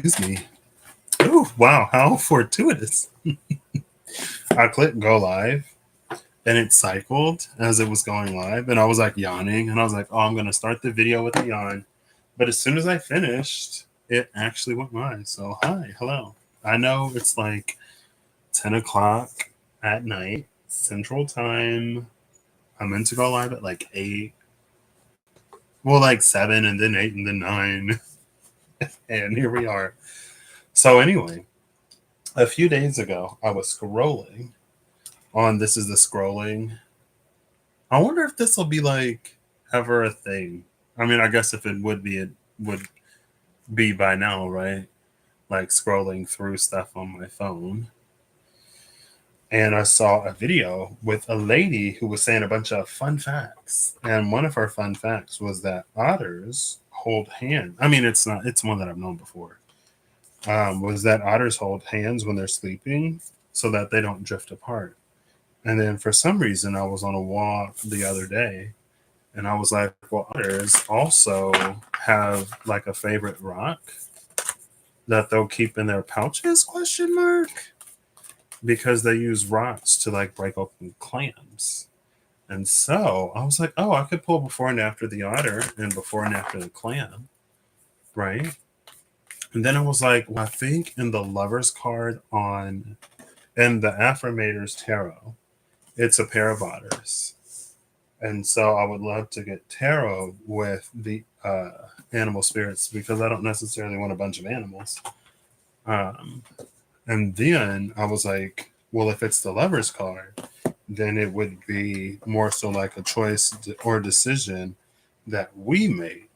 Excuse me. Oh, wow. How fortuitous. I clicked go live and it cycled as it was going live. And I was like yawning. And I was like, oh, I'm going to start the video with a yawn. But as soon as I finished, it actually went live. So, hi. Hello. I know it's like 10 o'clock at night, Central Time. I'm meant to go live at like 8. Well, like 7 and then 8 and then 9. And here we are. So, anyway, a few days ago, I was scrolling on This Is the Scrolling. I wonder if this will be like ever a thing. I mean, I guess if it would be, it would be by now, right? Like scrolling through stuff on my phone. And I saw a video with a lady who was saying a bunch of fun facts. And one of her fun facts was that otters hold hands. I mean, it's not, it's one that I've known before. Was that otters hold hands when they're sleeping so that they don't drift apart. And then for some reason, I was on a walk the other day and I was like, well, otters also have like a favorite rock that they'll keep in their pouches, question mark, because they use rocks to like break open clams. And so I was like, oh, I could pull before and after the otter and before and after the clam, right? And then I was like, well, I think in the lover's card on in the Affirmators Tarot, it's a pair of otters. And so I would love to get tarot with the animal spirits because I don't necessarily want a bunch of animals. Um, and then I was like, well, if it's the lover's card, then it would be more so like a choice or decision that we make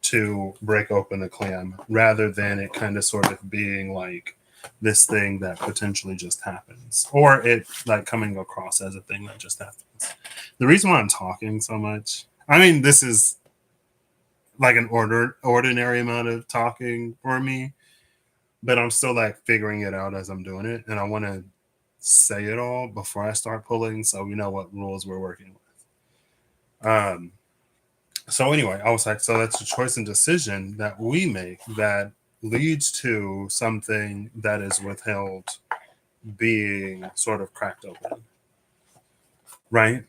to break open a clam rather than it kind of sort of being like this thing that potentially just happens or it like coming across as a thing that just happens. The reason why I'm talking so much, I mean, this is like an ordinary amount of talking for me, but I'm still like figuring it out as I'm doing it. And I want to say it all before I start pulling so we know what rules we're working with. So anyway, I was like, so that's a choice and decision that we make that leads to something that is withheld being sort of cracked open. Right?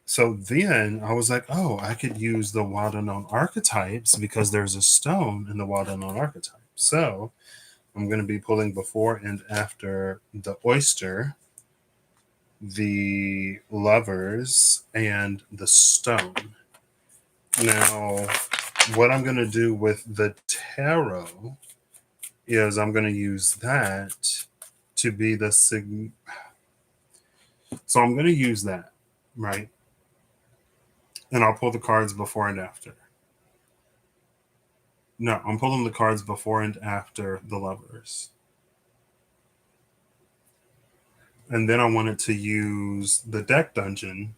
So then I was like, oh, I could use the wild unknown archetypes because there's a stone in the wild unknown archetype. So I'm going to be pulling before and after the oyster, the lovers, and the stone. Now, what I'm going to do with the tarot is I'm going to use that to be the so I'm going to use that, right? And I'll pull the cards before and after. No, I'm pulling the cards before and after the lovers. And then I wanted to use the deck dungeon,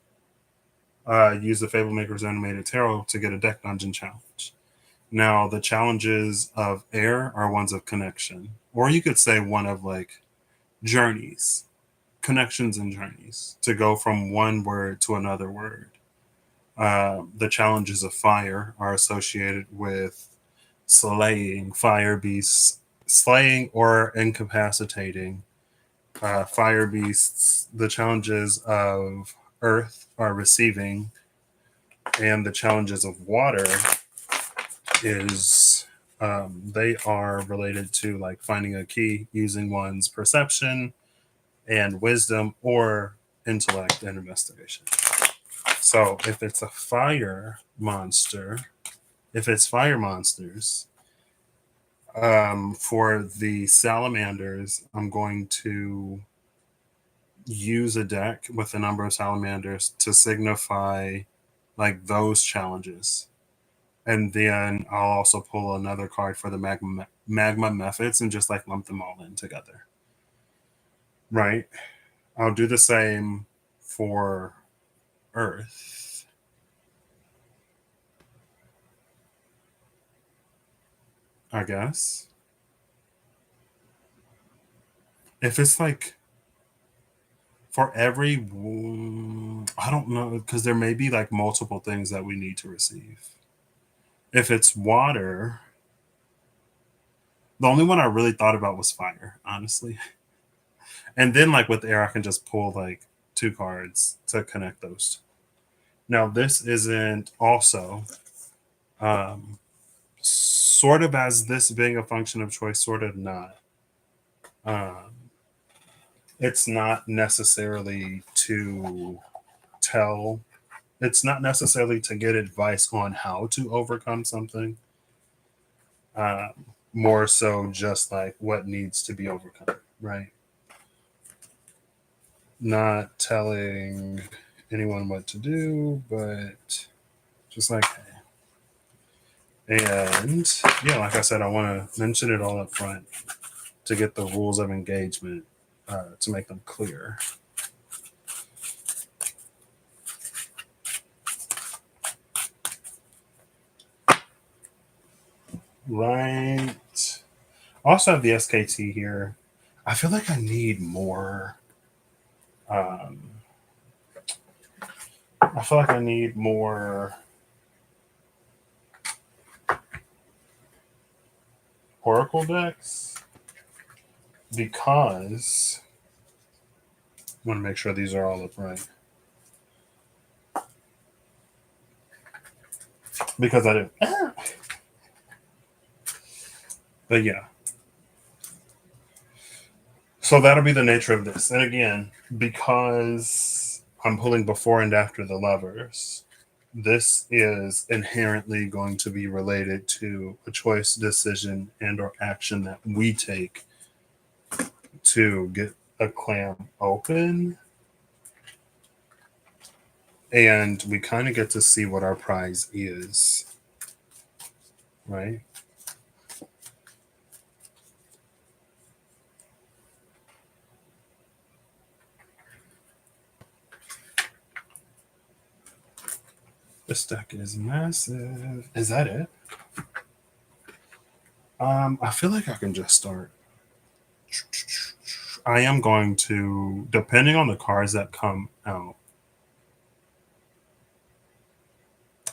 use the Fable Maker's Animated Tarot to get a deck dungeon challenge. Now, the challenges of air are ones of connection, or you could say one of like journeys, connections and journeys to go from one word to another word. The challenges of fire are associated with slaying fire beasts, slaying or incapacitating fire beasts. The challenges of earth are receiving, and the challenges of water is they are related to like finding a key using one's perception and wisdom or intellect and investigation. So if it's a fire monster, if it's fire monsters, for the salamanders, I'm going to use a deck with a number of salamanders to signify like those challenges. And then I'll also pull another card for the magma methods and just like lump them all in together. Right? I'll do the same for Earth. I guess. If it's like for every, I don't know, because there may be like multiple things that we need to receive. If it's water, The only one I really thought about was fire, honestly. And then like with air, I can just pull like 2 cards to connect those. Now this isn't also sort of as this being a function of choice, sort of not. It's not necessarily to tell. It's not necessarily to get advice on how to overcome something. More so just like what needs to be overcome, right? Not telling anyone what to do, but just like, hey. And yeah, like I said, I want to mention it all up front to get the rules of engagement to make them clear. Right. Also have the SKT here. I feel like I need more. I feel like I need more Oracle decks because I want to make sure these are all up right. Because I do. But yeah. So that'll be the nature of this. And again, because I'm pulling before and after the lovers, this is inherently going to be related to a choice, decision, and or action that we take to get a clam open. And we kind of get to see what our prize is, right? This deck is massive. Is that it? I feel like I can just start. I am going to, depending on the cards that come out,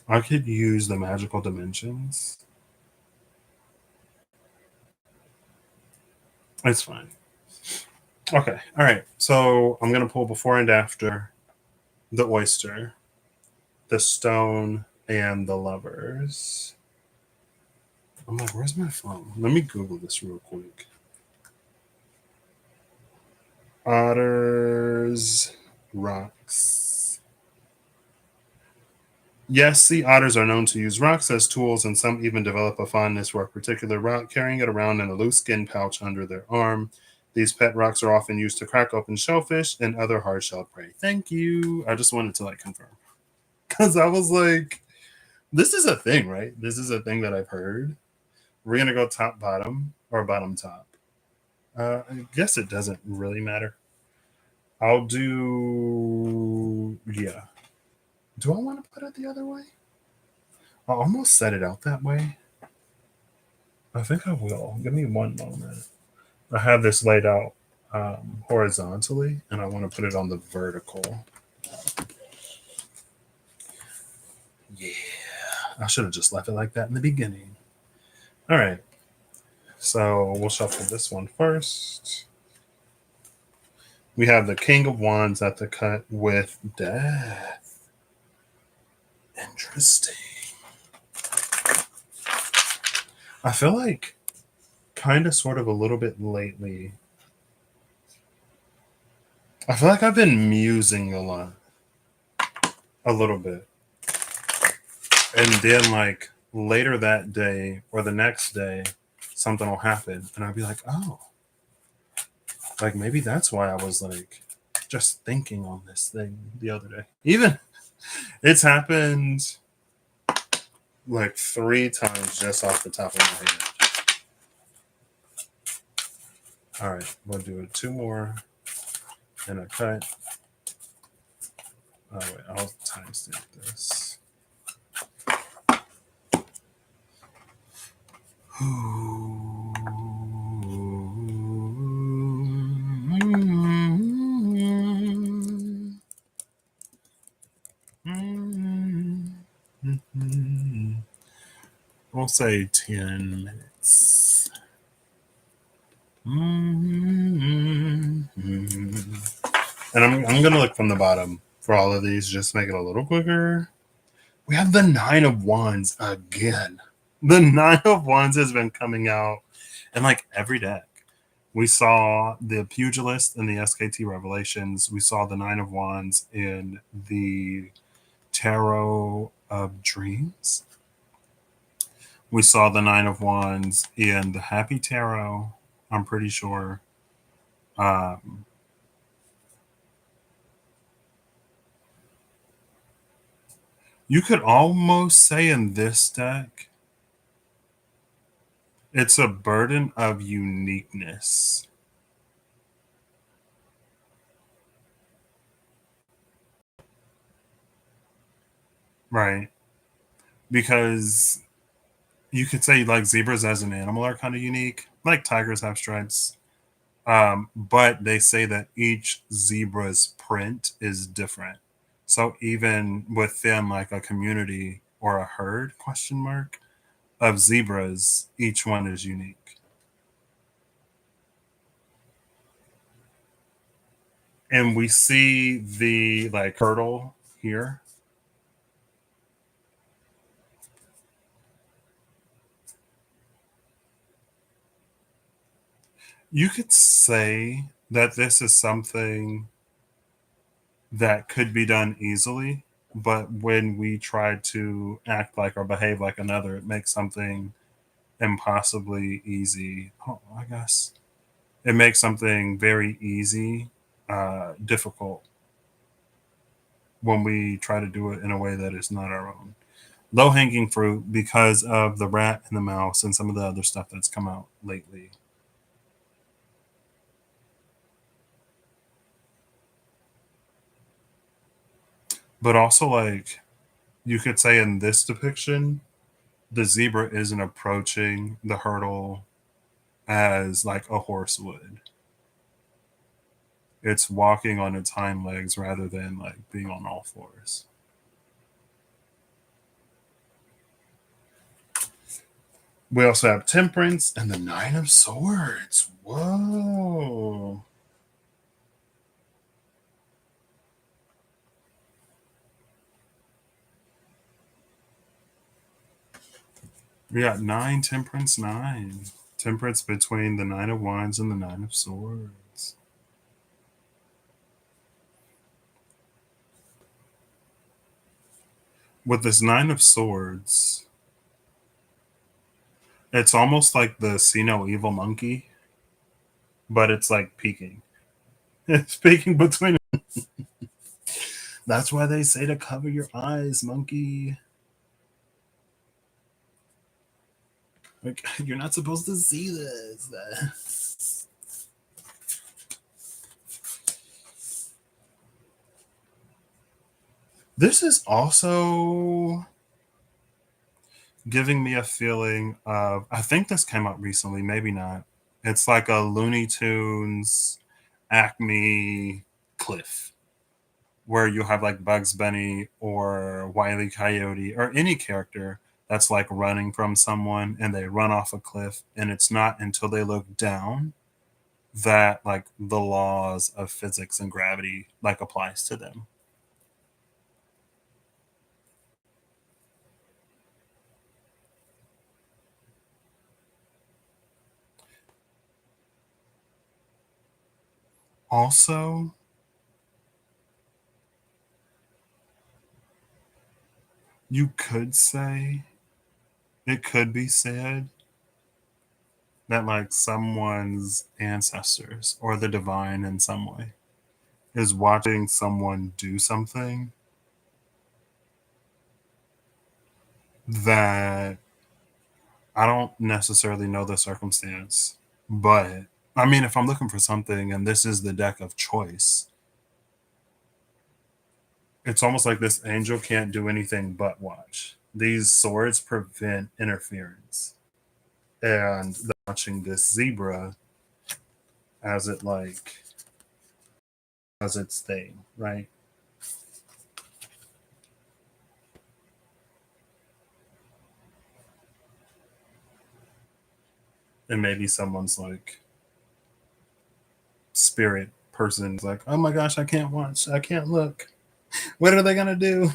I could use the magical dimensions. It's fine. Okay. All right. So I'm going to pull before and after the oyster, the stone, and the lovers. I'm like, where's my phone? Let me Google this real quick. Otters, rocks. Yes, sea otters are known to use rocks as tools, and some even develop a fondness for a particular rock, carrying it around in a loose skin pouch under their arm. These pet rocks are often used to crack open shellfish and other hard-shelled prey. Thank you. I just wanted to like confirm because I was like, this is a thing, right? This is a thing that I've heard. We're gonna go top bottom or bottom top. I guess it doesn't really matter. I'll do yeah. Do I want to put it the other way? I almost set it out that way. I think I will. Give me one moment. I have this laid out horizontally, and I want to put it on the vertical. Yeah, I should have just left it like that in the beginning. All right, so we'll shuffle this one first. We have the King of Wands at the cut with Death. Interesting. I feel like kind of sort of a little bit lately. I feel like I've been musing a lot. A little bit. And then like later that day or the next day, something will happen and I'll be like, oh. Like maybe that's why I was like just thinking on this thing the other day. Even it's happened like 3 times just off the top of my head. All right, we'll do it 2 more and a cut. Oh wait, I'll timestamp this. We'll say 10 minutes. And I'm going to look from the bottom for all of these, just make it a little quicker. We have the Nine of Wands again. The Nine of Wands has been coming out in like every deck. We saw the Pugilist in the SKT Revelations. We saw the Nine of Wands in the Tarot of Dreams. We saw the Nine of Wands in the Happy Tarot, I'm pretty sure. You could almost say in this deck, it's a burden of uniqueness. Right. Because you could say like zebras as an animal are kind of unique, like tigers have stripes. But they say that each zebra's print is different. So even within like a community or a herd question mark of zebras, each one is unique. And we see the like hurdle here. You could say that this is something that could be done easily, but when we try to act like or behave like another, it makes something impossibly easy. Oh, I guess it makes something very easy difficult when we try to do it in a way that is not our own. Low hanging fruit because of the rat and the mouse and some of the other stuff that's come out lately. But also, like, you could say in this depiction, the zebra isn't approaching the hurdle as like a horse would. It's walking on its hind legs rather than like being on all fours. We also have Temperance and the Nine of Swords. Whoa. We got nine, Temperance, nine. Temperance between the Nine of Wands and the Nine of Swords. With this Nine of Swords, it's almost like the See No Evil monkey, but it's like peeking. It's peeking between. That's why they say to cover your eyes, monkey. Like, you're not supposed to see this. This is also giving me a feeling of, I think this came out recently, maybe not. It's like a Looney Tunes Acme cliff where you have like Bugs Bunny or Wile E. Coyote or any character that's like running from someone and they run off a cliff, and it's not until they look down that like the laws of physics and gravity like applies to them. Also, you could say, it could be said that like someone's ancestors or the divine in some way is watching someone do something that I don't necessarily know the circumstance, but I mean, if I'm looking for something and this is the deck of choice, it's almost like this angel can't do anything but watch. These swords prevent interference. And watching this zebra as it like as its thing, right? And maybe someone's like spirit person is like, oh my gosh, I can't watch, I can't look. What are they gonna do?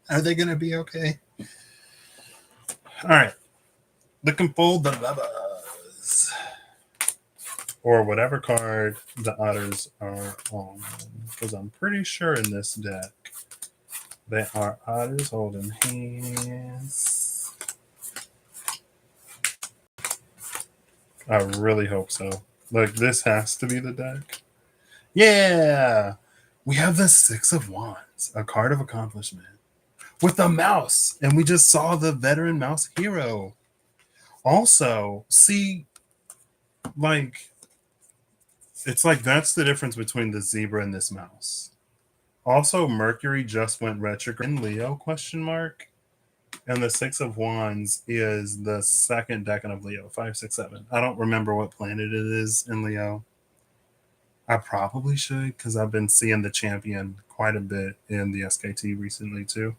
Are they gonna be okay? All right, look and fold the lovers, or whatever card the otters are on, because I'm pretty sure in this deck they are otters holding hands. I really hope so. Like, this has to be the deck. Yeah! We have the Six of Wands, a card of accomplishment, with a mouse. And we just saw the veteran mouse hero. Also, see, like, it's like that's the difference between the zebra and this mouse. Also, Mercury just went retrograde in Leo, question mark. And the Six of Wands is the second decan of Leo, 5, 6, 7. I don't remember what planet it is in Leo. I probably should, because I've been seeing the champion quite a bit in the SKT recently too.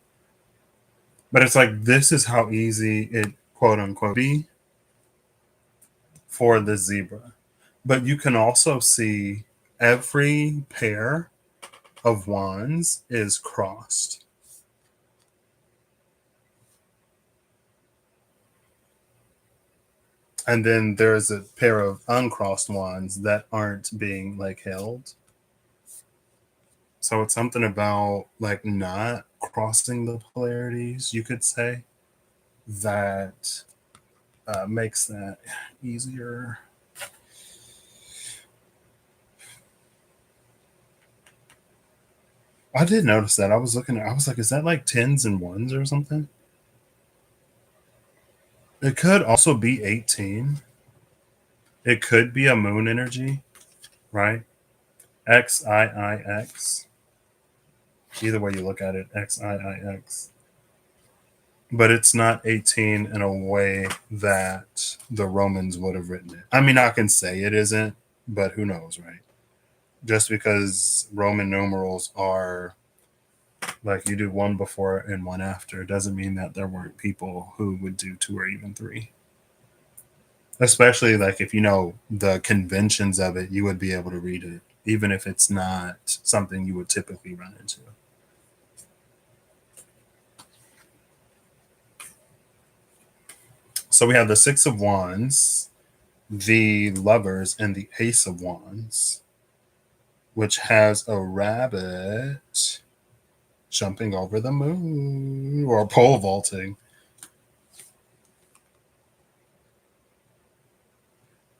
But it's like, this is how easy it, quote unquote, be for the zebra. But you can also see every pair of wands is crossed. And then there's a pair of uncrossed wands that aren't being like held. So it's something about like not crossing the polarities, you could say, that makes that easier. I did notice that. I was looking at, I was like, is that like tens and ones or something? It could also be 18. It could be a moon energy, right? XIIX. Either way you look at it, XIIX. But it's not 18 in a way that the Romans would have written it. I mean, I can say it isn't, but who knows, right? Just because Roman numerals are like you do one before and one after doesn't mean that there weren't people who would do 2 or even 3. Especially like if you know the conventions of it, you would be able to read it, even if it's not something you would typically run into. So we have the Six of Wands, the Lovers, and the Ace of Wands, which has a rabbit jumping over the moon or pole vaulting.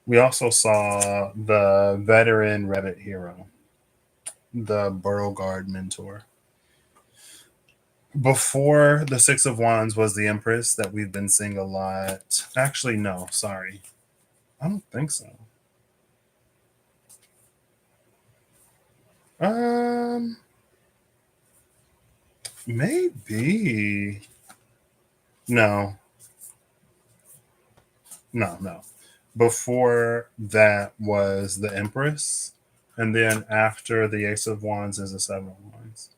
We also saw the veteran rabbit hero, the Beauregard mentor. Before the Six of Wands was the Empress that we've been seeing a lot. Actually, no, sorry. I don't think so. Um, maybe. No, no. Before that was the Empress, and then after the Ace of Wands is the Seven of Wands.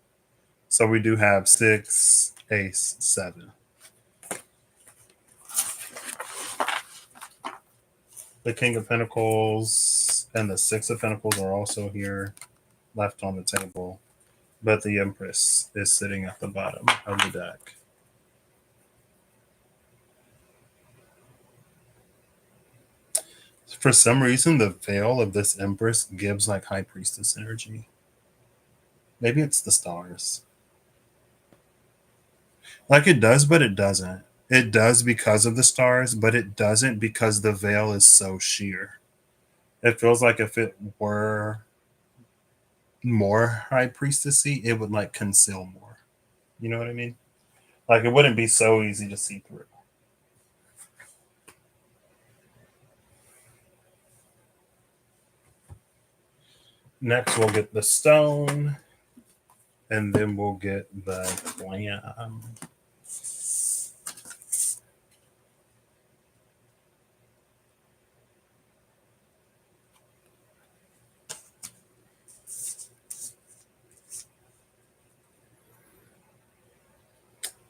So we do have 6, Ace, 7. The King of Pentacles and the Six of Pentacles are also here, left on the table, but the Empress is sitting at the bottom of the deck. For some reason, the veil of this Empress gives like High Priestess energy. Maybe it's the stars. Like it does, but it doesn't. It does because of the stars, but it doesn't because the veil is so sheer. It feels like if it were more High Priestessy, it would like conceal more. You know what I mean? Like it wouldn't be so easy to see through. Next, we'll get the stone, and then we'll get the clam.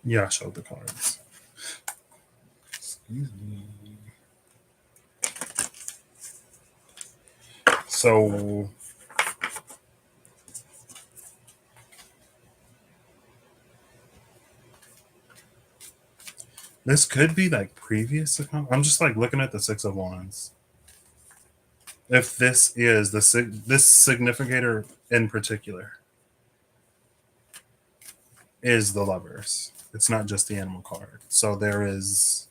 Yeah, I showed the cards. Excuse me. So this could be like previous. I'm just like looking at the Six of Wands. If this is this significator in particular is the Lovers. It's not just the Animal card. So there is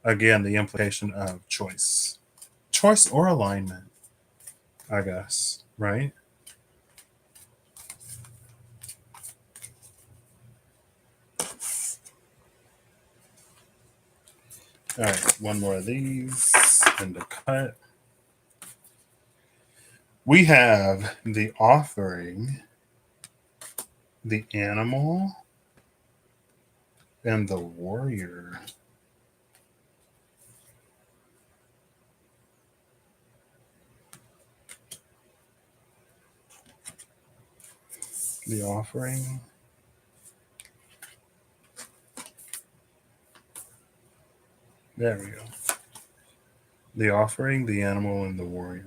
again the implication of choice or alignment, I guess, right? All right, one more of these and a cut. We have the Offering, the Animal, and the Warrior. The Offering. There we go. The Offering, the Animal, and the Warrior.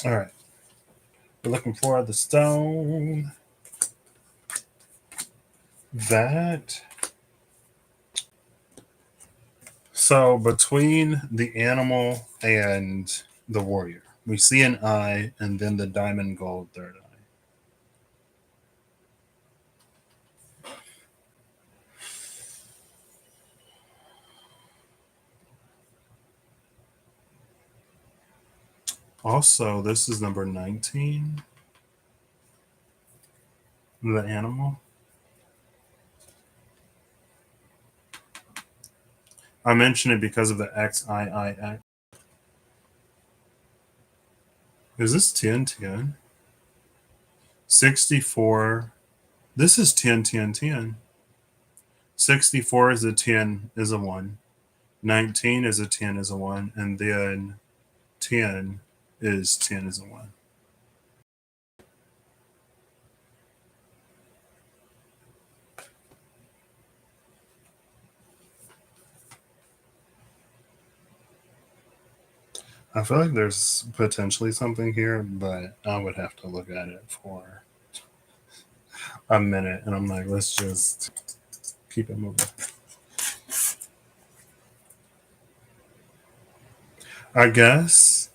All right. We're looking for the stone. That. So between the Animal and the Warrior, we see an eye and then the diamond gold third eye. Also, this is number 19. The Animal. I mention it because of the XIIX. Is this 1010? 64. This is 10 10 10. 64 is a 10 is a 1. 19 is a 10 is a 1. And then 10 is 10 is a 1. I feel like there's potentially something here, but I would have to look at it for a minute. And I'm like, let's just keep it moving. I guess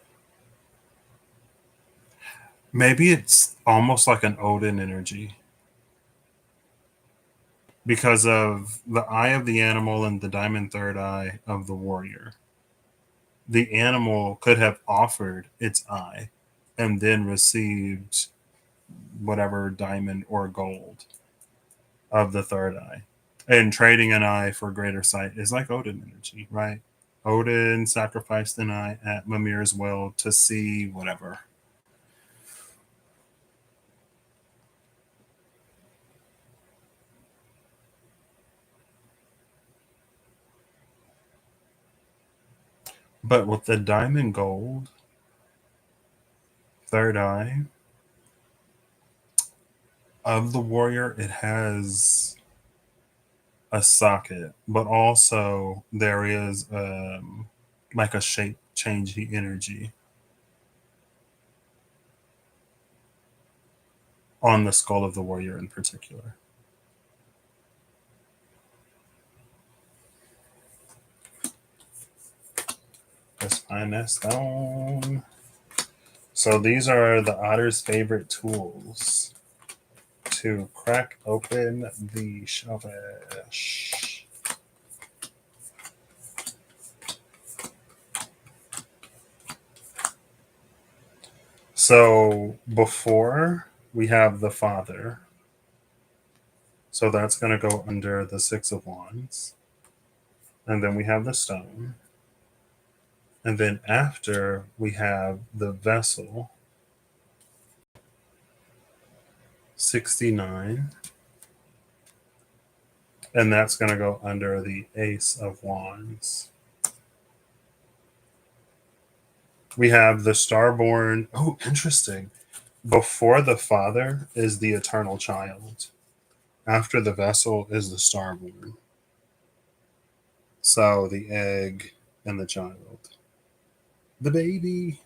maybe it's almost like an Odin energy because of the eye of the animal and the diamond third eye of the warrior. The animal could have offered its eye and then received whatever diamond or gold of the third eye. And trading an eye for greater sight is like Odin energy, right? Odin sacrificed an eye at Mimir's will to see whatever. But with the diamond gold, third eye of the warrior, it has a socket, but also there is like a shape changing energy on the skull of the warrior in particular. Let's find that stone. So these are the otter's favorite tools to crack open the shellfish. So before we have the father, so that's going to go under the Six of Wands. And then we have the stone. And then after we have the vessel. 69. And that's going to go under the Ace of Wands. We have the Starborn. Oh, interesting. Before the father is the eternal child. After the vessel is the Starborn. So the egg and the child. The baby.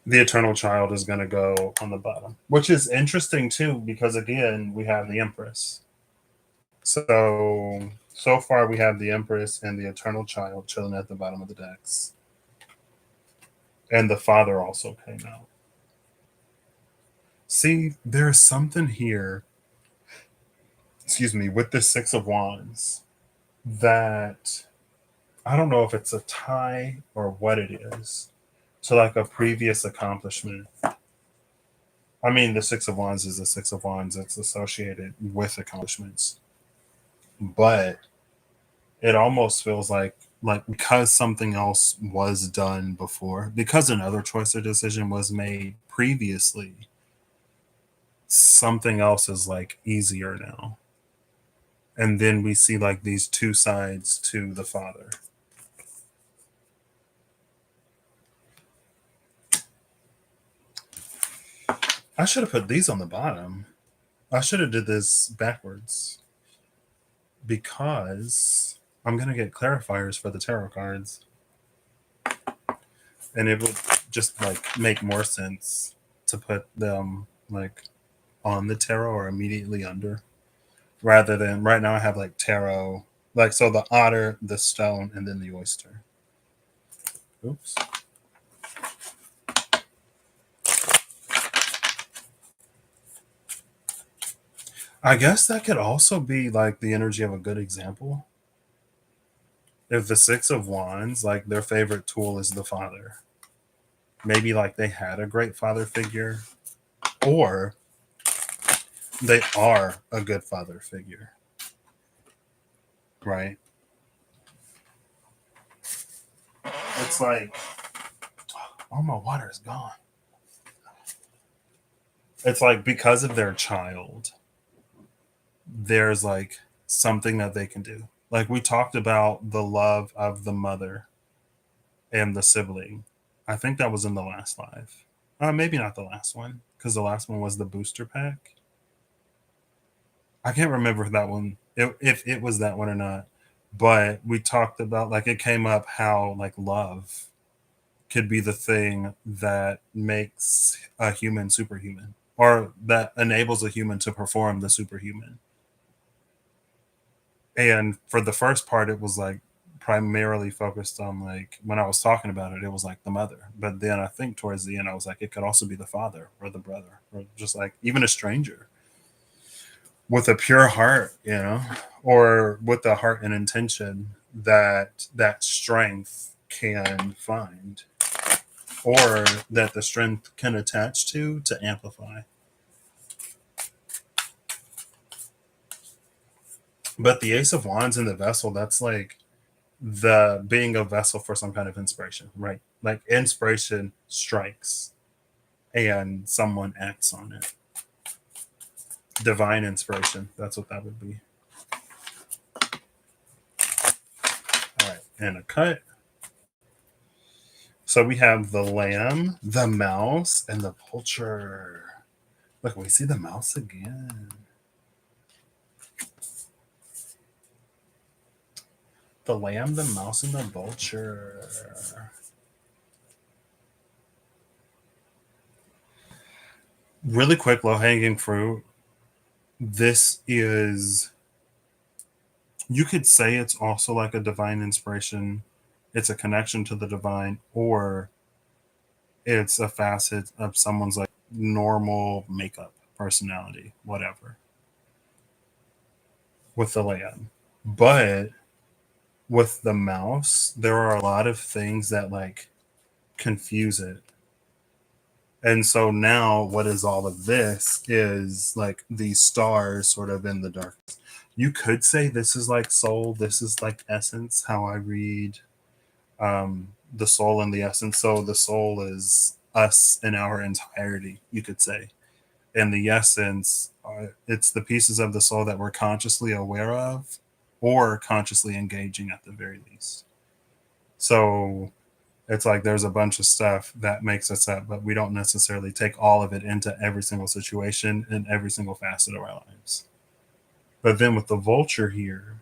The eternal child is going to go on the bottom, which is interesting too, because again, we have the Empress. So far we have the Empress and the eternal child chilling at the bottom of the decks. And the father also came out. See, there's something here, excuse me, with the Six of Wands that I don't know if it's a tie or what it is to like a previous accomplishment. I mean, the Six of Wands is the Six of Wands. It's associated with accomplishments. But it almost feels like because something else was done before, because another choice or decision was made previously, something else is like easier now. And then we see like these two sides to the father. I should have put these on the bottom. I should have did this backwards because I'm gonna get clarifiers for the tarot cards, and it would just like make more sense to put them like on the tarot or immediately under, rather than right now I have like tarot, like so the otter, the stone, and then the oyster. Oops. I guess that could also be like the energy of a good example. If the Six of Wands, like their favorite tool is the father, maybe like they had a great father figure, or they are a good father figure, right? It's like, oh, my water is gone. It's like because of their child, there's like something that they can do. Like we talked about the love of the mother and the sibling. I think that was in the last live. Maybe not the last one, because the last one was the booster pack. I can't remember if that one, if it was that one or not. But we talked about like it came up how like love could be the thing that makes a human superhuman, or that enables a human to perform the superhuman. And for the first part, it was like primarily focused on like when I was talking about it, it was like the mother. But then I think towards the end, I was like, it could also be the father or the brother or just like even a stranger with a pure heart, or with the heart and intention that that strength can find, or that the strength can attach to amplify. But the Ace of Wands in the vessel, that's like the being a vessel for some kind of inspiration, right? Like inspiration strikes and someone acts on it. Divine inspiration, that's what that would be. All right, and a cut. So we have the lamb, the mouse, and the vulture. Look, we see the mouse again. The lamb, the mouse, and the vulture. Really quick, low hanging fruit. This is, you could say it's also like a divine inspiration. It's a connection to the divine, or it's a facet of someone's like normal makeup, personality, whatever, with the lamb. But with the mouse, there are a lot of things that like confuse it. And so now what is all of this is like these stars sort of in the dark. You could say this is like soul, this is like essence, how I read the soul and the essence. So the soul is us in our entirety, you could say. And the essence, it's the pieces of the soul that we're consciously aware of or consciously engaging at the very least. So it's like there's a bunch of stuff that makes us up, but we don't necessarily take all of it into every single situation and every single facet of our lives. But then with the vulture here,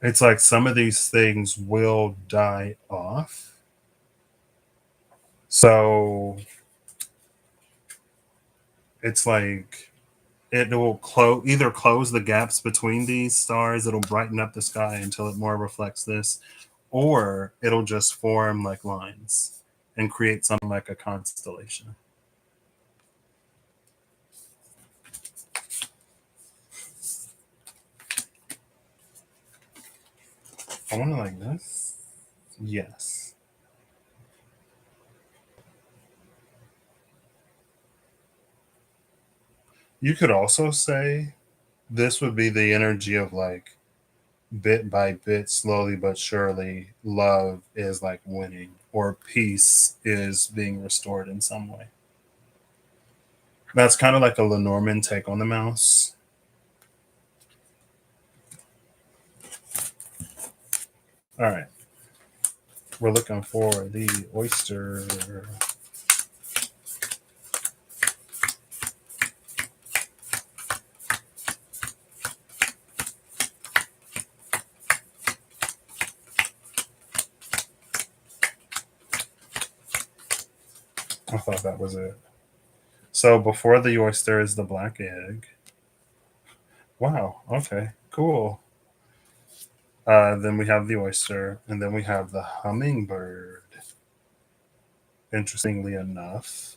it's like some of these things will die off. So it's like it will either close the gaps between these stars, it'll brighten up the sky until it more reflects this, or it'll just form like lines and create something like a constellation. I want to like this. Yes. You could also say this would be the energy of like bit by bit, slowly but surely, love is like winning or peace is being restored in some way. That's kind of like a Lenormand take on the mouse. All right. We're looking for the oyster. I thought that was it. So before the oyster is the black egg. Wow. Okay. Cool. Then we have the oyster, and then we have the hummingbird. Interestingly enough,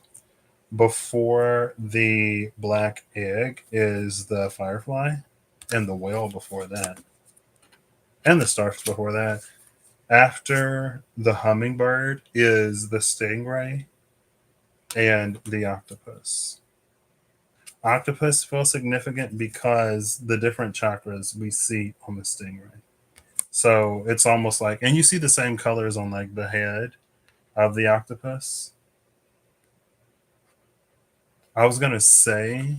before the black egg is the firefly, and the whale before that, and the starfish before that. After the hummingbird is the stingray and the octopus. Octopus feels significant because the different chakras we see on the stingray. So it's almost like, and you see the same colors on like the head of the octopus. I was gonna say,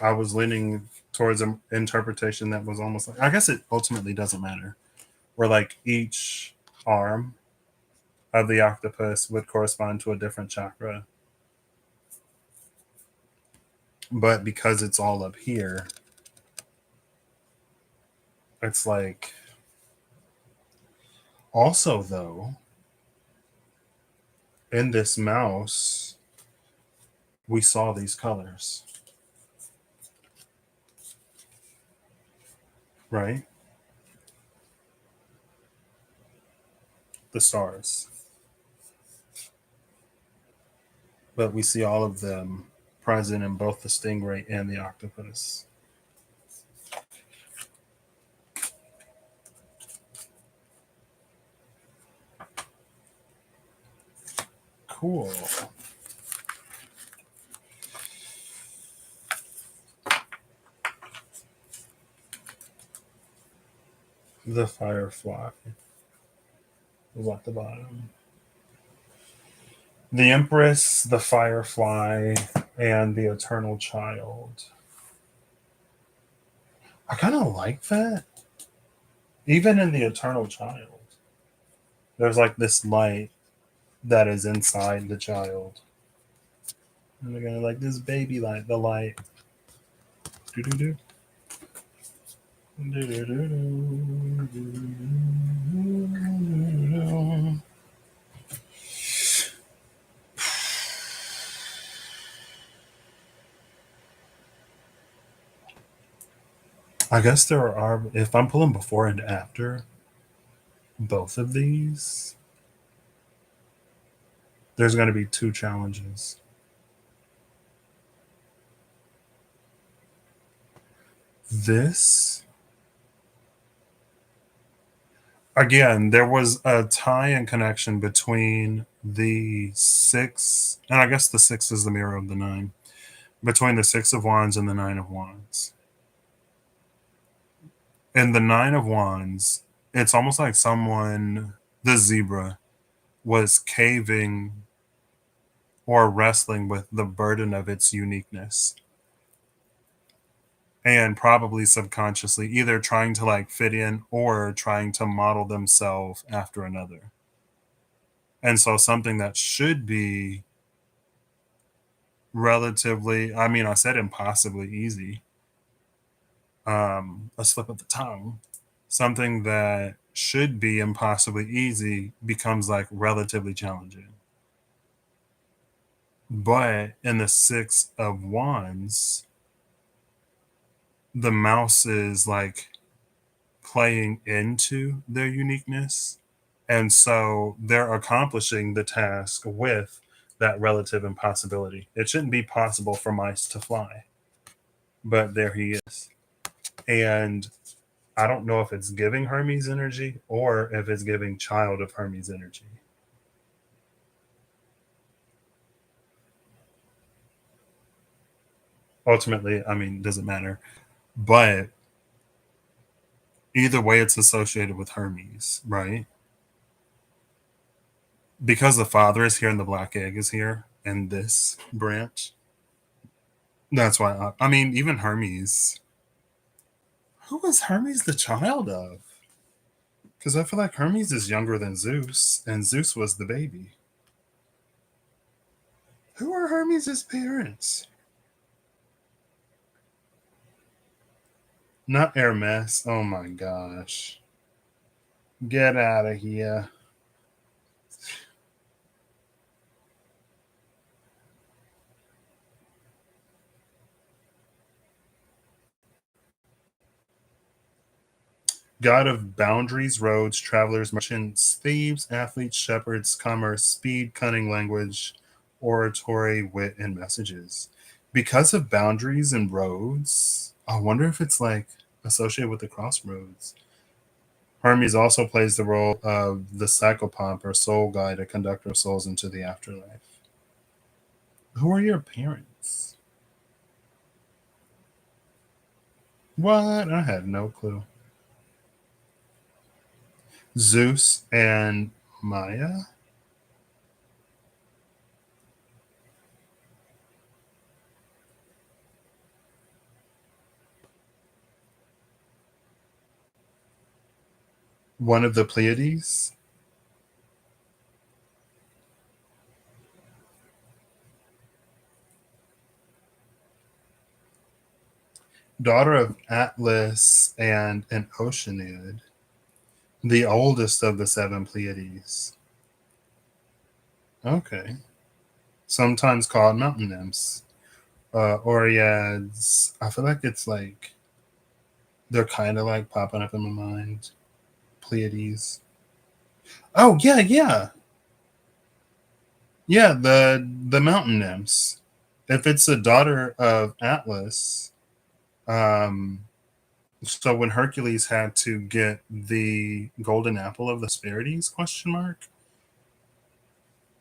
I was leaning towards an interpretation that was almost like, I guess it ultimately doesn't matter, where like each arm of the octopus would correspond to a different chakra. But because it's all up here, it's like, also though, in this mouse, we saw these colors, right? The stars. But we see all of them present in both the stingray and the octopus. Cool. The firefly was at the bottom. The Empress, the Firefly, and the Eternal Child. I kind of like that. Even in the Eternal Child, there's like this light that is inside the child. And they're gonna like this baby light, the light. Do do do. I guess there are, if I'm pulling before and after both of these, there's going to be two challenges. This, again, there was a tie and connection between the six, and I guess the six is the mirror of the nine, between the Six of Wands and the Nine of Wands. In the Nine of Wands, it's almost like someone, the zebra, was caving or wrestling with the burden of its uniqueness, and probably subconsciously either trying to like fit in or trying to model themselves after another. And so something that should be relatively, I mean, I said impossibly easy, a slip of the tongue. Something that should be impossibly easy becomes like relatively challenging. But in the Six of Wands, the mouse is like playing into their uniqueness. And so they're accomplishing the task with that relative impossibility. It shouldn't be possible for mice to fly, but there he is. And I don't know if it's giving Hermes energy or if it's giving Child of Hermes energy. Ultimately, I mean, doesn't matter. But either way, it's associated with Hermes, right? Because the father is here and the black egg is here in this branch. That's why I mean, even Hermes. Who was Hermes the child of? Because I feel like Hermes is younger than Zeus, and Zeus was the baby. Who are Hermes' parents? Not Hermes. Oh my gosh. Get out of here. God of boundaries, roads, travelers, merchants, thieves, athletes, shepherds, commerce, speed, cunning, language, oratory, wit, and messages. Because of boundaries and roads, I wonder if it's like associated with the crossroads. Hermes also plays the role of the psychopomp or soul guide, a conductor of souls into the afterlife. Who are your parents? What? I had no clue. Zeus and Maya? One of the Pleiades? Daughter of Atlas and an Oceanid, the oldest of the seven Pleiades. Okay. Sometimes called mountain nymphs. Oreads. I feel like it's like they're kind of like popping up in my mind. Pleiades. Oh yeah, yeah, yeah. The mountain nymphs. If it's a daughter of Atlas, um, so when Hercules had to get the golden apple of the Hesperides question mark,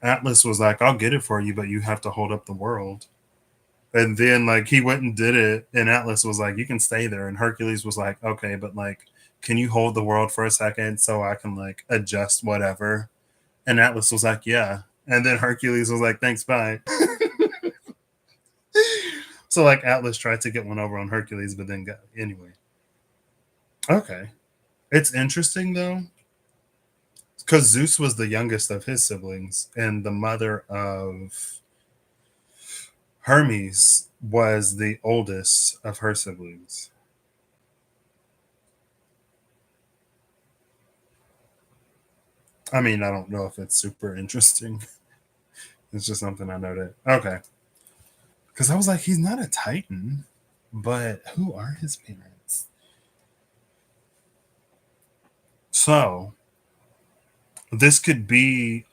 Atlas was like, "I'll get it for you, but you have to hold up the world." And then like he went and did it, and Atlas was like, "You can stay there." And Hercules was like, "Okay, but like, can you hold the world for a second so I can like adjust whatever?" And Atlas was like, "Yeah." And then Hercules was like, "Thanks, bye." So like Atlas tried to get one over on Hercules, but then got anyway. Okay, it's interesting though, because Zeus was the youngest of his siblings, and the mother of Hermes was the oldest of her siblings. I mean, I don't know if it's super interesting. It's just something I noted. Okay. Because I was like, he's not a Titan, but who are his parents? So this could be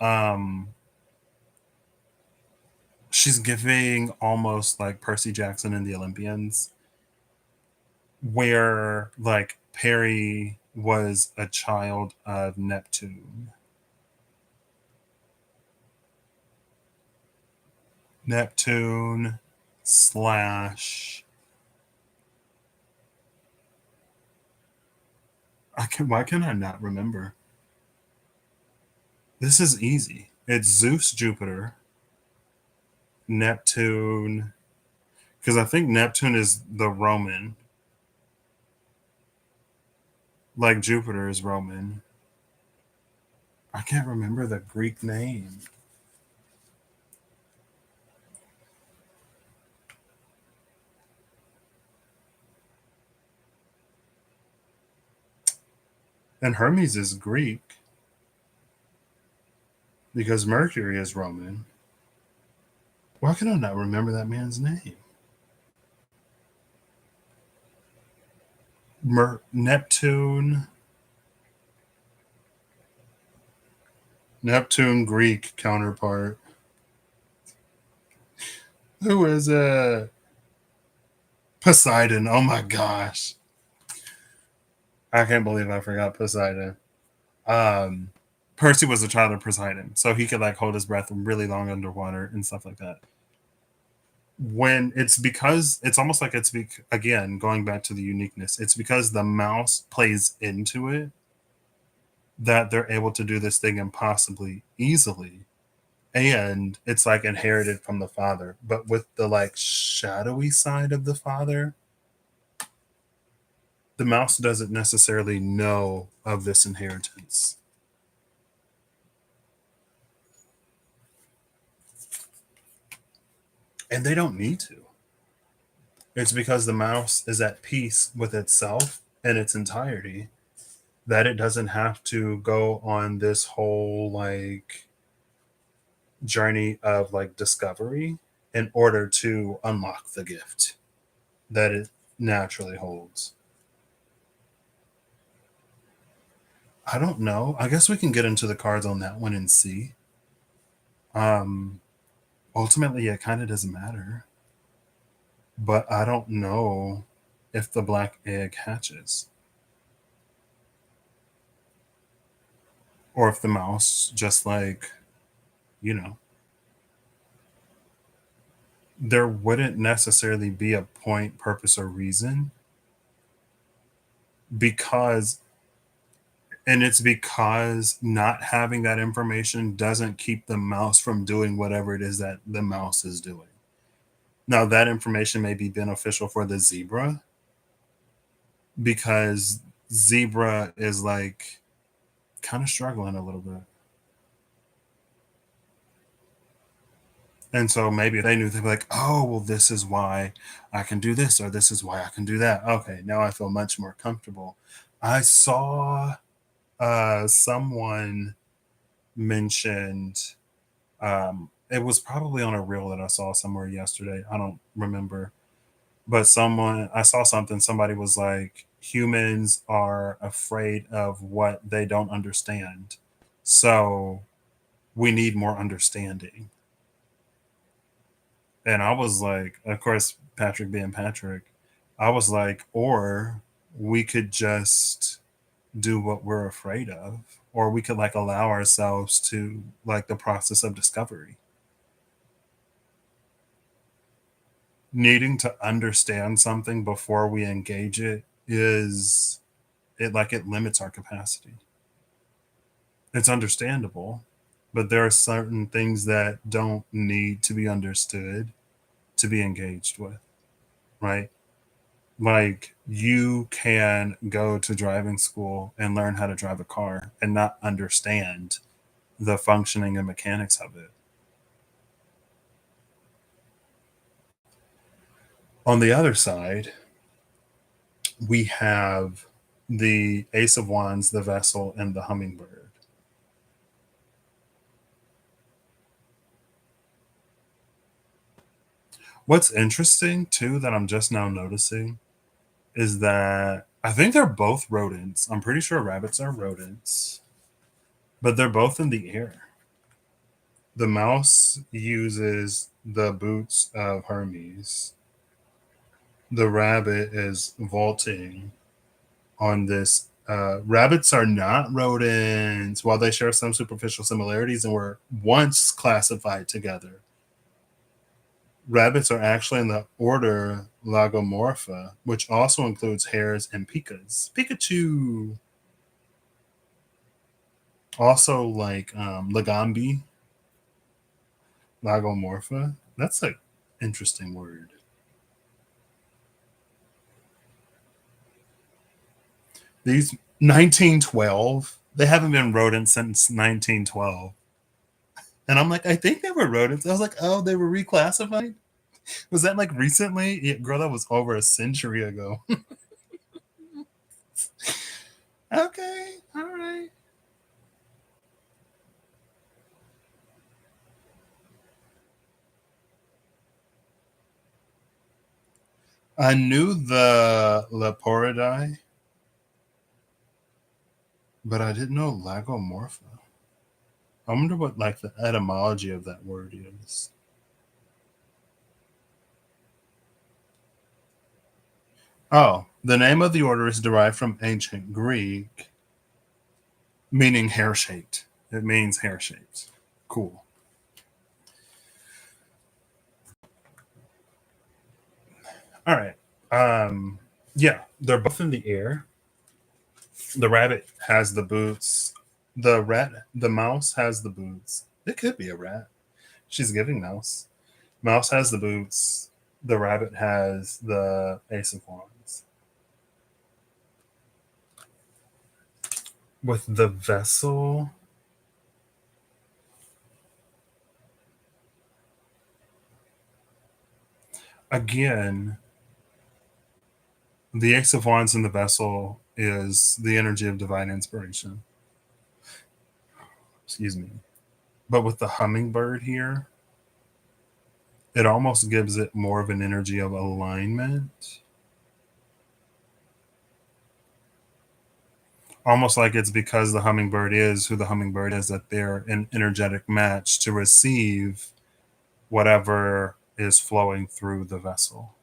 she's giving almost like Percy Jackson and the Olympians, where like Perry was a child of Neptune. Neptune slash why can I not remember? This is easy. It's Zeus Jupiter Neptune, because I think Neptune is the Roman, like Jupiter is Roman. I can't remember the Greek name. And Hermes is Greek because Mercury is Roman. Why can I not remember that man's name? Neptune. Neptune Greek counterpart. Who is Poseidon? Oh my gosh. I can't believe I forgot Poseidon. Um Percy was a child of Poseidon, so he could like hold his breath really long underwater and stuff like that. When it's because it's almost like again going back to the uniqueness, it's because the mouse plays into it that they're able to do this thing impossibly easily, and it's like inherited from the father, but with the like shadowy side of the father, the mouse doesn't necessarily know of this inheritance, and they don't need to. It's because the mouse is at peace with itself in its entirety that it doesn't have to go on this whole like journey of like discovery in order to unlock the gift that it naturally holds. I don't know. I guess we can get into the cards on that one and see. Um Ultimately it kind of doesn't matter. But I don't know if the black egg hatches or if the mouse just like, you know, there wouldn't necessarily be a point, purpose, or reason because, and it's because not having that information doesn't keep the mouse from doing whatever it is that the mouse is doing. Now, that information may be beneficial for the zebra because zebra is like kind of struggling a little bit. And so maybe they knew, they'd be like, oh, well, this is why I can do this, or this is why I can do that. Okay, now I feel much more comfortable. I saw someone mentioned, it was probably on a reel that I saw somewhere yesterday. I don't remember. But I saw something, somebody was like, humans are afraid of what they don't understand. So we need more understanding. And I was like, of course, Patrick being Patrick, I was like, or we could just do what we're afraid of, or we could like allow ourselves to like the process of discovery. Needing to understand something before we engage it is it like it limits our capacity. It's understandable, but there are certain things that don't need to be understood to be engaged with, right? Like you can go to driving school and learn how to drive a car and not understand the functioning and mechanics of it. On the other side, we have the Ace of Wands, the Vessel, and the Hummingbird. What's interesting too that I'm just now noticing is that I think they're both rodents. I'm pretty sure rabbits are rodents, but they're both in the air. The mouse uses the boots of Hermes. The rabbit is vaulting on this. Rabbits are not rodents. While they share some superficial similarities and were once classified together, rabbits are actually in the order Lagomorpha, which also includes hares and pikas. Pikachu. Also, like Lagambi, Lagomorpha. That's an interesting word. These 1912, they haven't been rodents since 1912. And I'm like, I think they were rodents. I was like, oh, they were reclassified? Was that like recently? Yeah, girl, that was over a century ago. Okay, all right. I knew the Leporidae, but I didn't know Lagomorpha. I wonder what like the etymology of that word is. Oh, the name of the order is derived from ancient Greek, meaning hair shaped. It means hair shaped. Cool. All right. Yeah, they're both in the air. The rabbit has the boots. The mouse has the boots. It could be a rat. She's giving mouse. Mouse has the boots. The rabbit has the ace of wands. With the vessel, again, the ace of wands in the vessel is the energy of divine inspiration. Excuse me. But with the hummingbird here, it almost gives it more of an energy of alignment. Almost like it's because the hummingbird is who the hummingbird is that they're an energetic match to receive whatever is flowing through the vessel.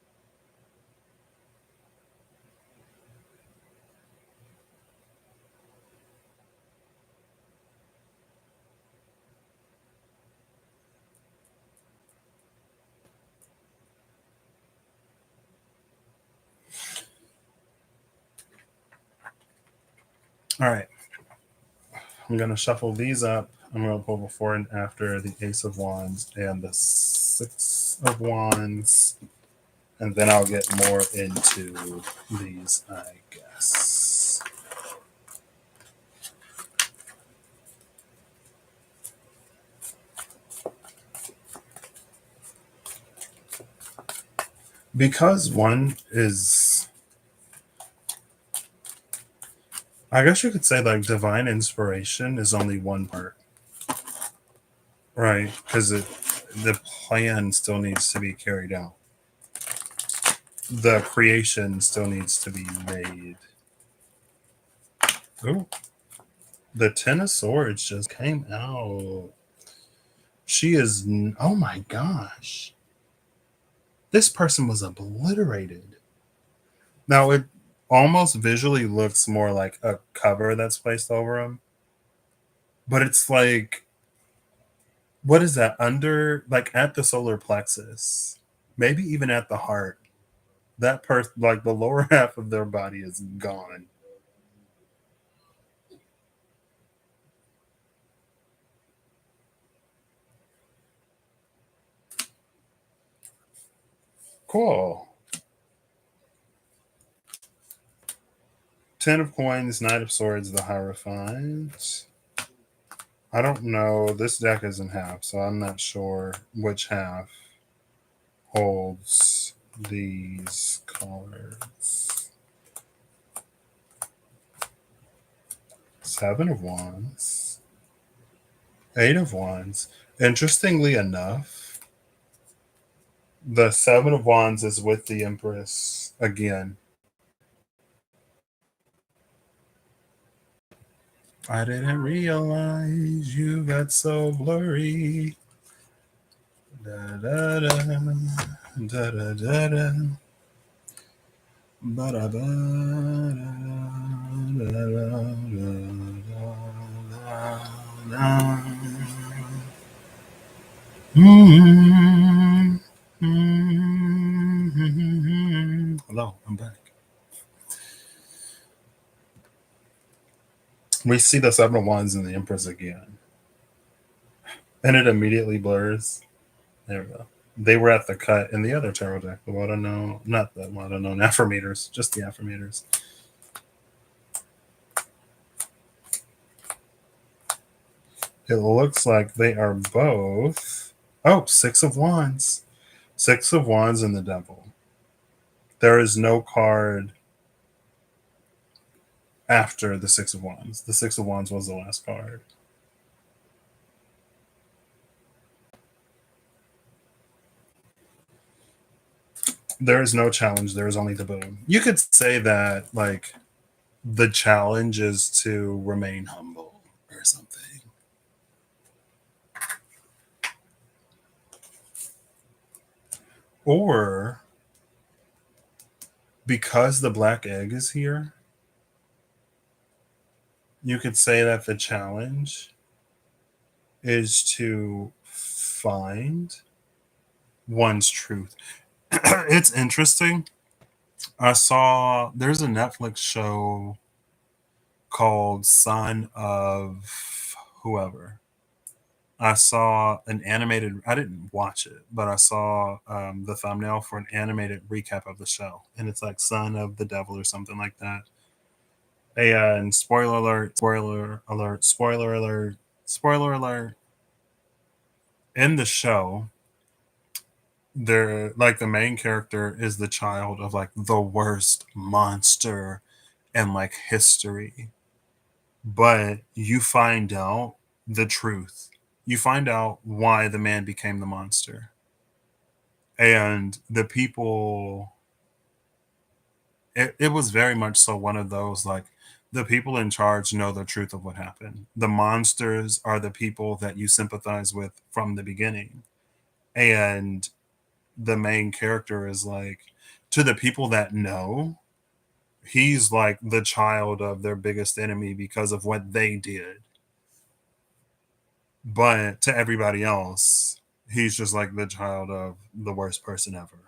All right. I'm going to shuffle these up. I'm going to pull before and after the Ace of Wands and the Six of Wands. And then I'll get more into these, I guess. Because one is, I guess you could say, like, divine inspiration is only one part, right? Because the plan still needs to be carried out. The creation still needs to be made. Ooh, the Ten of Swords just came out. She is, oh my gosh. This person was obliterated. Now, it almost visually looks more like a cover that's placed over him. But it's like, what is that? Under, like at the solar plexus, maybe even at the heart. That person, like the lower half of their body is gone. Cool. Ten of Coins, Knight of Swords, the Hierophant. I don't know. This deck is in half, so I'm not sure which half holds these cards. Seven of Wands. Eight of Wands. Interestingly enough, the Seven of Wands is with the Empress again. I didn't realize you got so blurry. Da da da da da da da. Ba da ba da da da da da. Hello, I'm back. We see the Seven of Wands and the Empress again. And it immediately blurs. There we go. They were at the cut in the other tarot deck. The what unknown, not the what unknown affirmators, just the affirmators. It looks like they are both. Oh, Six of Wands. Six of Wands and the Devil. There is no card after the Six of Wands. The Six of Wands was the last card. There is no challenge. There is only the boom. You could say that, like, the challenge is to remain humble or something. Or because the black egg is here, you could say that the challenge is to find one's truth. It's interesting. I saw there's a Netflix show called Son of Whoever. I saw an animated, I didn't watch it, but I saw the thumbnail for an animated recap of the show. And it's like Son of the Devil or something like that. And spoiler alert, spoiler alert, spoiler alert, spoiler alert. In the show, they're like the main character is the child of like the worst monster in like history. But you find out the truth. You find out why the man became the monster. And the people, it was very much so one of those like the people in charge know the truth of what happened. The monsters are the people that you sympathize with from the beginning. And the main character is like, to the people that know, he's like the child of their biggest enemy because of what they did. But to everybody else, he's just like the child of the worst person ever.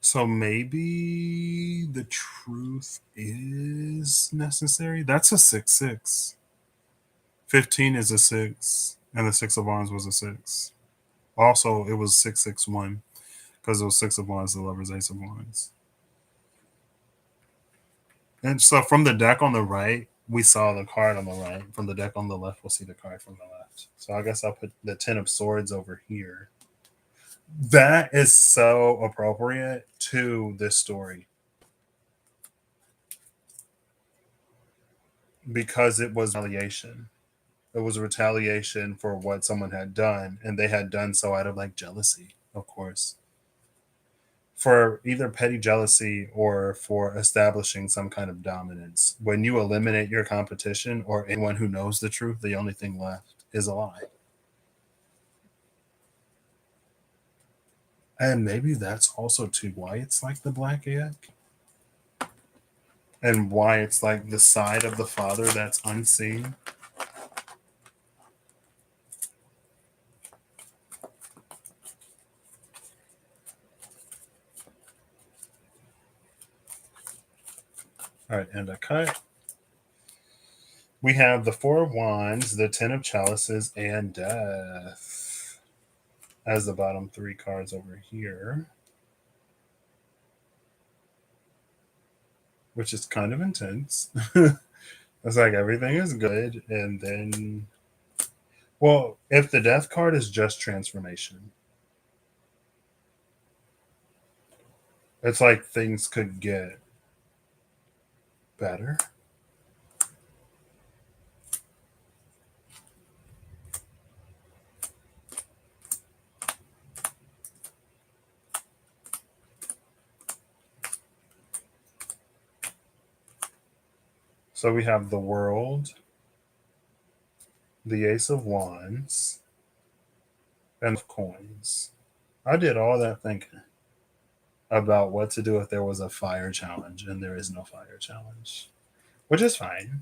So maybe the truth is necessary. That's a 6 6. 15 is a 6, and the Six of Wands was a 6. Also, it was 6 6 1 because it was Six of Wands, the Lover's Ace of Wands. And so from the deck on the right, we saw the card on the right. From the deck on the left, we'll see the card from the left. So I guess I'll put the Ten of Swords over here. That is so appropriate to this story because it was retaliation. It was a retaliation for what someone had done, and they had done so out of like jealousy, of course. For either petty jealousy or for establishing some kind of dominance. When you eliminate your competition or anyone who knows the truth, the only thing left is a lie. And maybe that's also too why it's like the black egg and why it's like the side of the father that's unseen. All right, and a cut. We have the Four of Wands, the Ten of Chalices, and Death as the bottom three cards over here, which is kind of intense. It's like everything is good, and then, well, if the Death card is just transformation, it's like things could get better. So we have the World, the Ace of Wands, and coins. I did all that thinking about what to do if there was a fire challenge, and there is no fire challenge, which is fine.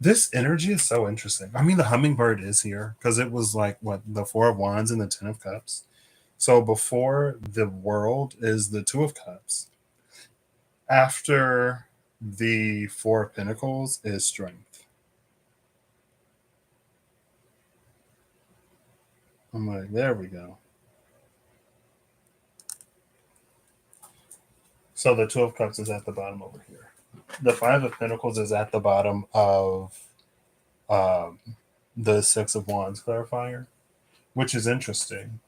This energy is so interesting. I mean, the hummingbird is here because it was like what the Four of Wands and the Ten of Cups. So before the world is the Two of Cups. After the Four of Pentacles is strength. I'm like, there we go. So the Two of Cups is at the bottom over here. The Five of Pentacles is at the bottom of um, the Six of Wands clarifier, which is interesting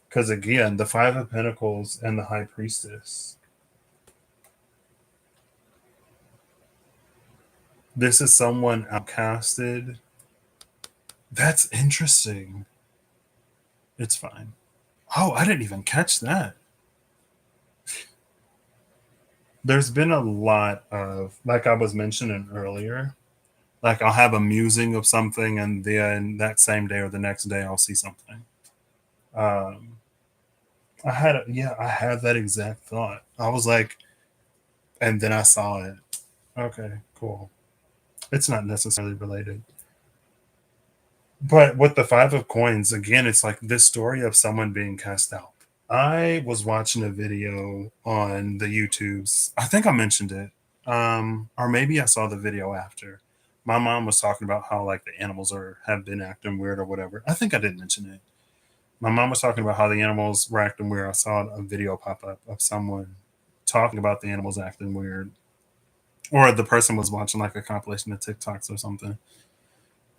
because again, the Five of Pentacles and the High Priestess. This is someone outcasted. That's interesting. It's fine. Oh, I didn't even catch that. There's been a lot of, like I was mentioning earlier, like I'll have a musing of something and then that same day or the next day I'll see something. Um, I had that exact thought. I was like, and then I saw it. Okay, cool. It's not necessarily related. But with the Five of Coins, again, it's like this story of someone being cast out. I was watching a video on the YouTubes. I think I mentioned it. Or maybe I saw the video after. My mom was talking about how like the animals are have been acting weird or whatever. I think I did mention it. My mom was talking about how the animals were acting weird. I saw a video pop up of someone talking about the animals acting weird. Or the person was watching like a compilation of TikToks or something.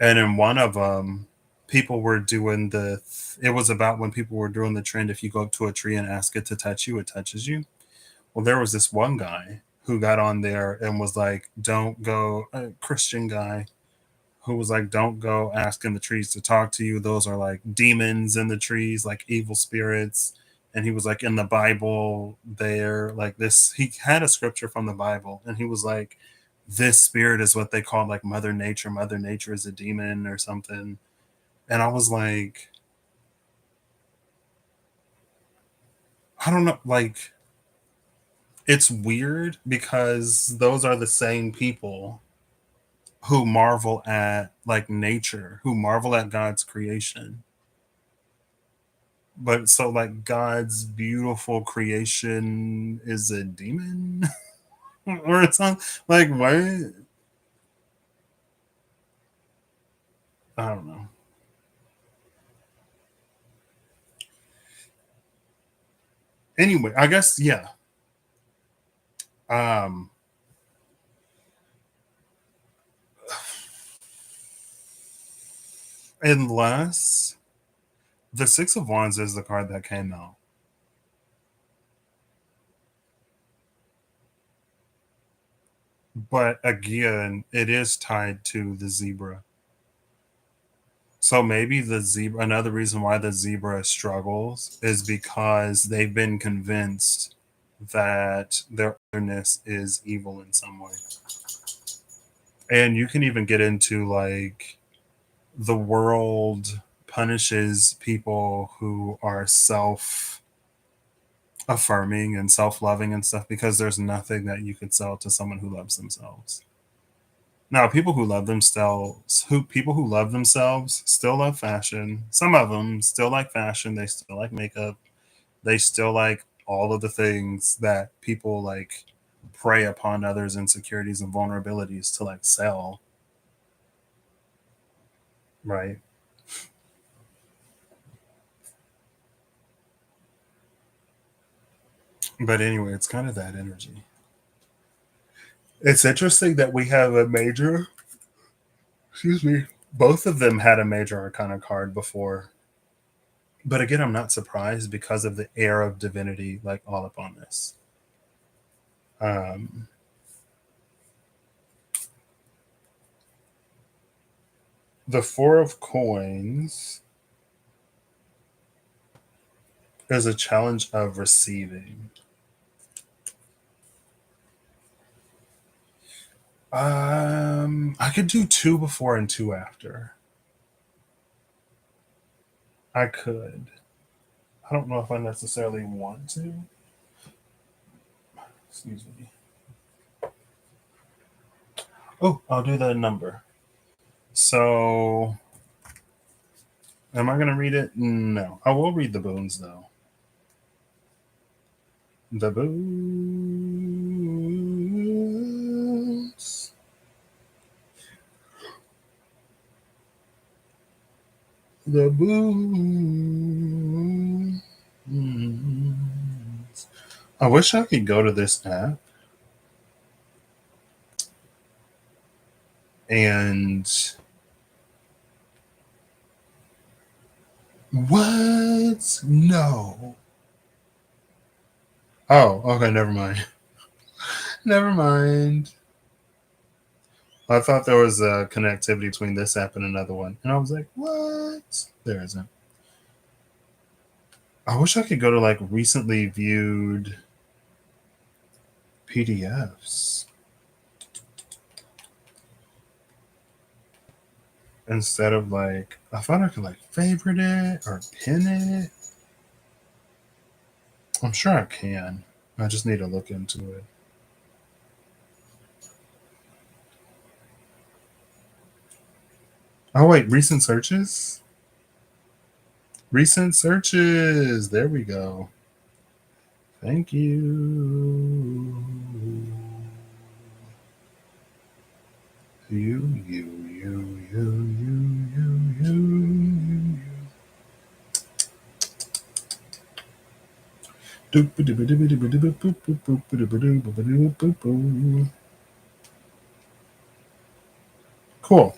And in one of them, people were doing it was about when people were doing the trend if you go up to a tree and ask it to touch you, it touches you. Well, there was this one guy who got on there and was like, don't go, a Christian guy who was like, don't go asking the trees to talk to you. Those are like demons in the trees, like evil spirits. And he was like, in the Bible, there, like this, he had a scripture from the Bible, and he was like, this spirit is what they call like Mother Nature. Mother Nature is a demon or something. And I was like, I don't know, like, it's weird because those are the same people who marvel at like nature, who marvel at God's creation. But so like God's beautiful creation is a demon or it's not like what? I don't know. Anyway, I guess yeah. Um unless the Six of Wands is the card that came out. But again, it is tied to the zebra. So maybe the zebra, another reason why the zebra struggles is because they've been convinced that their otherness is evil in some way. And you can even get into like the world punishes people who are self affirming and self loving and stuff because there's nothing that you could sell to someone who loves themselves. Now, people who love themselves still love fashion. Some of them still like fashion. They still like makeup. They still like all of the things that people like prey upon others' insecurities and vulnerabilities to like sell, right? But anyway, it's kind of that energy. It's interesting that we have a major. Excuse me. Both of them had a major arcana card before, but again, I'm not surprised because of the air of divinity like all up on this. Um, the Four of Coins is a challenge of receiving. I could do two before and two after. I could. I don't know if I necessarily want to. Excuse me. Oh, I'll do the number. So, am I going to read it? No. I will read the boons, though. The boons. The boons. I wish I could go to this app and. What? No. Oh, okay, never mind. Never mind. I thought there was a connectivity between this app and another one. And I was like, what? There isn't. I wish I could go to like recently viewed PDFs instead of like, I thought I could like favorite it or pin it. I'm sure I can. I just need to look into it. Oh, wait, recent searches? Recent searches. There we go. Thank you. Cool.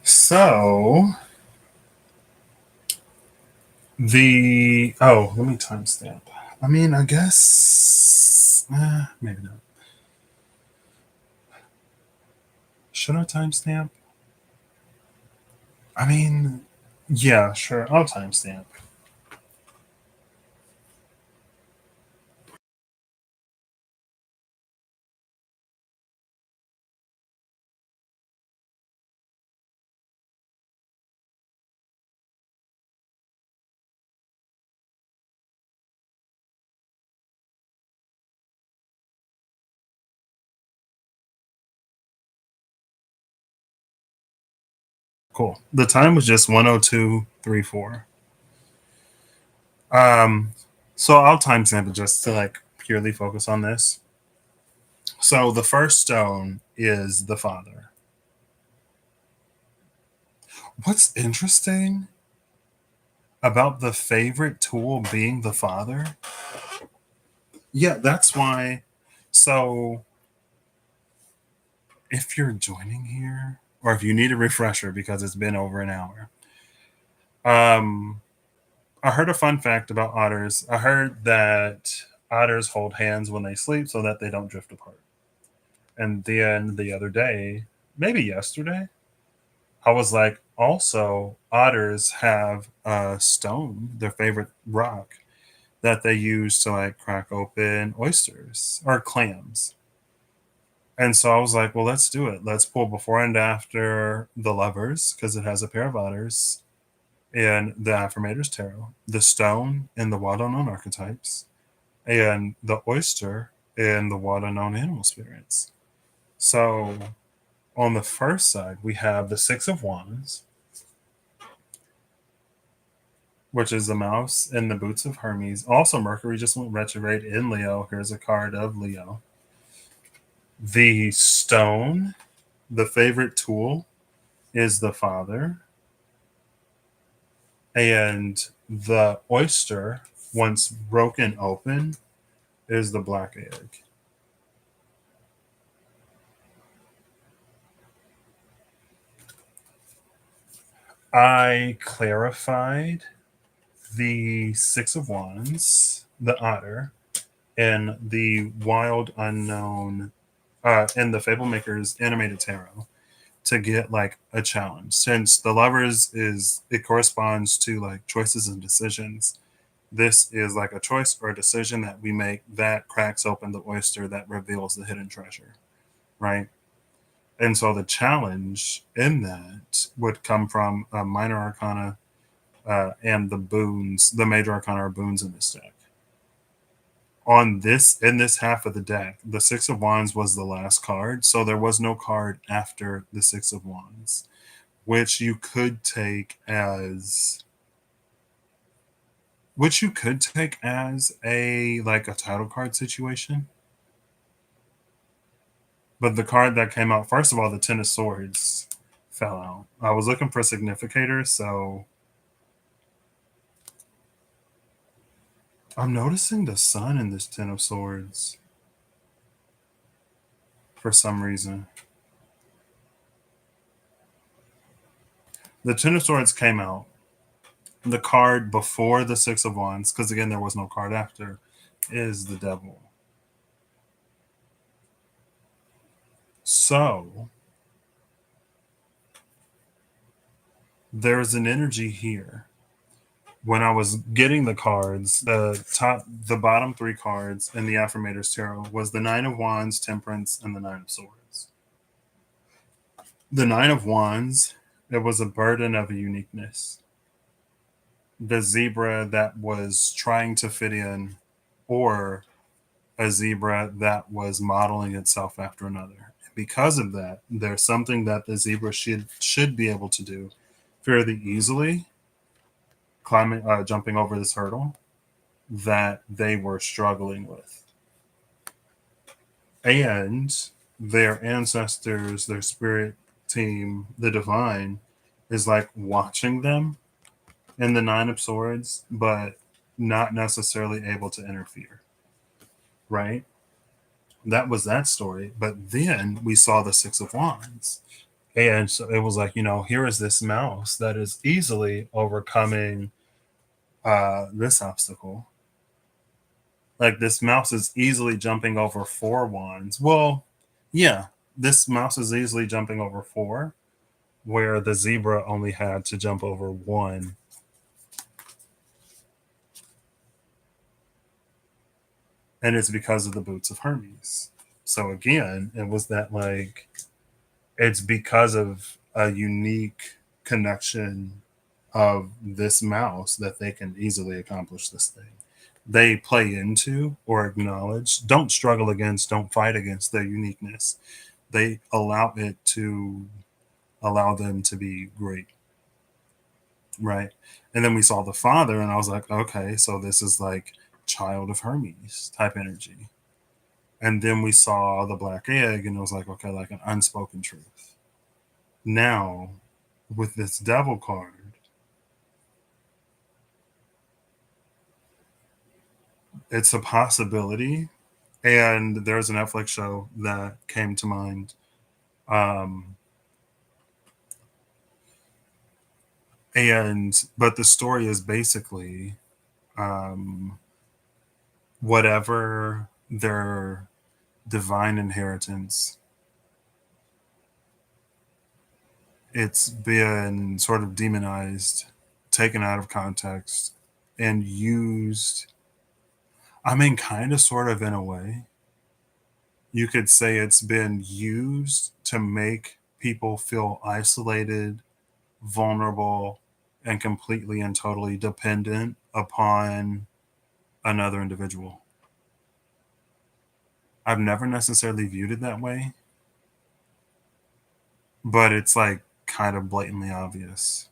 So let me timestamp. I mean, I guess maybe not. Should I timestamp? I mean, yeah, sure. I'll timestamp. Cool. The time was just 1:02:34. Um, so I'll timestamp it just to like purely focus on this. So the first stone is the father. What's interesting about the favorite tool being the father? Yeah, that's why. So if you're joining here, or if you need a refresher because it's been over an hour, um, I heard a fun fact about otters. I heard that otters hold hands when they sleep so that they don't drift apart. And then the other day, maybe yesterday, I was like, also, otters have a stone, their favorite rock, that they use to like crack open oysters or clams. And so I was like, well, let's do it. Let's pull before and after the lovers because it has a pair of otters and the affirmators tarot, the stone and the wild unknown archetypes, and the oyster and the wild unknown animal spirits. So on the first side, we have the Six of Wands, which is the mouse and the boots of Hermes. Also, Mercury just went retrograde in Leo. Here's a card of Leo. The stone, the favorite tool, is the father. And the oyster, once broken open, is the black egg. I clarified the Six of Wands, the otter, and the wild unknown, and the Fable Maker's animated tarot to get like a challenge. Since the lovers is it corresponds to like choices and decisions. This is like a choice or a decision that we make that cracks open the oyster that reveals the hidden treasure, right? And so the challenge in that would come from a minor arcana and the boons. The major arcana are boons in this deck. On this in this half of the deck, the Six of Wands was the last card, so there was no card after the Six of Wands. which you could take as which you could take as a like a title card situation. But the card that came out, first of all, the Ten of Swords fell out. I was looking for significators, so I'm noticing the sun in this Ten of Swords for some reason. The Ten of Swords came out. The card before the Six of Wands, because again, there was no card after, is the Devil. So there's an energy here. When I was getting the cards, the bottom three cards in the Affirmators Tarot was the Nine of Wands, Temperance, and the Nine of Swords. The Nine of Wands, it was a burden of a uniqueness. The zebra that was trying to fit in, or a zebra that was modeling itself after another. Because of that, there's something that the zebra should be able to do fairly easily, jumping over this hurdle that they were struggling with. And their ancestors, their spirit team, the divine, is like watching them in the Nine of Swords, but not necessarily able to interfere. Right? That was that story. But then we saw the Six of Wands. And so it was like, here is this mouse that is easily overcoming this obstacle. Like this mouse is easily jumping over four wands. Well, yeah, this mouse is easily jumping over four, where the zebra only had to jump over one. And it's because of the boots of Hermes. So again, it was that like it's because of a unique connection of this mouse that they can easily accomplish this thing. They play into or acknowledge, don't struggle against, don't fight against their uniqueness. They allow it to allow them to be great. Right. And then we saw the father, and I was like, okay, so this is like child of Hermes type energy. And then we saw the black egg, and it was like, okay, like an unspoken truth. Now, with this devil card, it's a possibility. And there's a Netflix show that came to mind. But the story is basically whatever their divine inheritance, it's been sort of demonized, taken out of context, and used. I mean, kind of, sort of, in a way. You could say it's been used to make people feel isolated, vulnerable, and completely and totally dependent upon another individual. I've never necessarily viewed it that way, but it's like kind of blatantly obvious,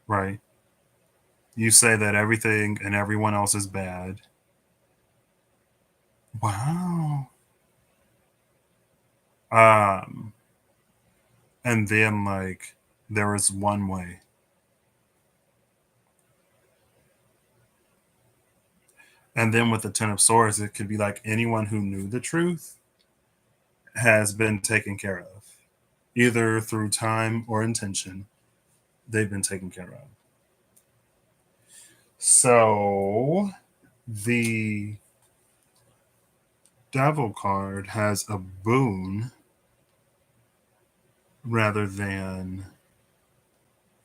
right? You say that everything and everyone else is bad. Wow. Um, and then like there is one way. And then with the Ten of Swords, it could be like anyone who knew the truth has been taken care of, either through time or intention. They've been taken care of. So the Devil card has a boon rather than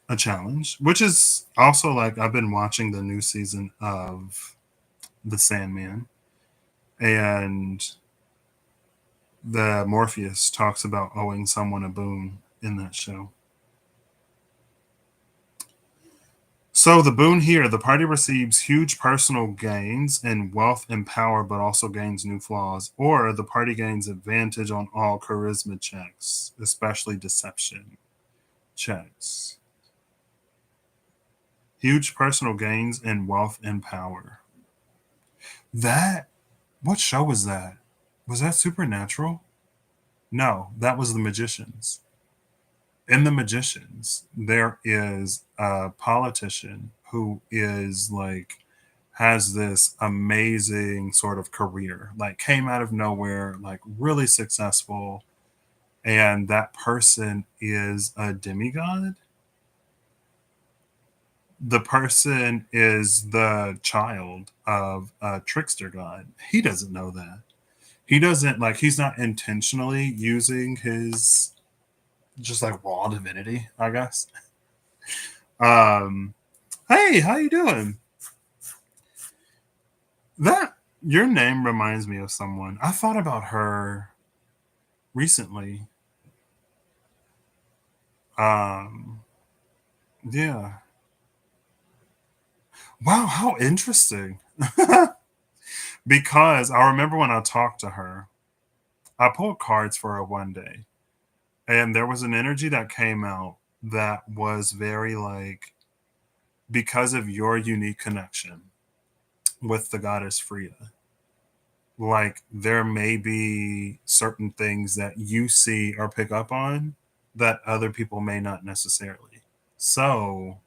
a challenge, which is also like I've been watching the new season of The Sandman, and the Morpheus talks about owing someone a boon in that show. So the boon here, the party receives huge personal gains in wealth and power, but also gains new flaws. Or the party gains advantage on all charisma checks, especially deception checks. Huge personal gains in wealth and power. That, what show was that? Was that Supernatural? No, that was The Magicians. In The Magicians, there is a politician who is like, has this amazing sort of career, like came out of nowhere, like really successful. And that person is a demigod. The person is the child of a trickster god. He doesn't know that. He doesn't like, he's not intentionally using his just like raw divinity, I guess. Um, hey, how you doing? That your name reminds me of someone. I thought about her recently. Um, yeah. Wow, how interesting. Because I remember when I talked to her, I pulled cards for her one day, and there was an energy that came out that was very like, because of your unique connection with the goddess Frida, like there may be certain things that you see or pick up on that other people may not necessarily. So,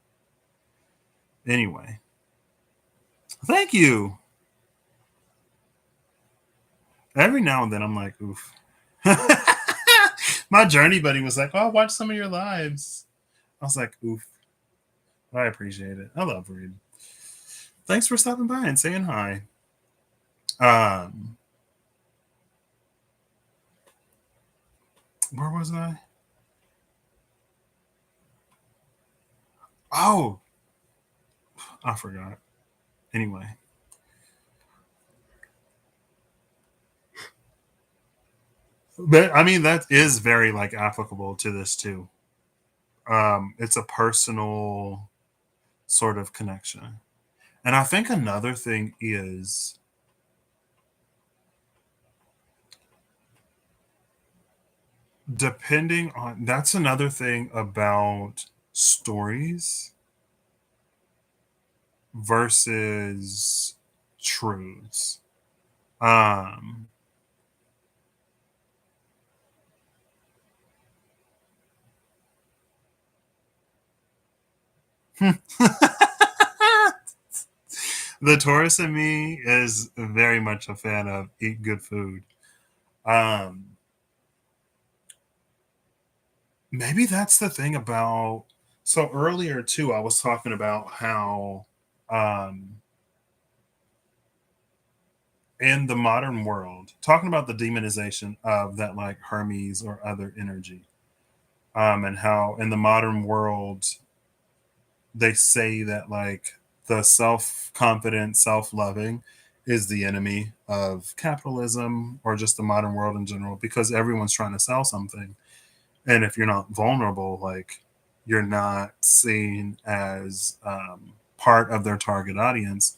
anyway, thank you. Every now and then I'm like, oof. My journey buddy was like, oh, watch some of your lives. I was like, oof. I appreciate it. I love Reed. Thanks for stopping by and saying hi. Um, where was I? Oh, I forgot. Anyway, but I mean that is very like applicable to this too. It's a personal sort of connection, and I think another thing is depending on, that's another thing about stories versus truths. Um, the Taurus in me is very much a fan of eat good food. Um, maybe that's the thing about. So earlier too, I was talking about how um, in the modern world, talking about the demonization of that like Hermes or other energy, and how in the modern world they say that like the self-confident, self-loving is the enemy of capitalism or just the modern world in general because everyone's trying to sell something. And if you're not vulnerable, like you're not seen as part of their target audience.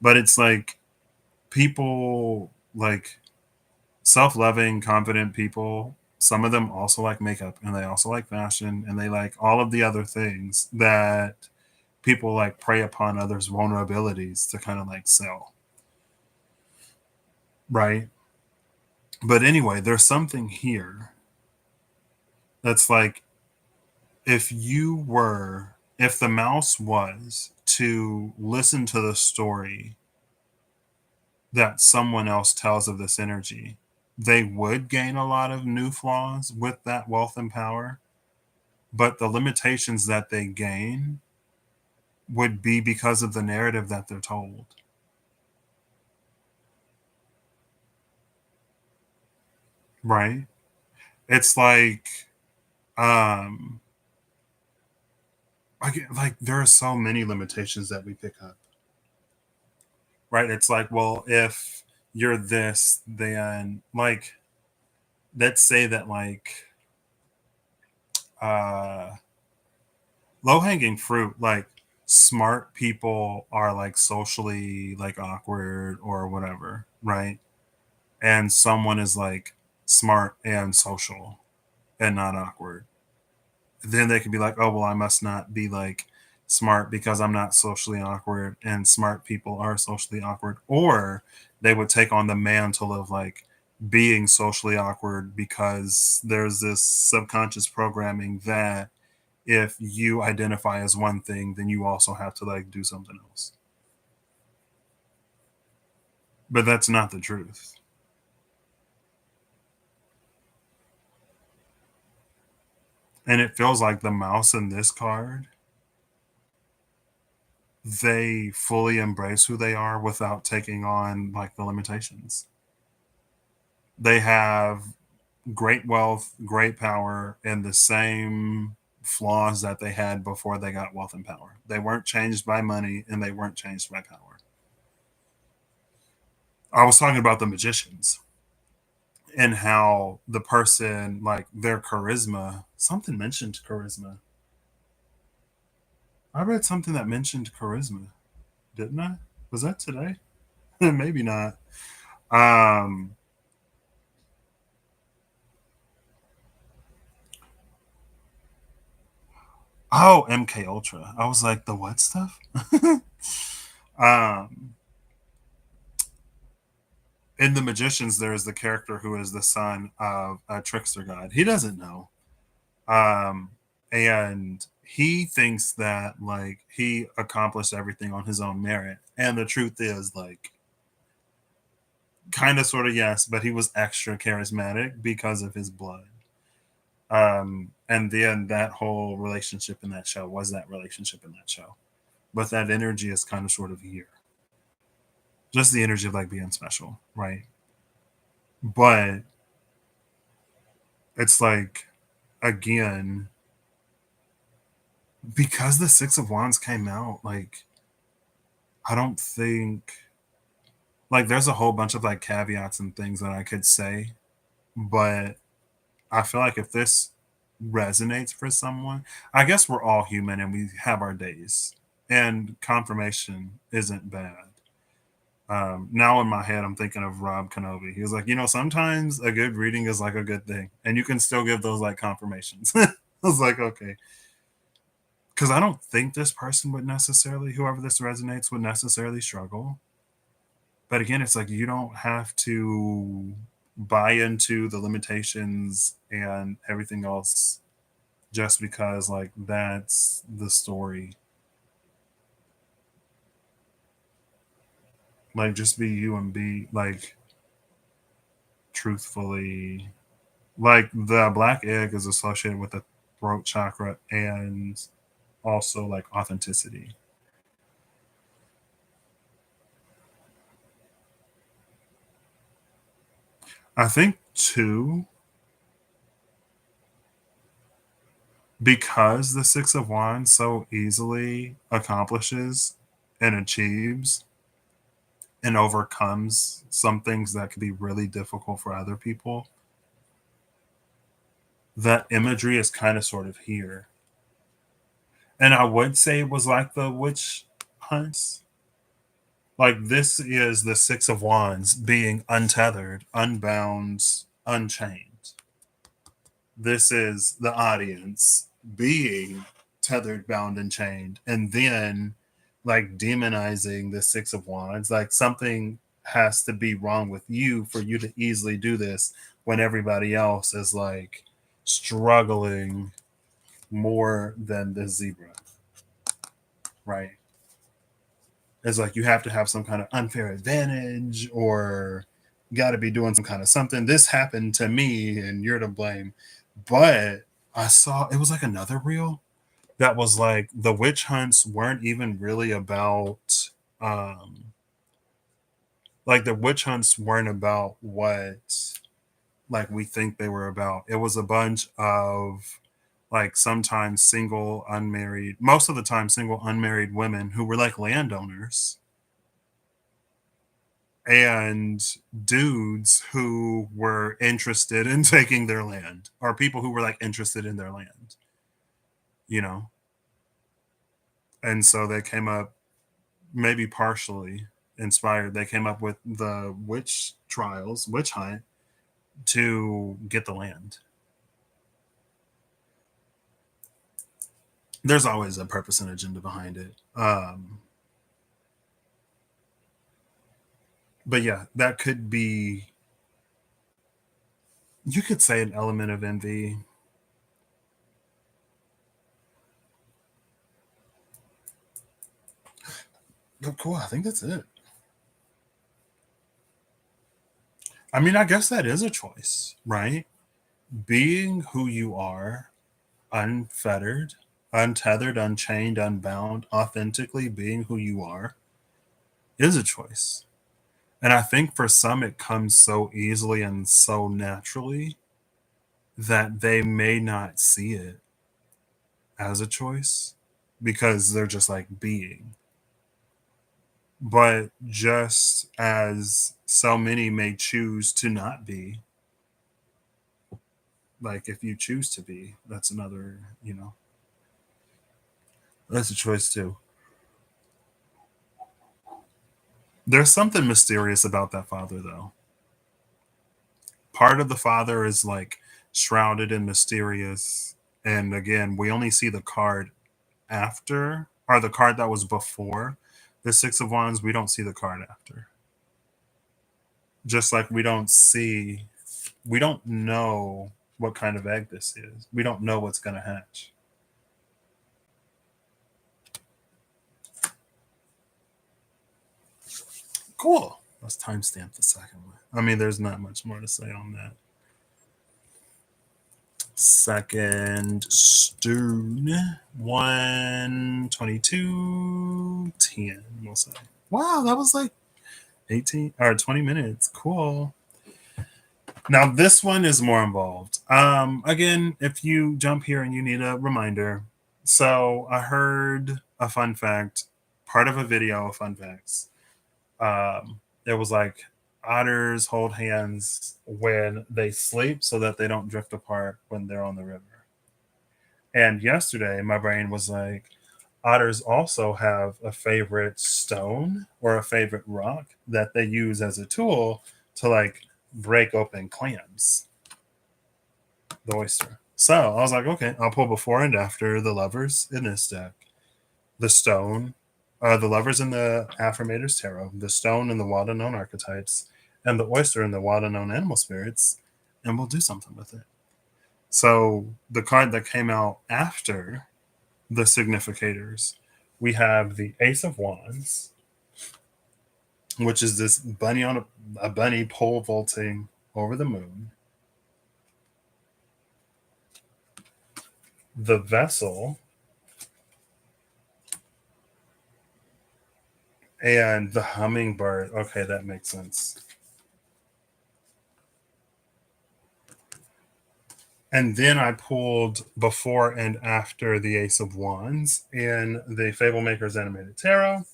But it's like people like self-loving, confident people. Some of them also like makeup and they also like fashion and they like all of the other things that people like prey upon others' vulnerabilities to kind of like sell, right? But anyway, there's something here that's like if the mouse was to listen to the story that someone else tells of this energy, they would gain a lot of new flaws with that wealth and power. But the limitations that they gain would be because of the narrative that they're told, right? It's um, like there are so many limitations that we pick up, right? It's like, well, if you're this, then like let's say that like uh low hanging fruit, like smart people are like socially like awkward or whatever, right? And someone is like smart and social and not awkward. then they could be like, oh, well, I must not be like smart because I'm not socially awkward, and smart people are socially awkward. Or they would take on the mantle of like being socially awkward because there's this subconscious programming that if you identify as one thing, then you also have to like do something else. But that's not the truth. And it feels like the mouse in this card, they fully embrace who they are without taking on like the limitations. They have great wealth, great power, and the same flaws that they had before they got wealth and power. They weren't changed by money and they weren't changed by power. I was talking about the magicians and how the person, like their charisma, something mentioned charisma. I read something that mentioned charisma, didn't I? Was that today? Maybe not. Um, oh, MK Ultra. I was like, the what stuff? um, in the magicians, there is the character who is the son of a trickster god. He doesn't know. Um, and he thinks that like he accomplished everything on his own merit. And the truth is, like, kind of sort of yes, but he was extra charismatic because of his blood. And then that whole relationship in that show was that relationship in that show. But that energy is kind of sort of here. Just the energy of like being special, right? But it's like, again, because the Six of Wands came out, like, I don't think, like, there's a whole bunch of like caveats and things that I could say, but I feel like if this resonates for someone, I guess we're all human and we have our days, and confirmation isn't bad. Now in my head, I'm thinking of Rob Kenobi. He was like, sometimes a good reading is like a good thing, and you can still give those like confirmations. I was like, okay, because I don't think this person would necessarily, whoever this resonates, would necessarily struggle. But again, it's like you don't have to buy into the limitations and everything else just because like that's the story. Like just be you and be like truthfully, like the black egg is associated with the throat chakra and also like authenticity. I think too, because the Six of Wands so easily accomplishes and achieves and overcomes some things that could be really difficult for other people, that imagery is kind of sort of here. And I would say it was like the witch hunts. Like this is the Six of Wands being untethered, unbound, unchained. This is the audience being tethered, bound, and chained. And then like demonizing the Six of Wands. Like something has to be wrong with you for you to easily do this when everybody else is like struggling more than the zebra, right? It's like you have to have some kind of unfair advantage or got to be doing some kind of something. This happened to me and you're to blame. But I saw it was like another reel that was like the witch hunts weren't even really about like the witch hunts weren't about what like we think they were about. It was a bunch of like sometimes single unmarried, most of the time single unmarried women who were like landowners and dudes who were interested in taking their land, or people who were like interested in their land, you know. And so they came up, maybe partially inspired, they came up with the witch trials, witch hunt, to get the land. there's always a purpose and agenda behind it. But yeah, that could be, you could say, an element of envy. But cool, I think that's it. I mean, I guess that is a choice, right? Being who you are, unfettered, untethered, unchained, unbound, authentically being who you are is a choice. And I think for some it comes so easily and so naturally that they may not see it as a choice because they're just like being. But just as so many may choose to not be, like if you choose to be, that's another, that's a choice too. There's something mysterious about that father, though. Part of the father is like shrouded and mysterious. And again, we only see the card after, or the card that was before the Six of Wands. We don't see the card after. Just like we don't know what kind of egg this is. We don't know what's going to hatch. Cool. Let's timestamp the second one. I mean, there's not much more to say on that. Second Stone 1:22:10. We'll say. Wow, that was like 18 or 20 minutes. Cool. Now this one is more involved. Again, if you jump here and you need a reminder. So I heard a fun fact, part of a video of fun facts. It was like otters hold hands when they sleep so that they don't drift apart when they're on the river. And yesterday, my brain was like, otters also have a favorite stone or a favorite rock that they use as a tool to like break open clams, the oyster. So I was like, okay, I'll pull before and after the lovers in this deck, the stone, the lovers in the Affirmators Tarot, the stone in the wild unknown archetypes, and the oyster in the wild unknown animal spirits, and we'll do something with it. So the card that came out after the significators, we have the Ace of Wands, which is this bunny on a bunny pole vaulting over the moon. The Vessel, and the Hummingbird. Okay, that makes sense. And then I pulled before and after the Ace of Wands in the Fable Makers Animated Tarot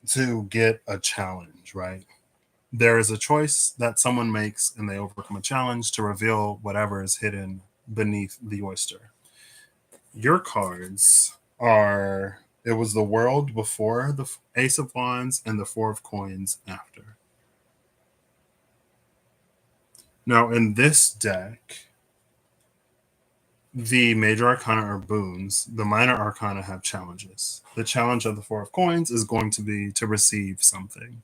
to get a challenge, right? There is a choice that someone makes and they overcome a challenge to reveal whatever is hidden beneath the oyster. Your cards are, it was the World before the Ace of Wands and the Four of Coins after. Now, in this deck, the major arcana are boons. The minor arcana have challenges. The challenge of the Four of Coins is going to be to receive something.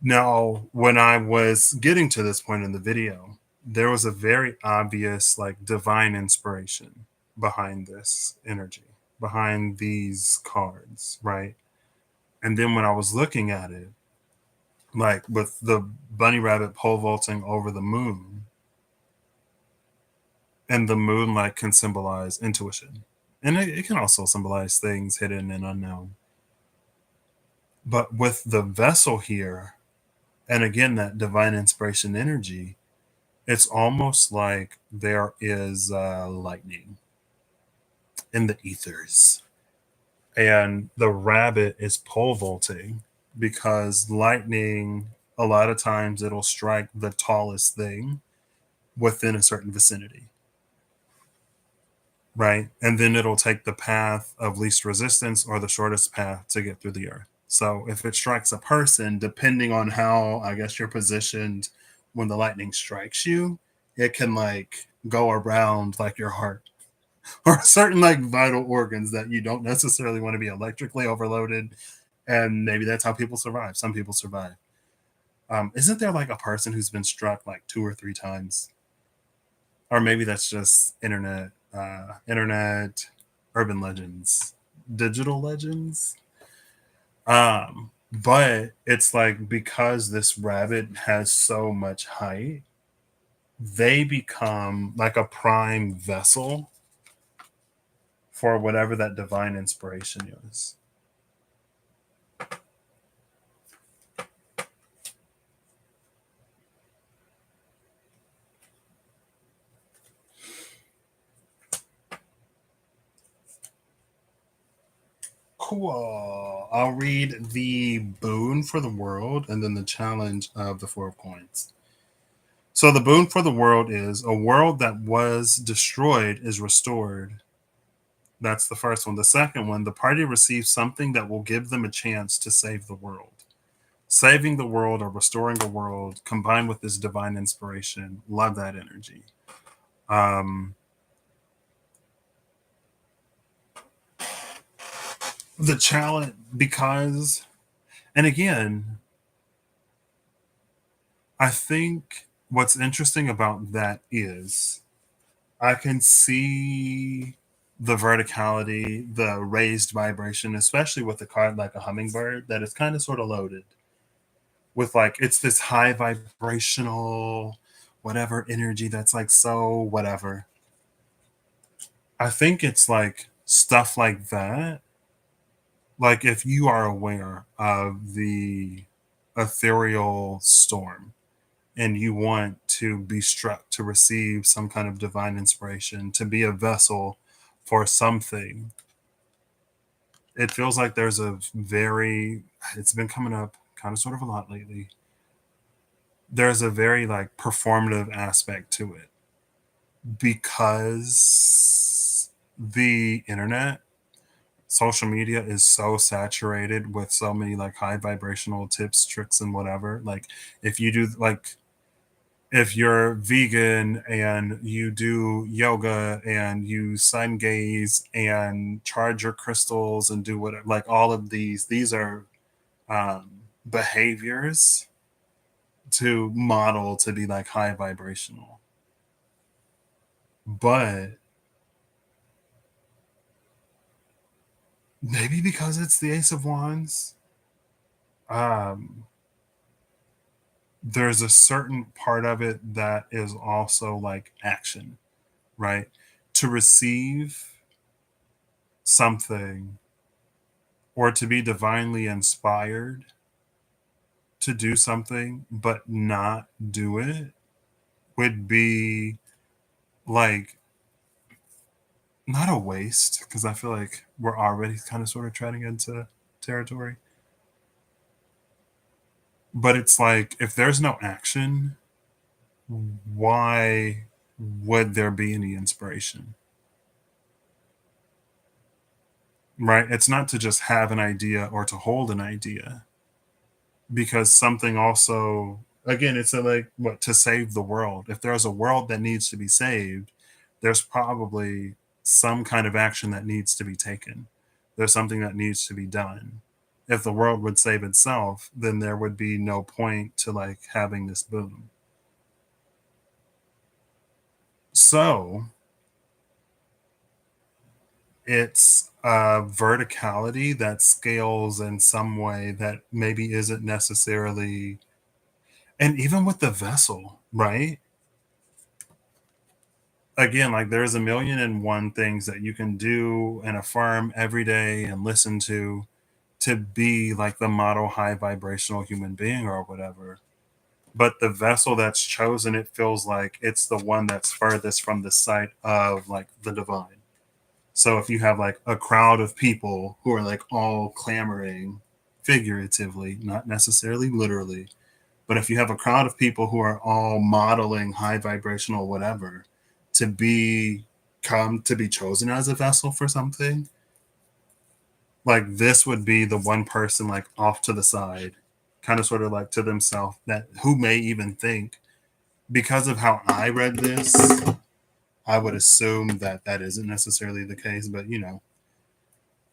Now, when I was getting to this point in the video, there was a very obvious, like, divine inspiration behind this energy, behind these cards, right? And then when I was looking at it, like with the bunny rabbit pole vaulting over the moon, and the moonlight can symbolize intuition, and it can also symbolize things hidden and unknown. But with the vessel here, and again that divine inspiration energy, it's almost like there is lightning in the ethers, and the rabbit is pole vaulting because lightning, a lot of times it'll strike the tallest thing within a certain vicinity, right? And then it'll take the path of least resistance or the shortest path to get through the earth. So if it strikes a person, depending on how, I guess, you're positioned when the lightning strikes you, it can like go around like your heart. or certain like vital organs that you don't necessarily want to be electrically overloaded, and maybe that's how people survive. Some people survive. Isn't there like a person who's been struck like 2 or 3 times, or maybe that's just internet urban legends, digital legends? But it's like because this rabbit has so much height, they become like a prime vessel for whatever that divine inspiration is. Cool. I'll read the boon for the world and then the challenge of the 4 of coins. So the boon for the world is a world that was destroyed is restored. That's the first one. The second one, the party receives something that will give them a chance to save the world. Saving the world or restoring a world combined with this divine inspiration. Love that energy. Um, the challenge, because, and again, I think what's interesting about that is I can see the verticality, the raised vibration, especially with the card like a hummingbird, that is kind of sort of loaded with like it's this high vibrational whatever energy that's like so whatever. I think it's like stuff like that. Like if you are aware of the ethereal storm and you want to be struck to receive some kind of divine inspiration, to be a vessel for something, it feels like there's a very, it's been coming up kind of sort of a lot lately. There's a very like performative aspect to it because the internet, social media is so saturated with so many like high vibrational tips, tricks, and whatever. Like if you do like if you're vegan and you do yoga and you sun gaze and charge your crystals and do whatever, like all of these are behaviors to model to be like high vibrational. But maybe because it's the Ace of Wands, um, there's a certain part of it that is also like action, right? To receive something or to be divinely inspired to do something but not do it would be like not a waste because I feel like we're already kind of sort of treading into territory. But it's like if there's no action, why would there be any inspiration? Right? It's not to just have an idea or to hold an idea because something also again it's a, like what to save the world. If there's a world that needs to be saved, there's probably some kind of action that needs to be taken. There's something that needs to be done. If the world would save itself, then there would be no point to like having this boom. So it's a verticality that scales in some way that maybe isn't necessarily, and even with the vessel, right? Again, like there's a million and one things that you can do and affirm every day and listen to be like the model high vibrational human being or whatever. But the vessel that's chosen, it feels like it's the one that's furthest from the sight of like the divine. So if you have like a crowd of people who are like all clamoring figuratively, not necessarily literally, but if you have a crowd of people who are all modeling high vibrational whatever to be come to be chosen as a vessel for something, like this would be the one person like off to the side, kind of sort of like to themselves that who may even think because of how I read this, I would assume that that isn't necessarily the case, but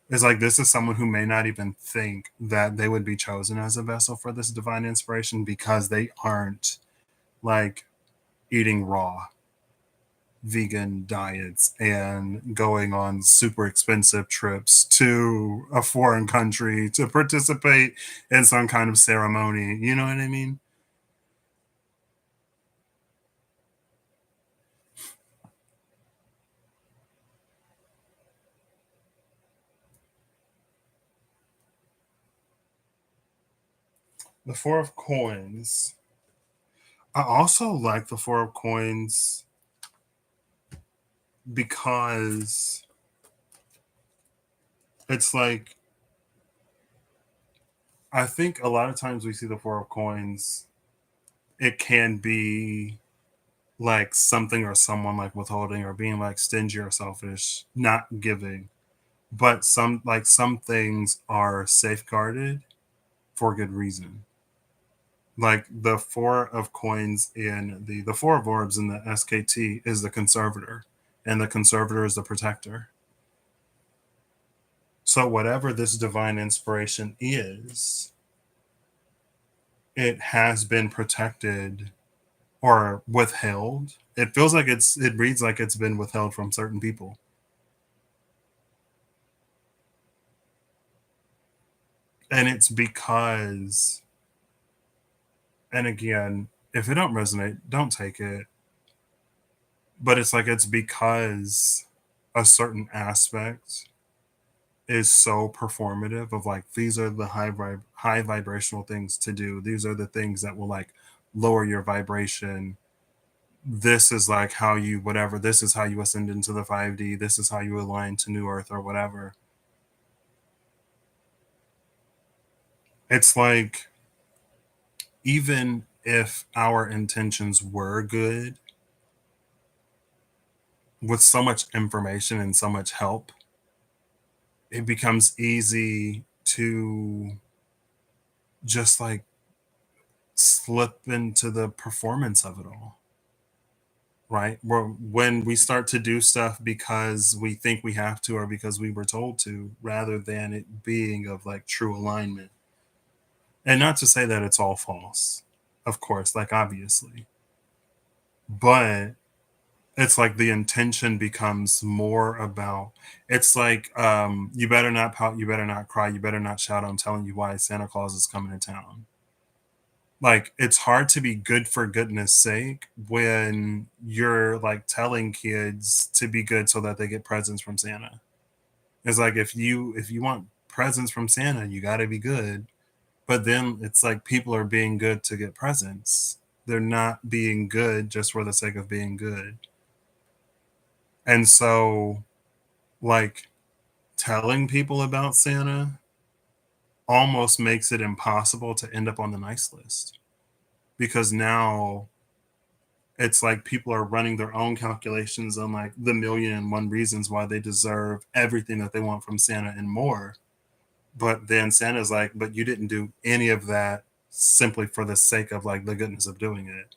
it's like this is someone who may not even think that they would be chosen as a vessel for this divine inspiration because they aren't like eating raw vegan diets and going on super expensive trips to a foreign country to participate in some kind of ceremony. You know what I mean? The Four of Coins. I also like the Four of Coins because it's like, I think a lot of times we see the Four of Coins, it can be like something or someone like withholding or being like stingy or selfish, not giving. But some things are safeguarded for good reason. Like the Four of Coins in the Four of Orbs in the SKT is the conservator, and the conservator is the protector. So whatever this divine inspiration is, it has been protected or withheld. It feels like it reads like it's been withheld from certain people. And it's because, and again, if it don't resonate, don't take it. But it's like it's because a certain aspect is so performative of like these are the high vibrational things to do. These are the things that will like lower your vibration. This is like how you whatever. This is how you ascend into the 5D. This is how you align to New Earth or whatever. It's like even if our intentions were good, with so much information and so much help, it becomes easy to just like slip into the performance of it all, right? When we start to do stuff because we think we have to or because we were told to, rather than it being of like true alignment. And not to say that it's all false, of course, like obviously, but it's like the intention becomes more about, it's like you better not pout, you better not cry, you better not shout, I'm telling you why Santa Claus is coming to town. Like it's hard to be good for goodness sake when you're like telling kids to be good so that they get presents from Santa. It's like if you want presents from Santa, you got to be good. But then it's like people are being good to get presents. They're not being good just for the sake of being good. And so like telling people about Santa almost makes it impossible to end up on the nice list because now it's like people are running their own calculations on like the million and one reasons why they deserve everything that they want from Santa and more. But then Santa's like, but you didn't do any of that simply for the sake of like the goodness of doing it.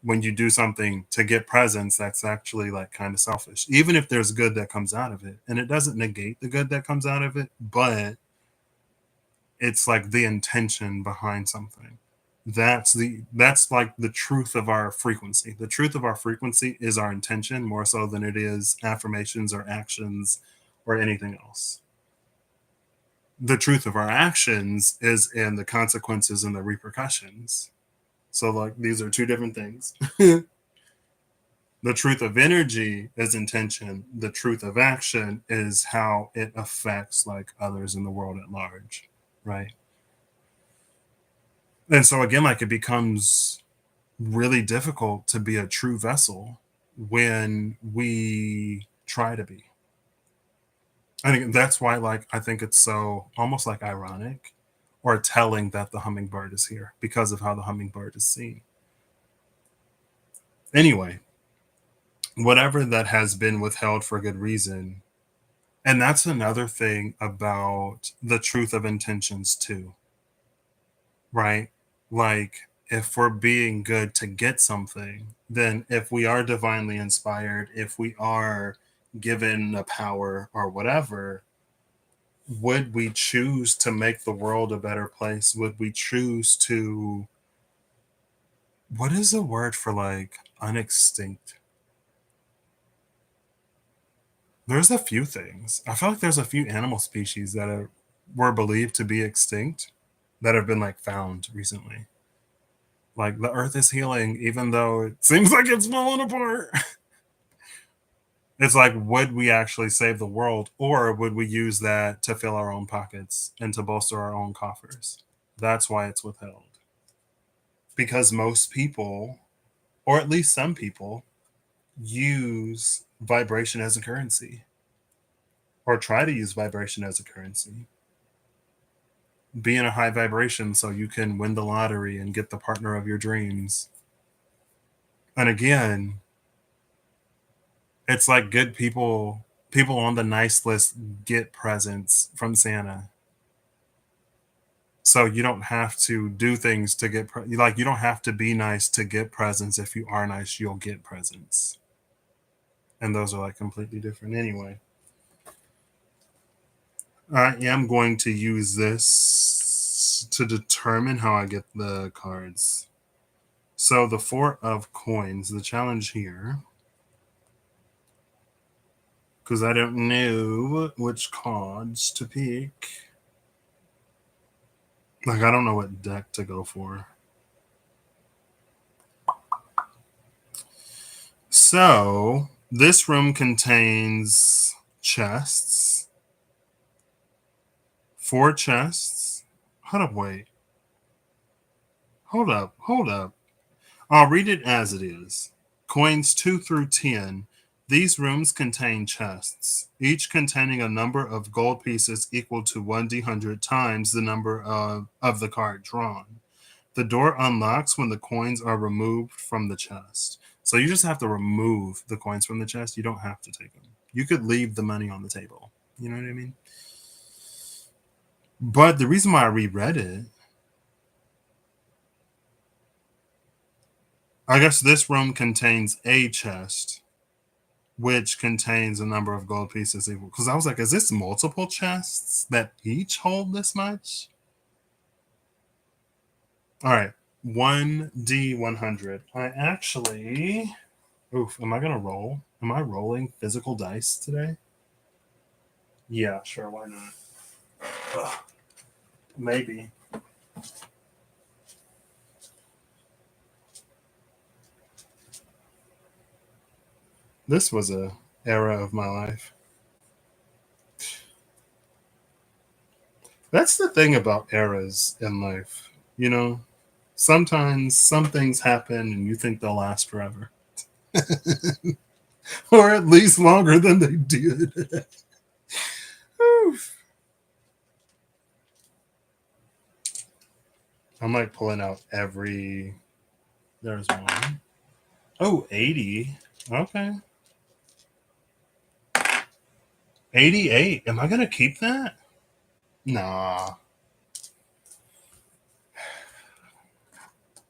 When you do something to get presents, that's actually like kind of selfish, even if there's good that comes out of it. And it doesn't negate the good that comes out of it, but it's like the intention behind something. That's like the truth of our frequency. The truth of our frequency is our intention more so than it is affirmations or actions or anything else. The truth of our actions is in the consequences and the repercussions. So like these are two different things. The truth of energy is intention. The truth of action is how it affects like others in the world at large, right? And so again, like it becomes really difficult to be a true vessel when we try to be. I think that's why, like, I think it's so almost like ironic or telling that the hummingbird is here because of how the hummingbird is seen. Anyway, whatever that has been withheld for good reason. And that's another thing about the truth of intentions, too, right? Like, if we're being good to get something, then if we are divinely inspired, if we are given a power or whatever, would we choose to make the world a better place? Would we choose to, what is the word for like unextinct? There's a few things. I feel like there's a few animal species that were believed to be extinct that have been like found recently. Like the earth is healing, even though it seems like it's falling apart. It's like, would we actually save the world, or would we use that to fill our own pockets and to bolster our own coffers? That's why it's withheld. Because most people, or at least some people, use vibration as a currency or try to use vibration as a currency. Be in a high vibration so you can win the lottery and get the partner of your dreams. And again, it's like good people on the nice list get presents from Santa. So you don't have to do things to get like you don't have to be nice to get presents. If you are nice, you'll get presents. And those are like completely different anyway. I am going to use this to determine how I get the cards. So the 4 of coins, the challenge here, because I don't know which cards to pick. Like, I don't know what deck to go for. So, this room contains chests. 4 chests. Hold up, wait. Hold up. I'll read it as it is. Coins 2 through 10. These rooms contain chests, each containing a number of gold pieces equal to 1d100 times the number of the card drawn. The door unlocks when the coins are removed from the chest. So you just have to remove the coins from the chest. You don't have to take them. You could leave the money on the table. You know what I mean? But the reason why I reread it, I guess this room contains a chest, which contains a number of gold pieces equal. Because I was like, is this multiple chests that each hold this much? All right. 1d100. I actually. Oof. Am I going to roll? Am I rolling physical dice today? Yeah, sure. Why not? Ugh, maybe. This was a era of my life. That's the thing about eras in life. You know, sometimes some things happen and you think they'll last forever. Or at least longer than they did. I'm like pulling out every. There's one. Oh, 80. Okay. 88. Am I going to keep that? Nah.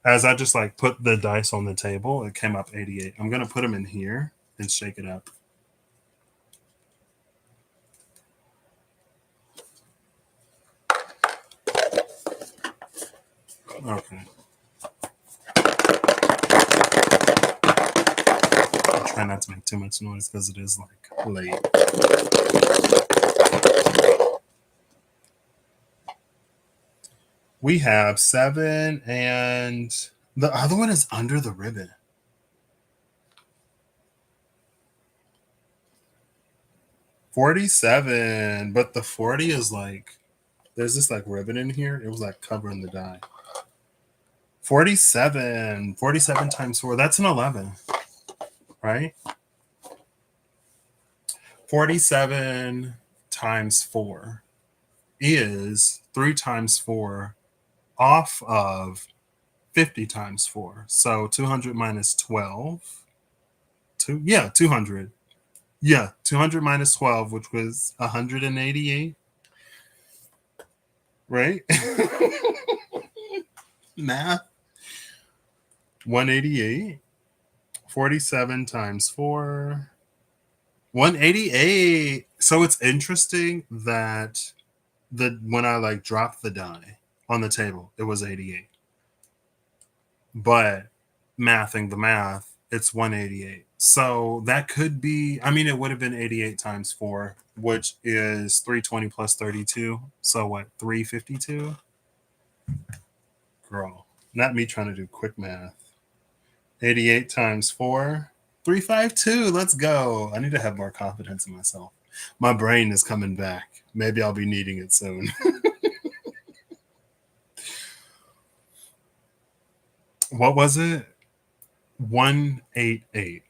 As I just like put the dice on the table, it came up 88. I'm going to put them in here and shake it up. Okay. I'll try not to make too much noise because it is like late. We have 7 and the other one is under the ribbon. $47, but the 40 is like there's this like ribbon in here. It was like covering the die. 47 times 4. That's an 11, right? 47 times 4 is 3 times 4 off of 50 times 4. So 200 minus 12. 200. Yeah, 200 minus 12, which was 188. Right? Math. 188. 47 times 4. 188. So it's interesting that when I like dropped the die on the table, it was 88. But mathing the math, it's 188. So that could be, I mean, it would have been 88 times 4, which is 320 plus 32. So what, 352? Girl, not me trying to do quick math. 88 times 4, 352. Let's go. I need to have more confidence in myself. My brain is coming back. Maybe I'll be needing it soon. What was it? 188.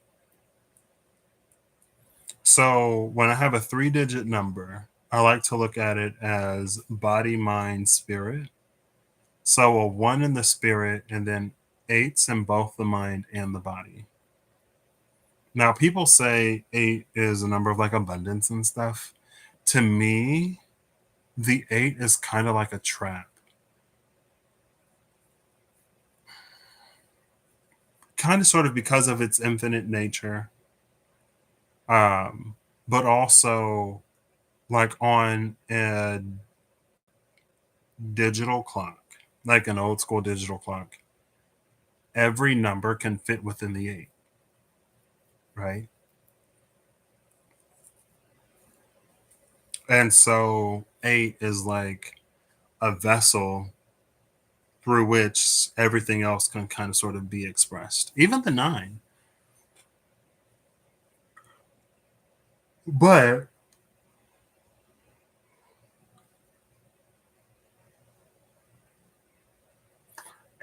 So when I have a 3-digit number, I like to look at it as body, mind, spirit. So a 1 in the spirit, and then 8's in both the mind and the body. Now, people say 8 is a number of like abundance and stuff. To me, the 8 is kind of like a trap. Kind of sort of because of its infinite nature. But also like on a digital clock, like an old school digital clock, every number can fit within the 8, right? And so 8 is like a vessel through which everything else can kind of sort of be expressed, even the 9. But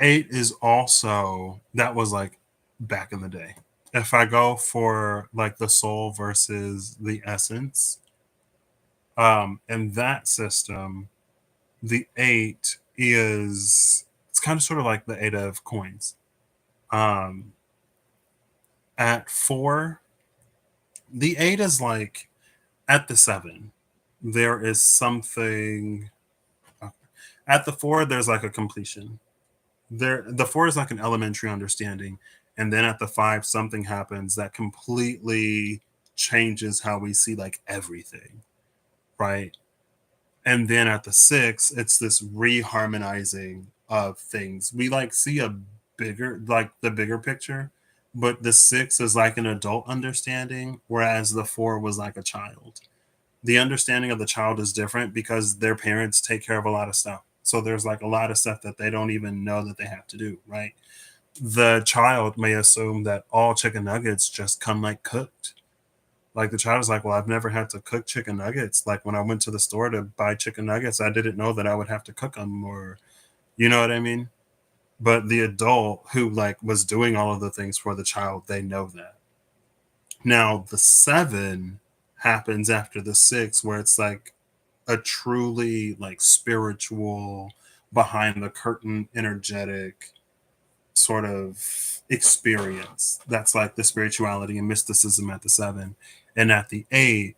8 is also, that was like back in the day. If I go for like the soul versus the essence, in that system, the 8 is, it's kind of sort of like the 8 of coins. Um, at 4, the 8 is like at the 7. There is something at the 4. There's like a completion. The 4 is like an elementary understanding, and then at the 5, something happens that completely changes how we see like everything, right? And then at the 6, it's this reharmonizing of things. We like see a bigger, like the bigger picture, but the 6 is like an adult understanding, whereas the 4 was like a child. The understanding of the child is different because their parents take care of a lot of stuff. So there's like a lot of stuff that they don't even know that they have to do, right? The child may assume that all chicken nuggets just come like cooked. Like the child is like, well, I've never had to cook chicken nuggets. Like when I went to the store to buy chicken nuggets, I didn't know that I would have to cook them, or you know what I mean? But the adult who like was doing all of the things for the child, they know that. Now the 7 happens after the 6, where it's like a truly like spiritual, behind the curtain, energetic sort of experience. That's like the spirituality and mysticism at the 7. And at the 8,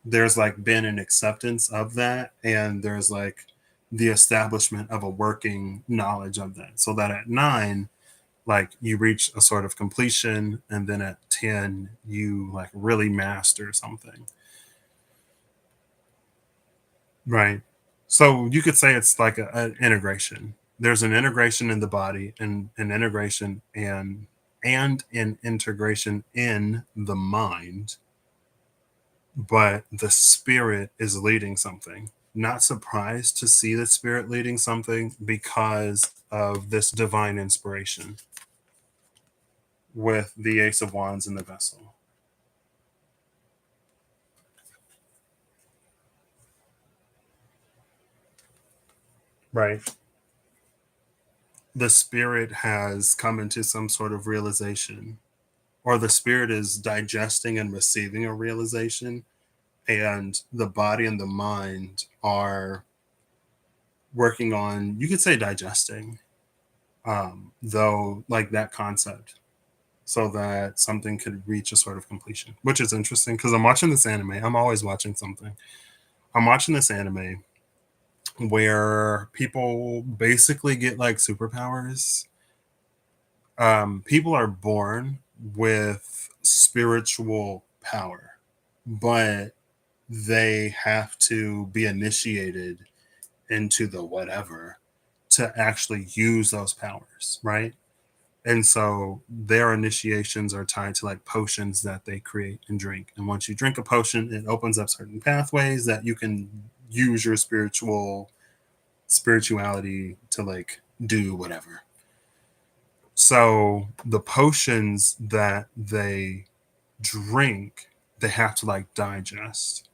there's like been an acceptance of that, and there's like the establishment of a working knowledge of that. So that at 9, like you reach a sort of completion, and then at 10 you like really master something, right? So you could say it's like an integration. There's an integration in the body, and an integration and an integration in the mind, but the spirit is leading something. Not surprised to see the spirit leading something because of this divine inspiration with the Ace of Wands in the vessel. Right. The spirit has come into some sort of realization, or the spirit is digesting and receiving a realization, and the body and the mind are working on, you could say, digesting, though, like that concept, so that something could reach a sort of completion, which is interesting because I'm watching this anime. I'm always watching something. I'm watching this anime where people basically get like superpowers, People are born with spiritual power, but they have to be initiated into the whatever to actually use those powers, right? And so their initiations are tied to like potions that they create and drink. And once you drink a potion, it opens up certain pathways that you can use your spirituality to like do whatever. So the potions that they drink, they have to like digest.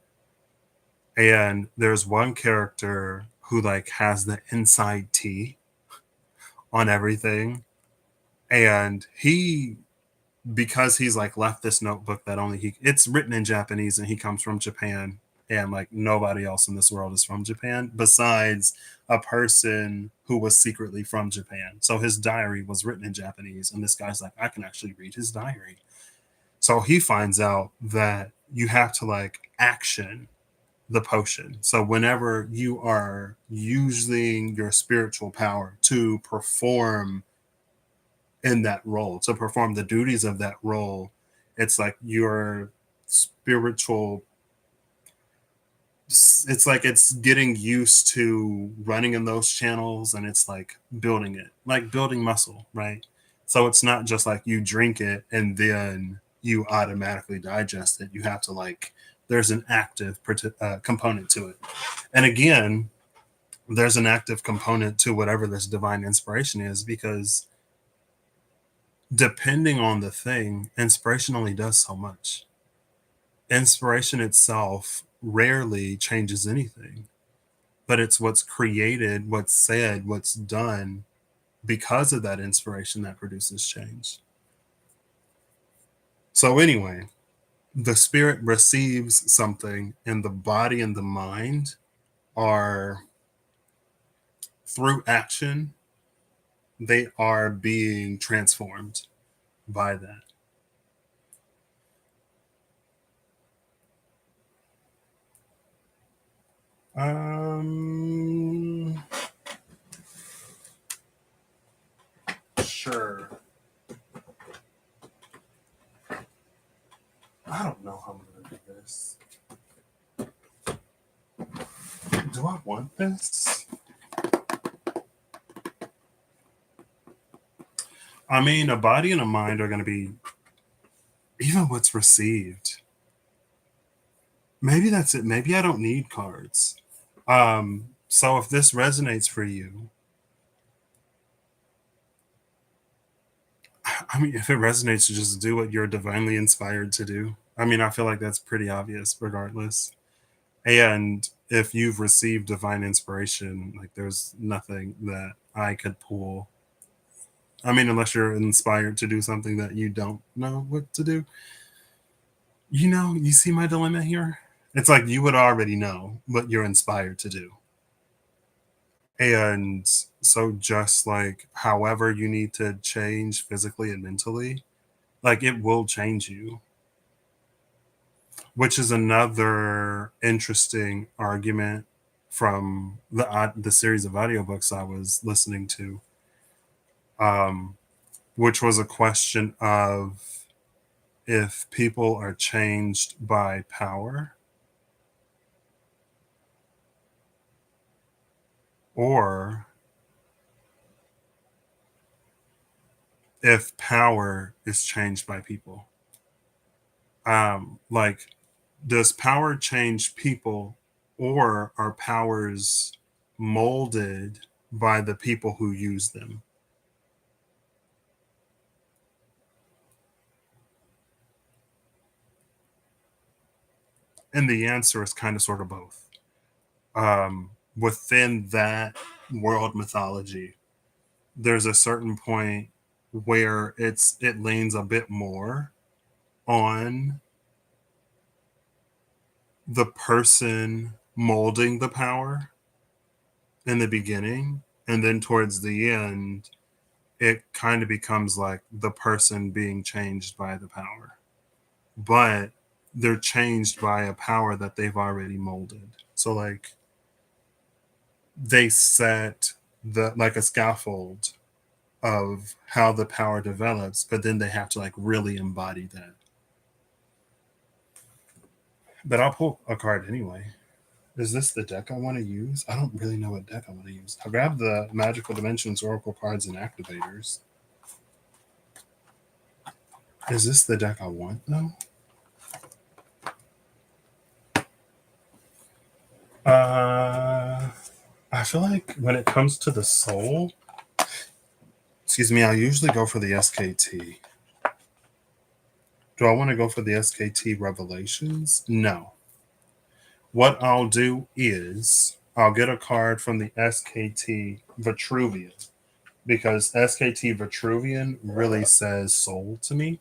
And there's one character who like has the inside tea on everything. And he, because he's like left this notebook that only he, it's written in Japanese and he comes from Japan, and like nobody else in this world is from Japan besides a person who was secretly from Japan. So his diary was written in Japanese, and this guy's like, I can actually read his diary. So he finds out that you have to like action the potion. So whenever you are using your spiritual power to perform in that role, to perform the duties of that role, it's like your spiritual, it's like it's getting used to running in those channels, and it's like building it, like building muscle, right? So it's not just like you drink it and then you automatically digest it. You have to like, there's an active component to it. And again, there's an active component to whatever this divine inspiration is, because depending on the thing, inspiration only does so much. Inspiration itself rarely changes anything, but it's what's created, what's said, what's done because of that inspiration that produces change. So, anyway, the spirit receives something, and the body and the mind are, through action, they are being transformed by that. Um, sure. I don't know how I'm gonna do this. Do I want this? I mean, a body and a mind are gonna be, even what's received. Maybe that's it. Maybe I don't need cards. So if this resonates for you, I mean, if it resonates, just do what you're divinely inspired to do. I mean, I feel like that's pretty obvious, regardless. And if you've received divine inspiration, like there's nothing that I could pull. I mean, unless you're inspired to do something that you don't know what to do. You know, you see my dilemma here? It's like you would already know what you're inspired to do. And so, just like however you need to change physically and mentally, like it will change you, which is another interesting argument from the series of audiobooks I was listening to, um, which was a question of if people are changed by power, or if power is changed by people. Like, does power change people, or are powers molded by the people who use them? And the answer is kind of sort of both. Within that world mythology, there's a certain point where it leans a bit more on the person molding the power in the beginning, and then towards the end it kind of becomes like the person being changed by the power, but they're changed by a power that they've already molded. So like they set the like a scaffold, of how the power develops, but then they have to like really embody that. But I'll pull a card anyway. Is this the deck I want to use? I don't really know what deck I want to use. I'll grab the Magical Dimensions Oracle cards and activators. Is this the deck I want though? I feel like when it comes to the soul, excuse me, I usually go for the SKT. Do I want to go for the SKT Revelations? No. What I'll do is I'll get a card from the SKT Vitruvian because SKT Vitruvian really says soul to me.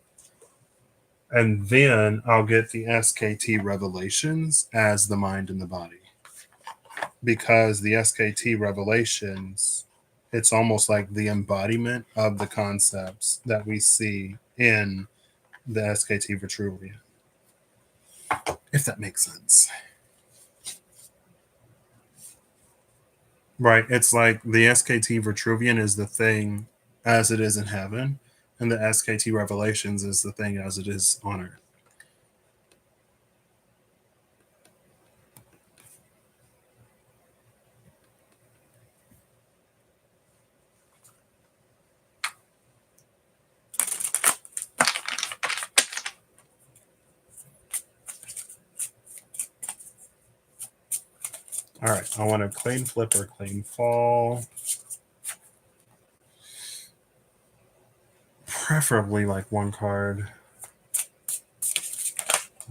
And then I'll get the SKT Revelations as the mind and the body. Because the SKT Revelations, it's almost like the embodiment of the concepts that we see in the SKT Vitruvian. If that makes sense. Right. It's like the SKT Vitruvian is the thing as it is in heaven, and the SKT Revelations is the thing as it is on earth. All right. I want a clean flip or clean fall. Preferably like one card.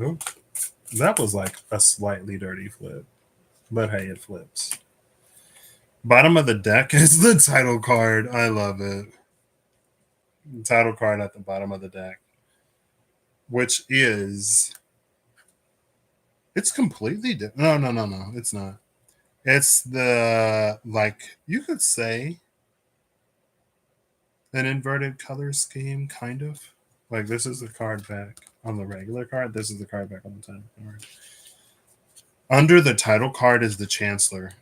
Oop. That was like a slightly dirty flip, but hey, it flips. Bottom of the deck is the title card. I love it. Title card at the bottom of the deck, which is it's completely different. No. It's not. It's the like you could say an inverted color scheme, kind of. Like this is the card back on the regular card. This is the card back on the title card. Under the title card is the Chancellor.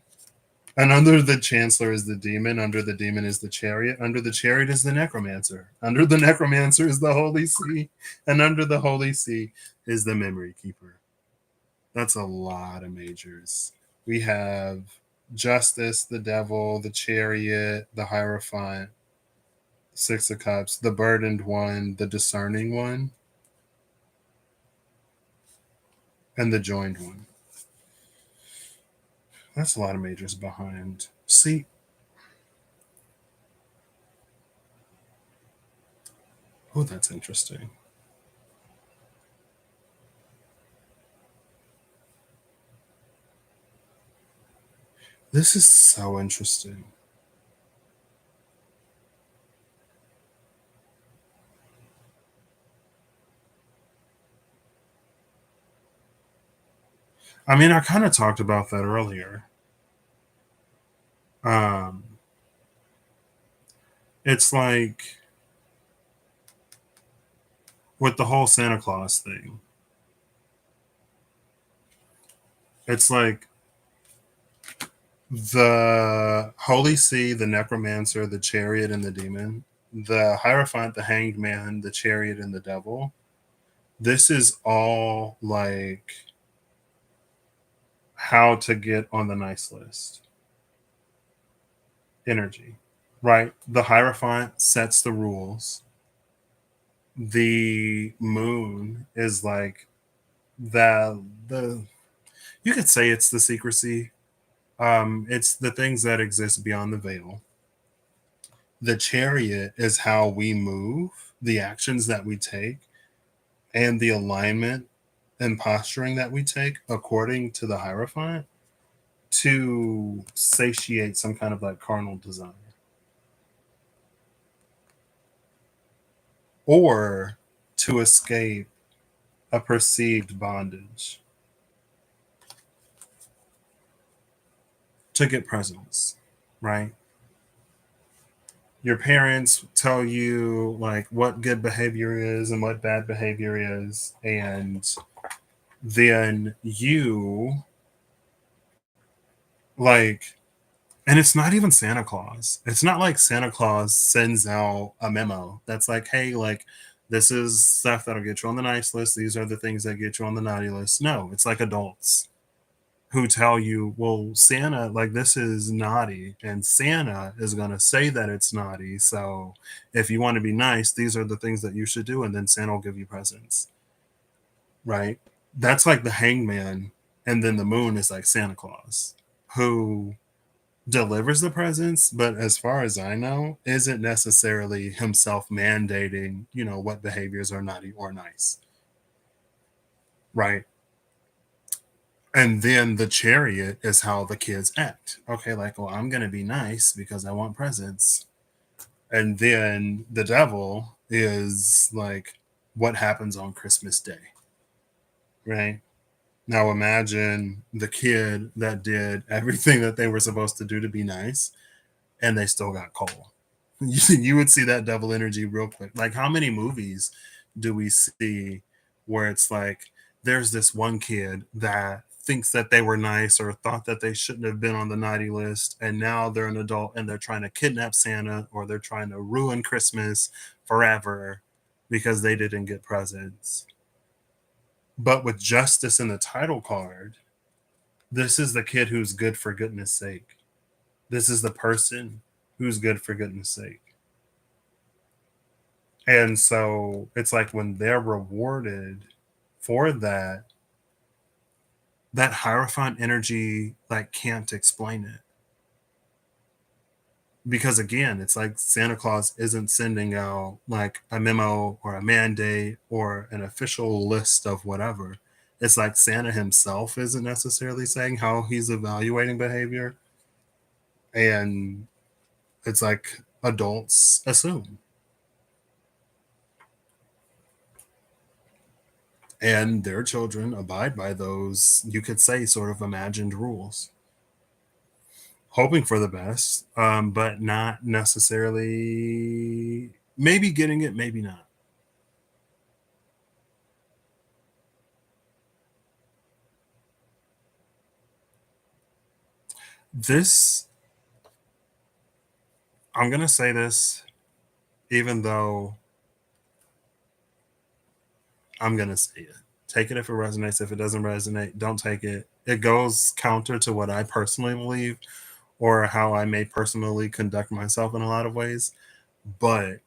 And under the Chancellor is the Demon. Under the Demon is the Chariot. Under the Chariot is the Necromancer. Under the Necromancer is the Holy See. And under the Holy See is the Memory Keeper. That's a lot of majors. We have Justice, the Devil, the Chariot, the Hierophant, Six of Cups, the Burdened One, the Discerning One, and the Joined One. That's a lot of majors behind. See, oh, that's interesting. This is so interesting. I mean, I kind of talked about that earlier. Um, it's like with the whole Santa Claus thing. It's like the Holy See, the Necromancer, the Chariot, and the Demon, the Hierophant, the Hanged Man, the Chariot, and the Devil. This is all like how to get on the nice list energy, right? The Hierophant sets the rules. The moon is like the you could say it's the secrecy. It's the things that exist beyond the veil. The chariot is how we move, the actions that we take, and the alignment and posturing that we take according to the Hierophant to satiate some kind of like carnal desire or to escape a perceived bondage, to get presence, right? Your parents tell you like what good behavior is and what bad behavior is, and then you like And it's not even Santa Claus. It's not like Santa Claus sends out a memo that's like, hey, like, this is stuff that'll get you on the nice list. These are the things that get you on the naughty list. No, it's like adults who tell you, well, Santa, like, this is naughty, and Santa is going to say that it's naughty. So if you want to be nice, these are the things that you should do. And then Santa will give you presents, right? That's like the hangman. And then the moon is like Santa Claus, who delivers the presents, but as far as I know, isn't necessarily himself mandating, what behaviors are naughty or nice, right? And then the chariot is how the kids act. Okay, like, well, I'm going to be nice because I want presents. And then the devil is like what happens on Christmas Day, right? Now imagine the kid that did everything that they were supposed to do to be nice and they still got coal. You would see that double energy real quick. Like, how many movies do we see where it's like there's this one kid that thinks that they were nice or thought that they shouldn't have been on the naughty list, and now they're an adult and they're trying to kidnap Santa or they're trying to ruin Christmas forever because they didn't get presents. But with justice in the title card, this is the kid who's good for goodness sake. This is the person who's good for goodness sake. And so it's like when they're rewarded for that, that Hierophant energy like can't explain it. Because again, it's like Santa Claus isn't sending out like a memo or a mandate or an official list of whatever. It's like Santa himself isn't necessarily saying how he's evaluating behavior. And it's like adults assume. And their children abide by those, you could say, sort of imagined rules, hoping for the best, but not necessarily, maybe getting it, maybe not. This, I'm going to say this, even though I'm going to say it. Take it if it resonates. If it doesn't resonate, don't take it. It goes counter to what I personally believe or how I may personally conduct myself in a lot of ways. But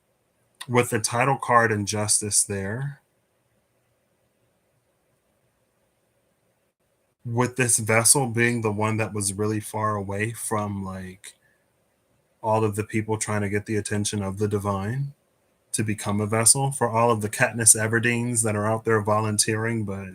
with the title card and justice there, with this vessel being the one that was really far away from like all of the people trying to get the attention of the divine to become a vessel for all of the Katniss Everdeen's that are out there volunteering, but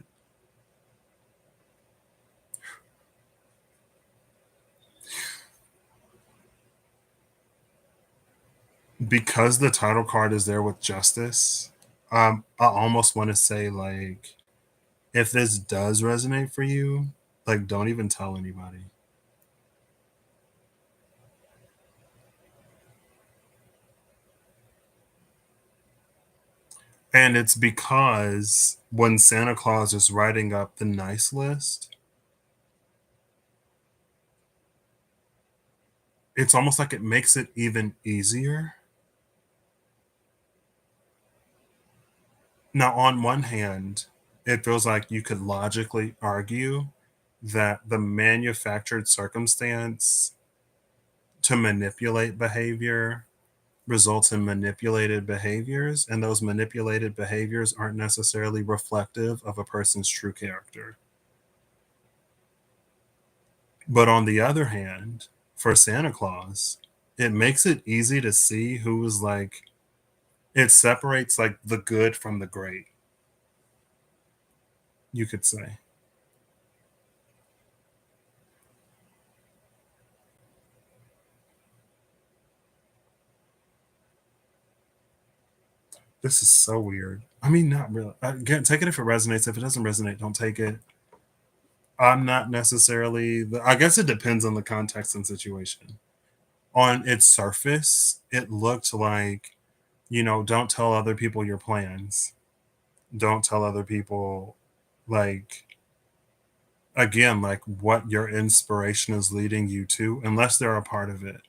because the title card is there with justice, I almost want to say like if this does resonate for you, like don't even tell anybody. And it's because when Santa Claus is writing up the nice list, it's almost like it makes it even easier. Now, on one hand, it feels like you could logically argue that the manufactured circumstance to manipulate behavior results in manipulated behaviors, and those manipulated behaviors aren't necessarily reflective of a person's true character. But on the other hand, for Santa Claus, it makes it easy to see who is like, it separates like the good from the great, you could say. This is so weird. I mean, not really. Again, take it if it resonates. If it doesn't resonate, don't take it. I'm not necessarily, I guess it depends on the context and situation. On its surface, it looked like, don't tell other people your plans. Don't tell other people, like, Again, like what your inspiration is leading you to, unless they're a part of it.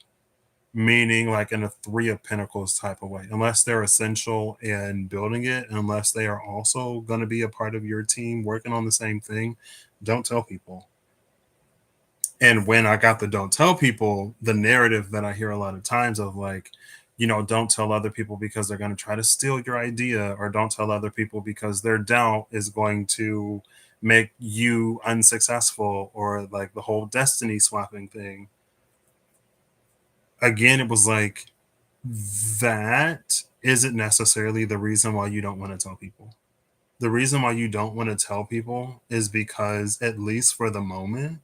Meaning, like in a Three of Pentacles type of way, unless they're essential in building it, unless they are also going to be a part of your team working on the same thing, don't tell people. And when I got the don't tell people, the narrative that I hear a lot of times of like, don't tell other people because they're going to try to steal your idea, or don't tell other people because their doubt is going to make you unsuccessful, or like the whole destiny swapping thing. Again, it was like, that isn't necessarily the reason why you don't want to tell people. The reason why you don't want to tell people is because, at least for the moment,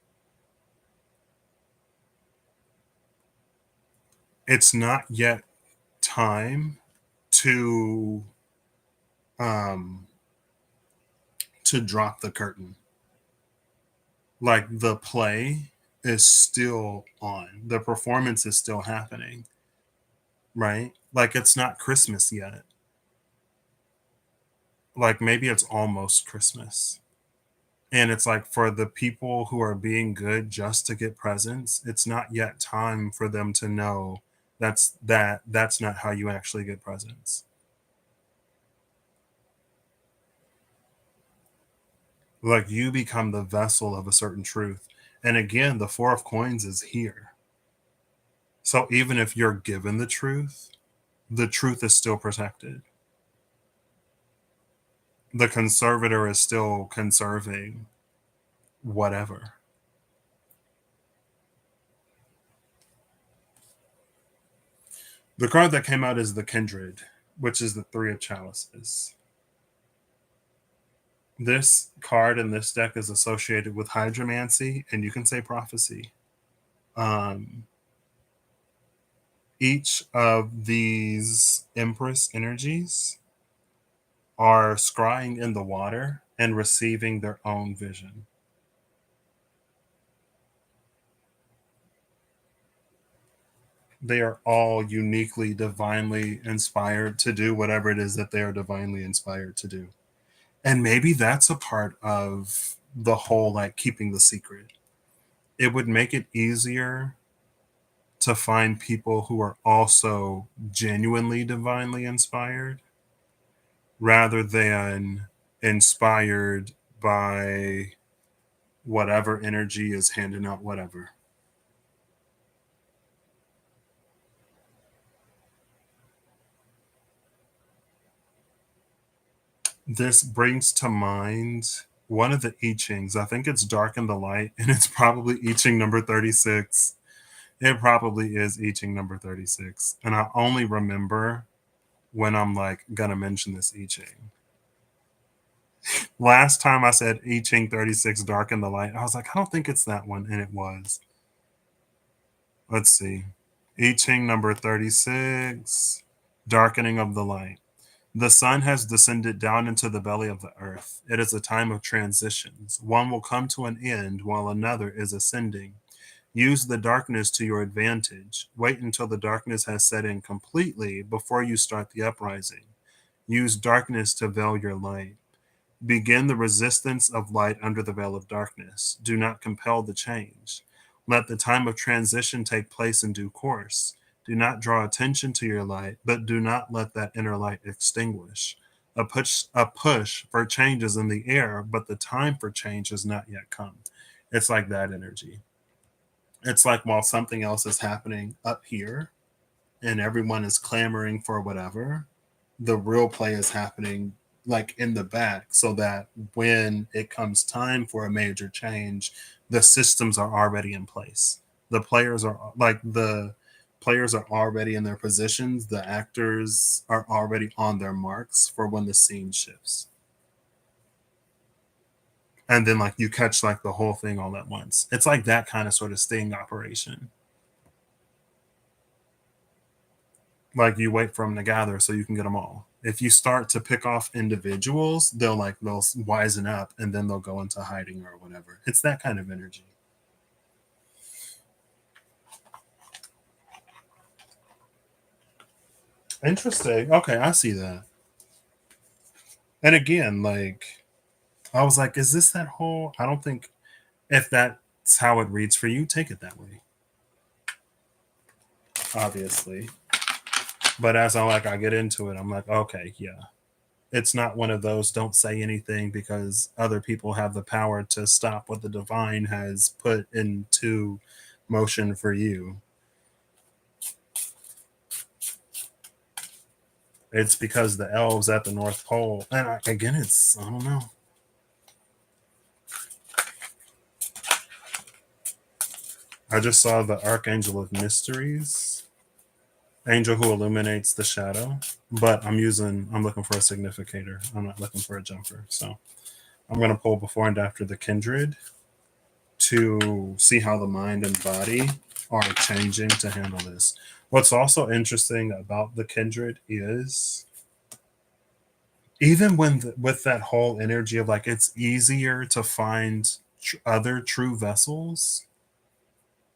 it's not yet time to um to drop the curtain. Like, the play is still on. The performance is still happening, right? Like, it's not Christmas yet. Like, maybe it's almost Christmas. And it's like, for the people who are being good just to get presents, it's not yet time for them to know that's not how you actually get presents. Like, you become the vessel of a certain truth. And again, the Four of Coins is here. So even if you're given the truth is still protected. The conservator is still conserving whatever. The card that came out is the Kindred, which is the Three of Chalices. This card in this deck is associated with hydromancy, and you can say prophecy. Um, each of these Empress energies are scrying in the water and receiving their own vision. They are all uniquely, divinely inspired to do whatever it is that they are divinely inspired to do. And maybe that's a part of the whole, like, keeping the secret. It would make it easier to find people who are also genuinely divinely inspired, rather than inspired by whatever energy is handing out whatever. This brings to mind one of the I Chings. I think it's Dark in the Light, and it's probably I Ching number 36. It probably is I Ching number 36. And I only remember when I'm like gonna mention this I Ching. Last time I said I Ching 36 Dark in the Light, I was like, I don't think it's that one. And it was. Let's see. I Ching number 36, Darkening of the Light. The sun has descended down into the belly of the earth. It is a time of transitions. One will come to an end while another is ascending. Use the darkness to your advantage. Wait until the darkness has set in completely before you start the uprising. Use darkness to veil your light. Begin the resistance of light under the veil of darkness. Do not compel the change. Let the time of transition take place in due course. Do not draw attention to your light, but do not let that inner light extinguish. A push for change is in the air, but the time for change has not yet come. It's like that energy. It's like, while something else is happening up here and everyone is clamoring for whatever, the real play is happening like in the back, so that when it comes time for a major change, the systems are already in place. The players are already in their positions. The actors are already on their marks for when the scene shifts. And then, like, you catch like the whole thing all at once. It's like that kind of sort of sting operation. Like, you wait for them to gather so you can get them all. If you start to pick off individuals, they'll wisen up, and then they'll go into hiding or whatever. It's that kind of energy. Interesting. Okay, I see that. And again, like, I was like, is this that whole? I don't think. If that's how it reads for you, take it that way, obviously. But as I get into it, I'm like, okay, yeah. It's not one of those don't say anything because other people have the power to stop what the divine has put into motion for you. It's because the elves at the North Pole, and again, I don't know. I just saw the Archangel of Mysteries, angel who illuminates the shadow. But I'm looking for a significator. I'm not looking for a jumper. So I'm going to pull before and after the kindred to see how the mind and body are changing to handle this. What's also interesting about the kindred is even with that whole energy of like it's easier to find other true vessels,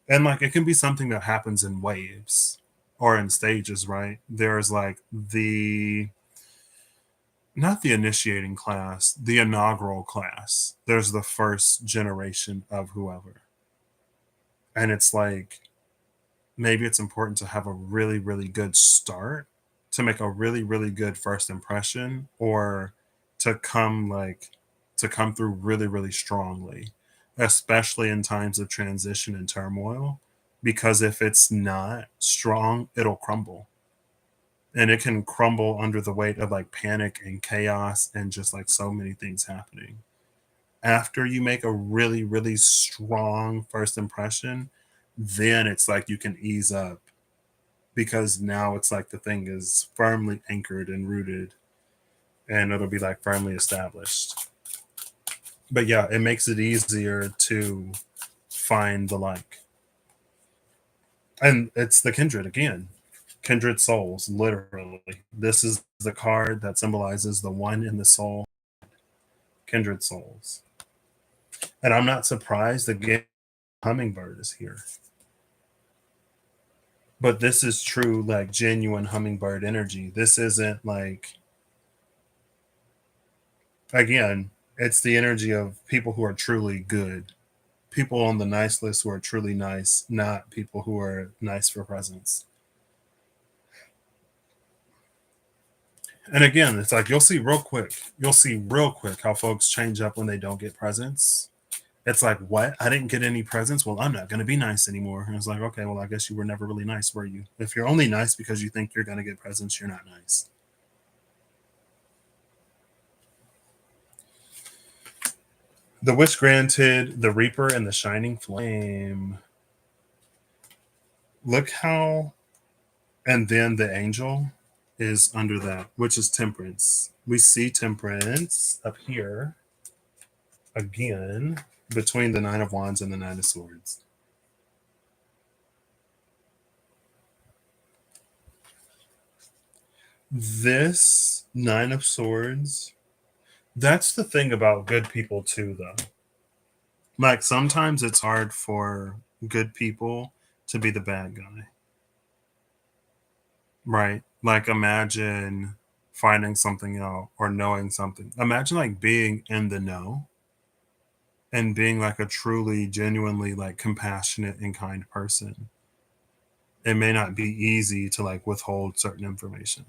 and like it can be something that happens in waves or in stages, right? There's like the not the initiating class, the inaugural class. There's the first generation of whoever. And it's like maybe it's important to have a really, really good start to make a really, really good first impression, or to come like to come through really, really strongly, especially in times of transition and turmoil. Because if it's not strong, it'll crumble. And it can crumble under the weight of like panic and chaos and just like so many things happening. After you make a really, really strong first impression, then it's like you can ease up because now it's like the thing is firmly anchored and rooted and it'll be like firmly established. But yeah, it makes it easier to find the like. And it's the kindred again. Kindred souls, literally. This is the card that symbolizes the one in the soul, kindred souls. And I'm not surprised again, hummingbird is here. But this is true, like genuine hummingbird energy. This isn't like, again, it's the energy of people who are truly good, people on the nice list who are truly nice, not people who are nice for presents. And again, it's like you'll see real quick how folks change up when they don't get presents. It's like, what? I didn't get any presents? Well, I'm not going to be nice anymore. And it's like, okay, well, I guess you were never really nice, were you? If you're only nice because you think you're going to get presents, you're not nice. The wish granted, the reaper, and the shining flame. Look how, and then the angel is under that, which is temperance. We see temperance up here again between the nine of wands and the nine of swords. This nine of swords, that's the thing about good people too, though. Like sometimes it's hard for good people to be the bad guy, right? Like imagine finding something out or knowing something. Imagine like being in the know and being like a truly, genuinely like compassionate and kind person. It may not be easy to like withhold certain information.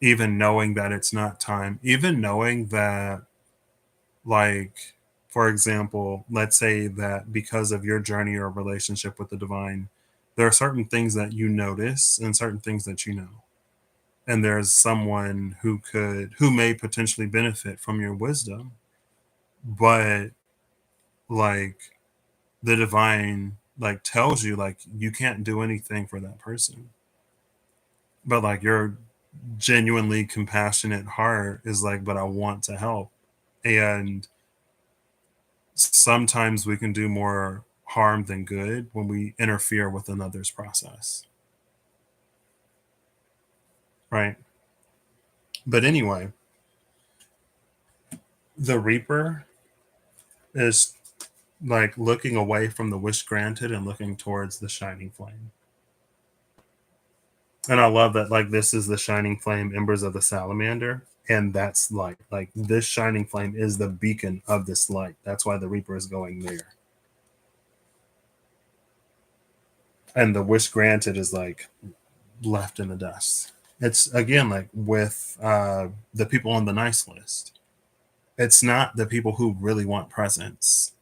Even knowing that it's not time, even knowing that, like, for example, let's say that because of your journey or relationship with the divine, there are certain things that you notice and certain things that you know. And there's someone who may potentially benefit from your wisdom, but like the divine like tells you like you can't do anything for that person. But like your genuinely compassionate heart is like, but I want to help. And sometimes we can do more harm than good when we interfere with another's process. Right. But anyway, the Reaper is like looking away from the wish granted and looking towards the shining flame. And I love that, like, this is the shining flame embers of the salamander. And that's light. Like this shining flame is the beacon of this light. That's why the Reaper is going there. And the wish granted is like left in the dust. It's again like with the people on the nice list. It's not the people who really want presents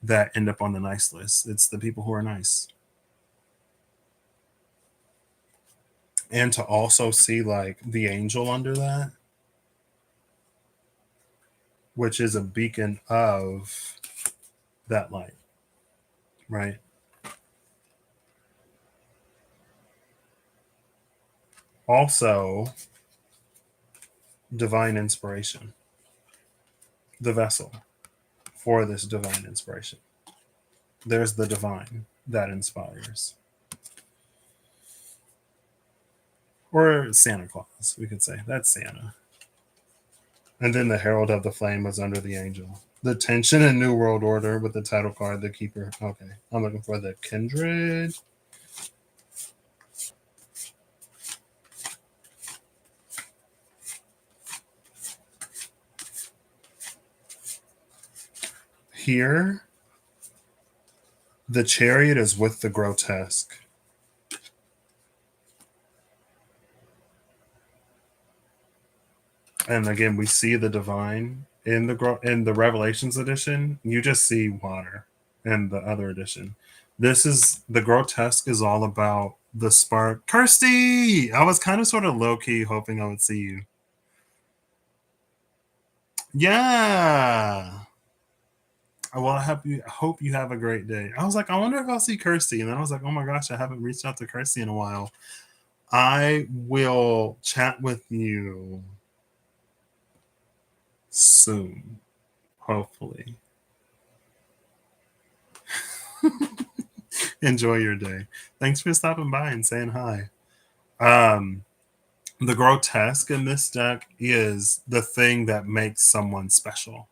that end up on the nice list. It's the people who are nice. And to also see like the angel under that, which is a beacon of that light, right? Also, divine inspiration, the vessel for this divine inspiration. There's the divine that inspires. Or Santa Claus, we could say. That's Santa. And then the Herald of the Flame was under the angel. The tension in New World Order with the title card, the Keeper. Okay. I'm looking for the Kindred. Here, the Chariot is with the grotesque. And again, we see the divine in the Revelations edition. You just see water in the other edition. This is the grotesque is all about the spark. Kirsty, I was kind of sort of low key hoping I would see you. Yeah. Well, hope you have a great day. I was like, I wonder if I'll see Kirsty, and then I was like, oh my gosh, I haven't reached out to Kirsty in a while. I will chat with you soon, hopefully. Enjoy your day. Thanks for stopping by and saying hi. Um, the grotesque in this deck is the thing that makes someone special.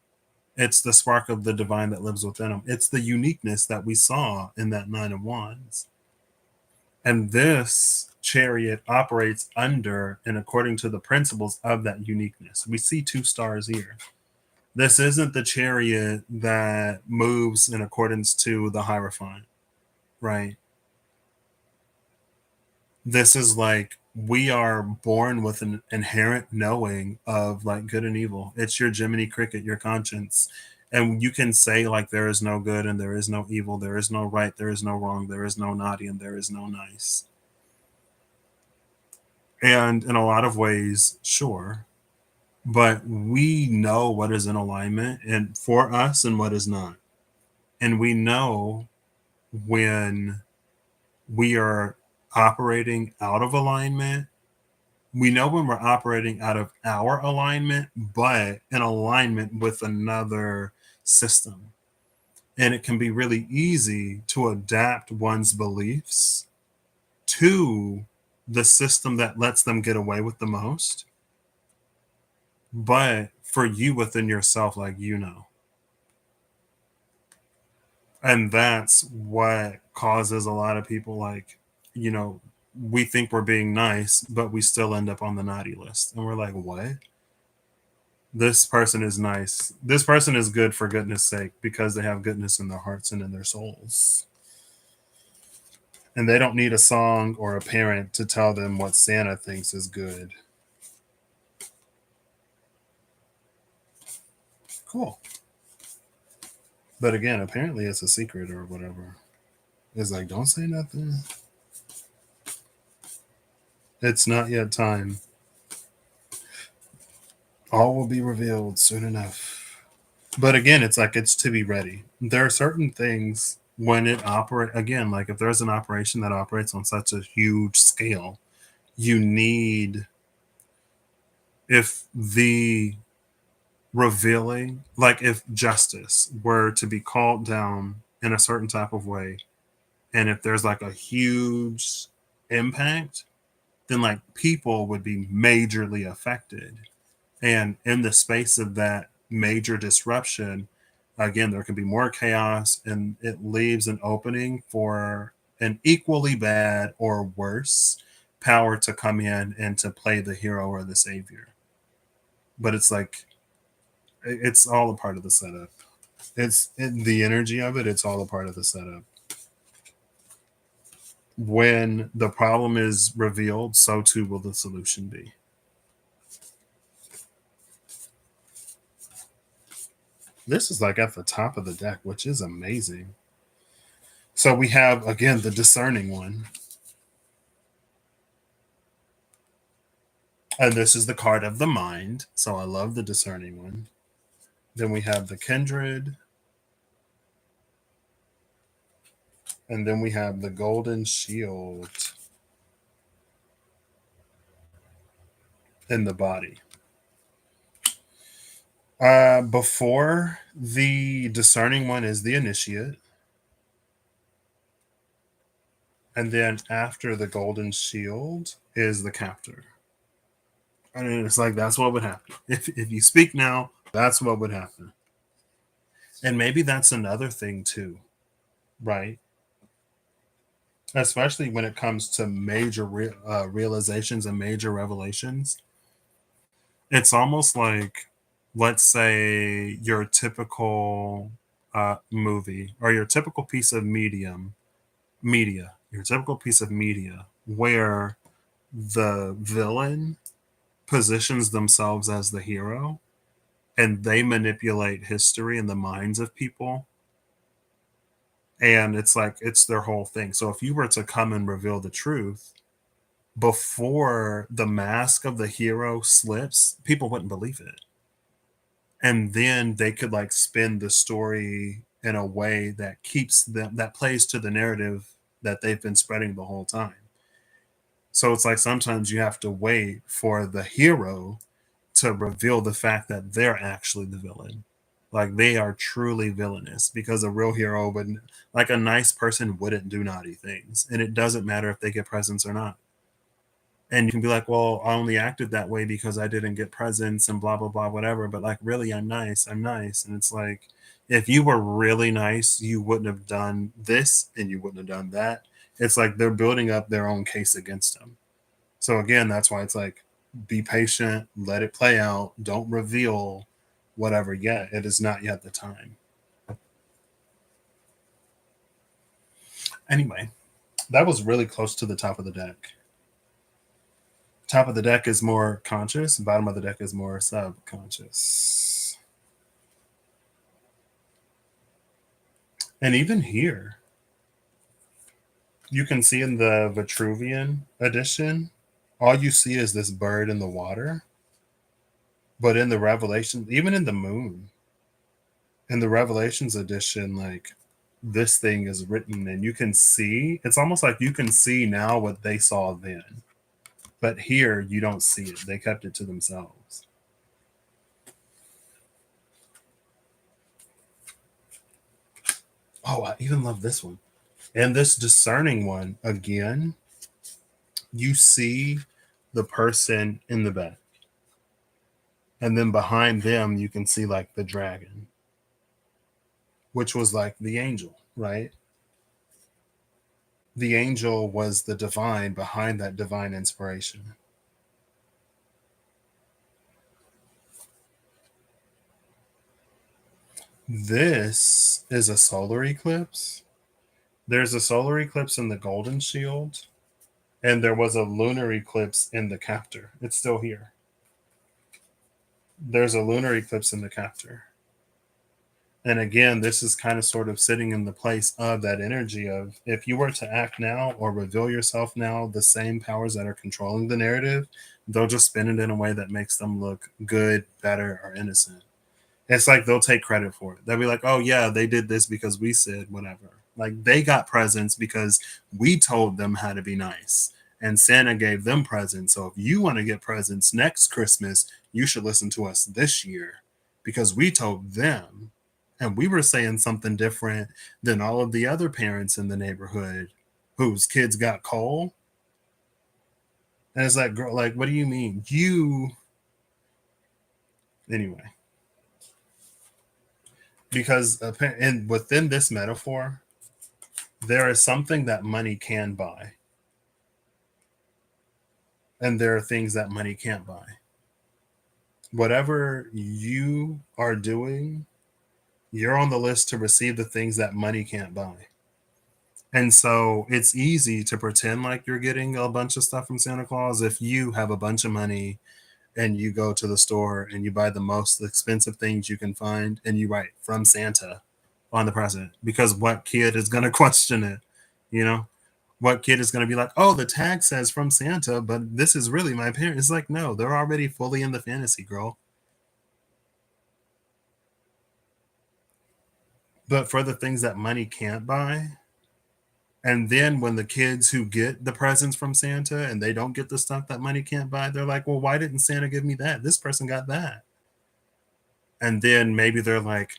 It's the spark of the divine that lives within them. It's the uniqueness that we saw in that Nine of Wands. And this chariot operates under and according to the principles of that uniqueness. We see two stars here. This isn't the chariot that moves in accordance to the Hierophant, right? This is like we are born with an inherent knowing of like good and evil. It's your Jiminy Cricket, your conscience. And you can say like there is no good and there is no evil, there is no right, there is no wrong, there is no naughty and there is no nice. And in a lot of ways, sure. But we know what is in alignment and for us and what is not. And we know when we are operating out of alignment. We know when we're operating out of our alignment, but in alignment with another system. And it can be really easy to adapt one's beliefs to the system that lets them get away with the most. But for you within yourself, like you know. And that's what causes a lot of people like, you know, we think we're being nice, but we still end up on the naughty list. And we're like, what? This person is nice. This person is good for goodness sake because they have goodness in their hearts and in their souls. And they don't need a song or a parent to tell them what Santa thinks is good. Cool. But again, apparently it's a secret or whatever. It's like, don't say nothing. It's not yet time. All will be revealed soon enough. But again, it's like it's to be ready. There are certain things when it operate again, like if there's an operation that operates on such a huge scale, you need if the revealing, like if justice were to be called down in a certain type of way, and if there's like a huge impact, then like people would be majorly affected. And in the space of that major disruption, again, there can be more chaos and it leaves an opening for an equally bad or worse power to come in and to play the hero or the savior. but it's like it's all a part of the setup. The energy of it. It's all a part of the setup. When the problem is revealed, so too will the solution be. This is like at the top of the deck, which is amazing. So we have again the discerning one. And this is the card of the mind. So I love the discerning one. Then we have the kindred. And then we have the golden shield in the body. Before the discerning one is the initiate. And then after the golden shield is the captor. I mean, it's like that's what would happen. If you speak now, that's what would happen. And maybe that's another thing too, right? Especially when it comes to major realizations and major revelations. It's almost like, let's say, your typical movie or your typical piece of your typical piece of media where the villain positions themselves as the hero and they manipulate history and the minds of people. And it's like, it's their whole thing. So if you were to come and reveal the truth before the mask of the hero slips, people wouldn't believe it. And then they could like spin the story in a way that keeps them, that plays to the narrative that they've been spreading the whole time. So it's like sometimes you have to wait for the hero to reveal the fact that they're actually the villain. Like they are truly villainous because a real hero would, like a nice person, wouldn't do naughty things. And it doesn't matter if they get presents or not. And you can be like, well, I only acted that way because I didn't get presents and blah, blah, blah, whatever. But like, really, I'm nice. I'm nice. And it's like, if you were really nice, you wouldn't have done this and you wouldn't have done that. It's like they're building up their own case against them. So again, that's why it's like, be patient, let it play out, don't reveal whatever yet. It is not yet the time. Anyway, that was really close to the top of the deck. Top of the deck is more conscious, bottom of the deck is more subconscious. And even here, you can see in the Vitruvian edition, all you see is this bird in the water. But in the Revelation, even in the moon, in the Revelations edition, like this thing is written and you can see, it's almost like you can see now what they saw then. But here you don't see it. They kept it to themselves. Oh, I even love this one. And this discerning one, again, you see the person in the bed. And then behind them, you can see like the dragon, which was like the angel, right? The angel was the divine behind that divine inspiration. This is a solar eclipse. There's a solar eclipse in the golden shield, and there was a lunar eclipse in the captor. It's still here. There's a lunar eclipse in the captor. And again, this is kind of sort of sitting in the place of that energy of if you were to act now or reveal yourself now, the same powers that are controlling the narrative, they'll just spin it in a way that makes them look good, better, or innocent. It's like they'll take credit for it. They'll be like, oh, yeah, they did this because we said whatever. Like they got presents because we told them how to be nice. And Santa gave them presents. So if you want to get presents next Christmas, you should listen to us this year because we told them and we were saying something different than all of the other parents in the neighborhood whose kids got coal. And it's like, girl, like, what do you mean? Anyway. Because within this metaphor, there is something that money can buy. And there are things that money can't buy. whatever you are doing, you're on the list to receive the things that money can't buy. And so it's easy to pretend like you're getting a bunch of stuff from Santa Claus if you have a bunch of money and you go to the store and you buy the most expensive things you can find and you write from Santa on the present. Because what kid is going to question it? You know, what kid is going to be like, oh, the tag says from Santa, but this is really my parents? It's like, no, they're already fully in the fantasy, girl. But for the things that money can't buy, and then when the kids who get the presents from Santa and they don't get the stuff that money can't buy, they're like, well, why didn't Santa give me that? This person got that. And then maybe they're like,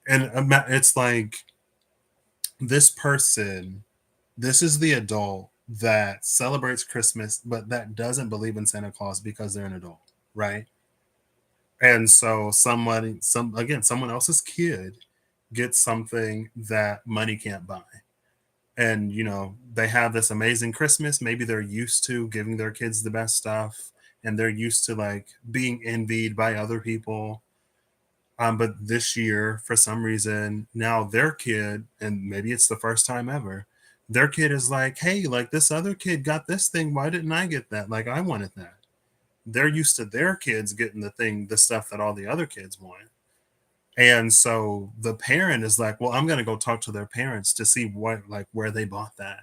and it's like, this person, this is the adult that celebrates Christmas, but that doesn't believe in Santa Claus because they're an adult, right? And so someone else's kid gets something that money can't buy. And they have this amazing Christmas. Maybe they're used to giving their kids the best stuff, and they're used to like being envied by other people. But this year, for some reason, now their kid, and maybe it's the first time ever, their kid is like, hey, like this other kid got this thing. Why didn't I get that? Like, I wanted that. They're used to their kids getting the stuff that all the other kids want. And so the parent is like, well, I'm going to go talk to their parents to see like, where they bought that.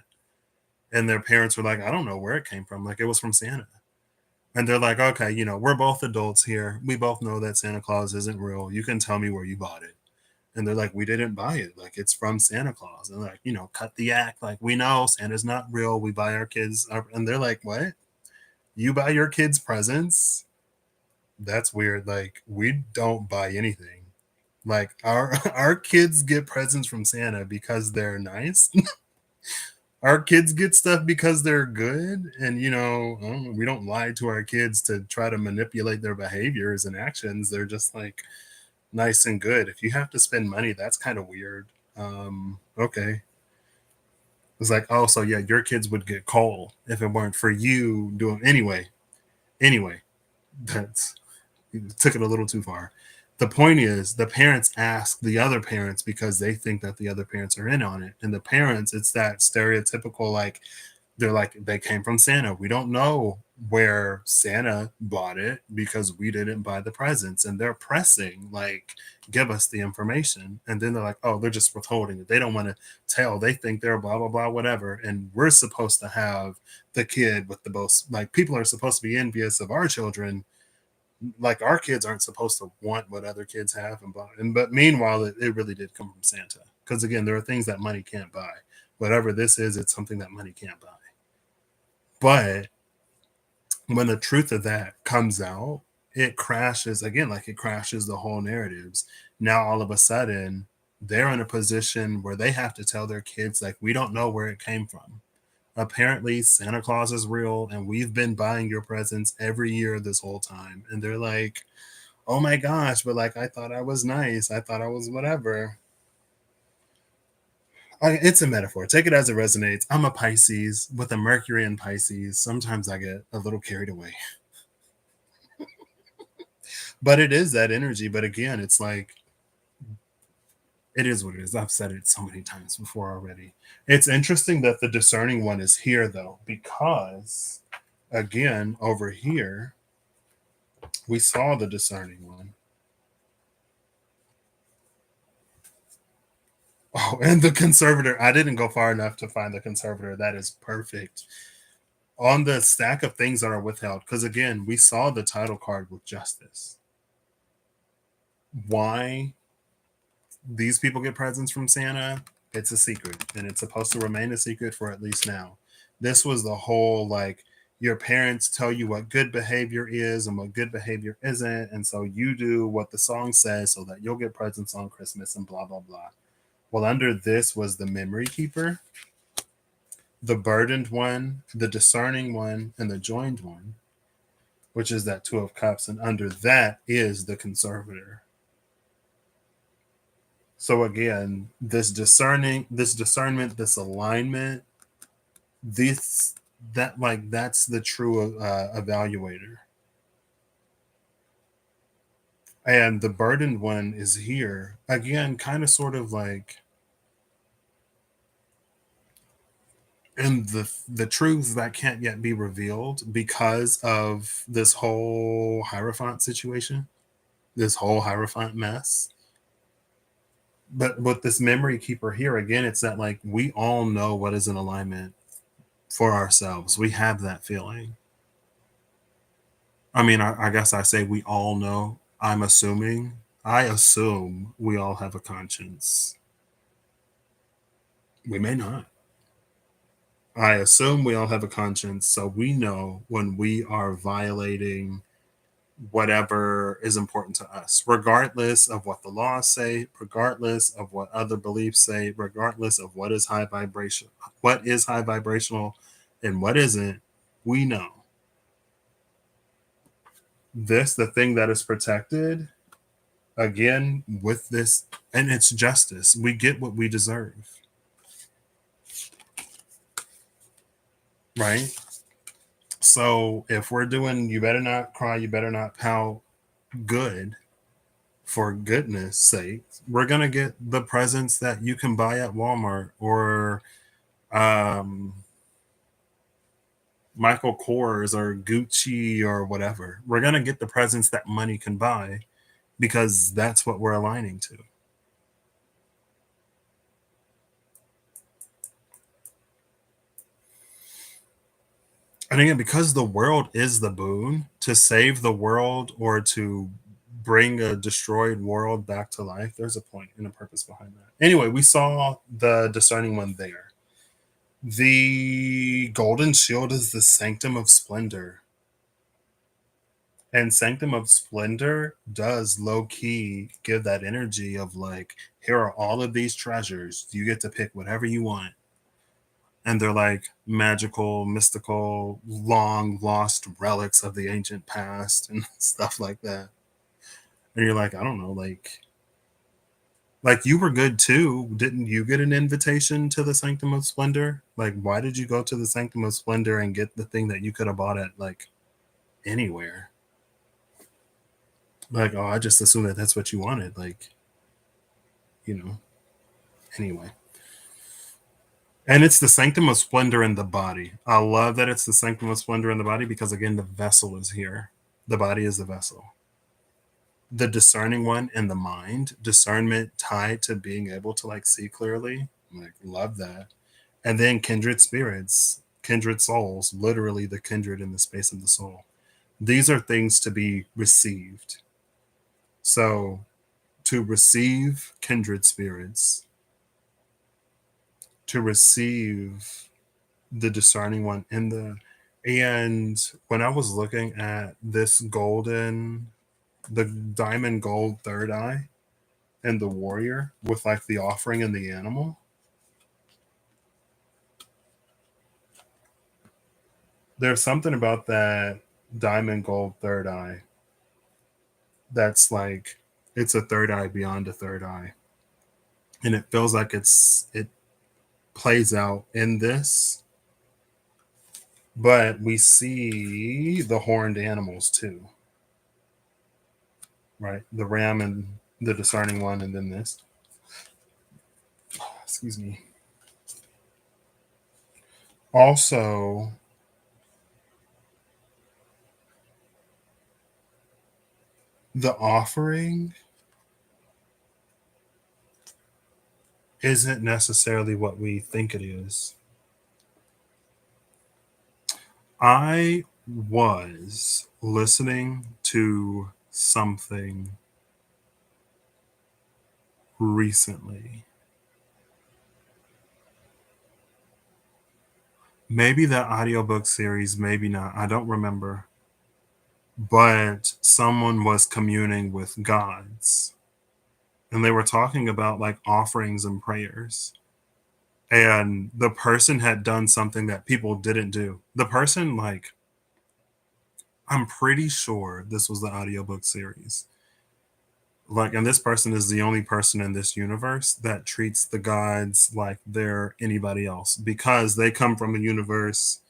And their parents were like, I don't know where it came from. Like, it was from Santa. And they're like, okay, we're both adults here. We both know that Santa Claus isn't real. You can tell me where you bought it. And they're like, we didn't buy it. Like, it's from Santa Claus. And like, cut the act. Like, we know Santa's not real. We buy our kids. And they're like, what? You buy your kids presents? That's weird. Like, we don't buy anything. Like, our our kids get presents from Santa because they're nice. Our kids get stuff because they're good, and we don't lie to our kids to try to manipulate their behaviors and actions. They're just like nice and good. If you have to spend money, that's kind of weird. Okay. It's like, oh, so yeah, your kids would get coal if it weren't for you doing anyway. That's You took it a little too far. The point is, the parents ask the other parents because they think that the other parents are in on it. And the parents, it's that stereotypical, like, they're like, they came from Santa. We don't know where Santa bought it because we didn't buy the presents. And they're pressing, like, give us the information. And then they're like, oh, they're just withholding it. They don't want to tell. They think they're blah, blah, blah, whatever. And we're supposed to have the kid with the most, like, people are supposed to be envious of our children, like our kids aren't supposed to want what other kids have and buy. And but meanwhile, it really did come from Santa. Because again, there are things that money can't buy. Whatever this is, it's something that money can't buy. But when the truth of that comes out, it crashes again, like it crashes the whole narratives. Now all of a sudden, they're in a position where they have to tell their kids, like, we don't know where it came from. Apparently Santa Claus is real and we've been buying your presents every year this whole time. And they're like, oh my gosh, but like I thought I was nice. I thought I was whatever. It's a metaphor. Take it as it resonates. I'm a Pisces with a Mercury in Pisces. Sometimes I get a little carried away. But it is that energy. But again, it's like, it is what it is. I've said it so many times before already. It's interesting that the discerning one is here though, because again, over here, we saw the discerning one. Oh, and the conservator. I didn't go far enough to find the conservator. That is perfect. On the stack of things that are withheld, because again, we saw the title card with justice. Why these people get presents from Santa? It's a secret, and it's supposed to remain a secret for at least now. This was the whole like, your parents tell you what good behavior is and what good behavior isn't, and so you do what the song says so that you'll get presents on Christmas and blah blah blah. Well, under this was the memory keeper, the burdened one, the discerning one, and the joined one, which is that Two of Cups. And under that is the conservator. So again, this discernment, this alignment, this that like that's the true evaluator. And the burdened one is here again, kind of sort of like, and the truths that can't yet be revealed because of this whole Hierophant situation, this whole Hierophant mess. But with this memory keeper here, again, it's that like we all know what is in alignment for ourselves. We have that feeling. I mean, I guess I say we all know. I assume we all have a conscience. We may not. I assume we all have a conscience, so we know when we are violating whatever is important to us, regardless of what the laws say, regardless of what other beliefs say, regardless of what is high vibrational and what isn't. We know this, the thing that is protected, again, with this, and it's justice. We get what we deserve, right? So if we're doing you better not cry, you better not pout good, for goodness sake, we're gonna get the presents that you can buy at Walmart or um, Michael Kors or Gucci or whatever. We're gonna get the presents that money can buy because that's what we're aligning to. And again, because the world is the boon, to save the world or to bring a destroyed world back to life, there's a point and a purpose behind that. Anyway, we saw the discerning one there. The golden shield is the sanctum of splendor. And sanctum of splendor does low key give that energy of like, here are all of these treasures. You get to pick whatever you want. And they're like magical, mystical, long lost relics of the ancient past and stuff like that. And you're like, I don't know, like you were good too. Didn't you get an invitation to the Sanctum of Splendor? Like, why did you go to the Sanctum of Splendor and get the thing that you could have bought at like anywhere? Like, oh, I just assumed that that's what you wanted. Like, you know, anyway. And it's the Sanctum of Splendor in the body. I love that it's the Sanctum of Splendor in the body because, again, the vessel is here. The body is the vessel. The discerning one in the mind, discernment tied to being able to like see clearly. Like, love that. And then kindred spirits, kindred souls, literally the kindred in the space of the soul. These are things to be received. So, to receive kindred spirits, to receive the discerning one in the, and when I was looking at this the diamond gold third eye and the warrior with like the offering and the animal, there's something about that diamond gold third eye that's like it's a third eye beyond a third eye, and it feels like it plays out in this, but we see the horned animals too, right? The ram and the discerning one, and then this. Excuse me. Also, the offering isn't necessarily what we think it is. I was listening to something recently. Maybe that audiobook series, maybe not. I don't remember. But someone was communing with gods and they were talking about like offerings and prayers. And the person had done something that people didn't do. The person, like, I'm pretty sure this was the audiobook series. Like, and this person is the only person in this universe that treats the gods like they're anybody else because they come from a universe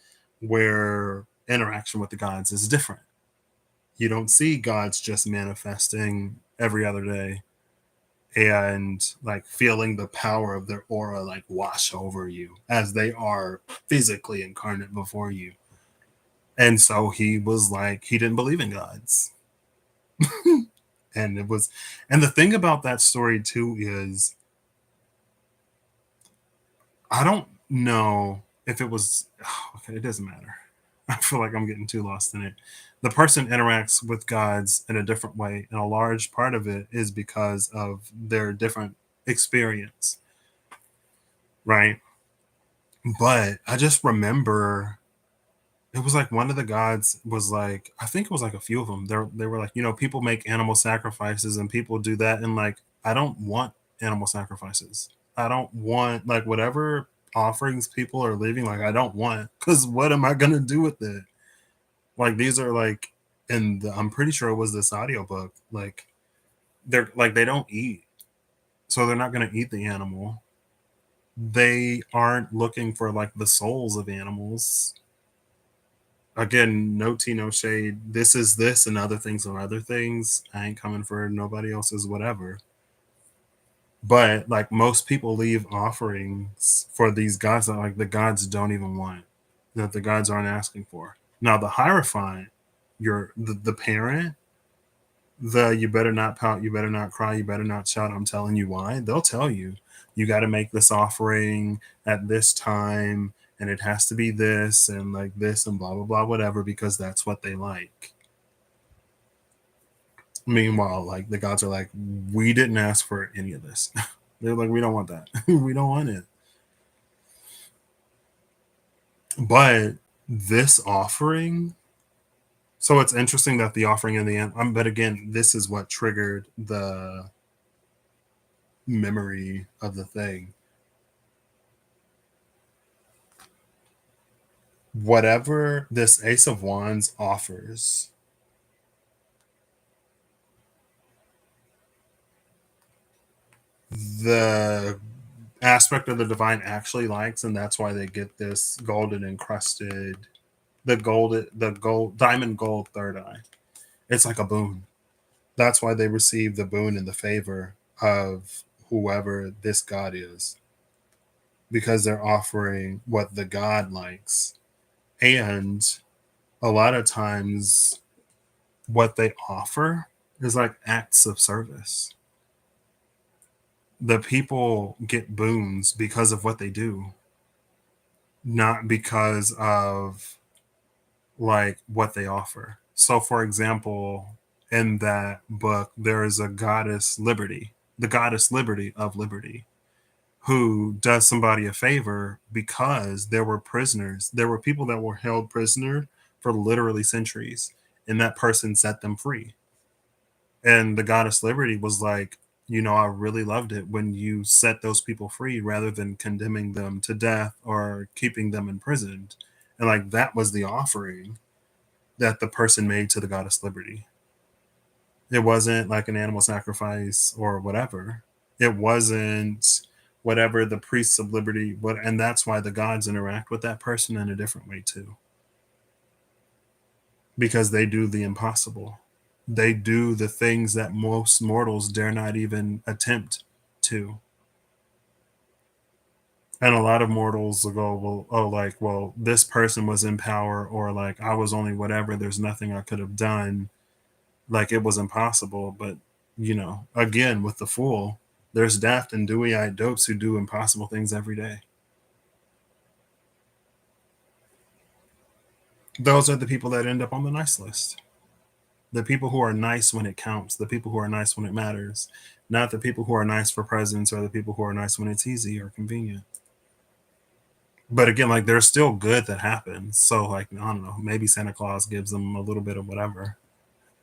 where interaction with the gods is different. You don't see gods just manifesting every other day, and like feeling the power of their aura like wash over you as they are physically incarnate before you. And so he was like, he didn't believe in gods. And it was, and the thing about that story too is, I don't know if it was, okay, it doesn't matter. I feel like I'm getting too lost in it. The person interacts with gods in a different way, and a large part of it is because of their different experience, right? But I just remember it was like one of the gods was like, I think it was like a few of them. They were like, people make animal sacrifices and people do that, and like, I don't want animal sacrifices. I don't want like whatever offerings people are leaving. Like, I don't want, because what am I gonna do with it? Like, these are like, and I'm pretty sure it was this audiobook. Like, they're like, they don't eat, so they're not gonna eat the animal. They aren't looking for like the souls of animals. Again, no tea, no shade. This is this, and other things are other things. I ain't coming for nobody else's whatever. But like, most people leave offerings for these gods that like the gods don't even want, that the gods aren't asking for. Now the Hierophant, the parent, the you better not pout, you better not cry, you better not shout. I'm telling you why. They'll tell you, you got to make this offering at this time, and it has to be this and like this and blah blah blah whatever, because that's what they like. Meanwhile, like the gods are like, we didn't ask for any of this. They're like, we don't want that. We don't want it. But this offering, so it's interesting that the offering in the end, but again, this is what triggered the memory of the thing. Whatever this Ace of Wands offers, the aspect of the divine actually likes, and that's why they get this golden encrusted, the gold diamond gold third eye. It's like a boon. That's why they receive the boon and the favor of whoever this god is, because they're offering what the god likes. And a lot of times, what they offer is like acts of service. The people get boons because of what they do, not because of like what they offer. So, for example, in that book, there is a goddess Liberty, the goddess Liberty of Liberty, who does somebody a favor because there were prisoners. There were people that were held prisoner for literally centuries, and that person set them free. And the goddess Liberty was like, I really loved it when you set those people free rather than condemning them to death or keeping them imprisoned. And like, that was the offering that the person made to the goddess Liberty. It wasn't like an animal sacrifice or whatever. It wasn't whatever the priests of liberty, and that's why the gods interact with that person in a different way too, because they do the impossible. They do the things that most mortals dare not even attempt to. And a lot of mortals will go, well, oh, like, well, this person was in power, or like, I was only whatever, there's nothing I could have done, like it was impossible. But again, with the fool, there's daft and dewy-eyed dopes who do impossible things every day. Those are the people that end up on the nice list. The people who are nice when it counts, the people who are nice when it matters, not the people who are nice for presents or the people who are nice when it's easy or convenient. But again, like, there's still good that happens. So like, I don't know, maybe Santa Claus gives them a little bit of whatever.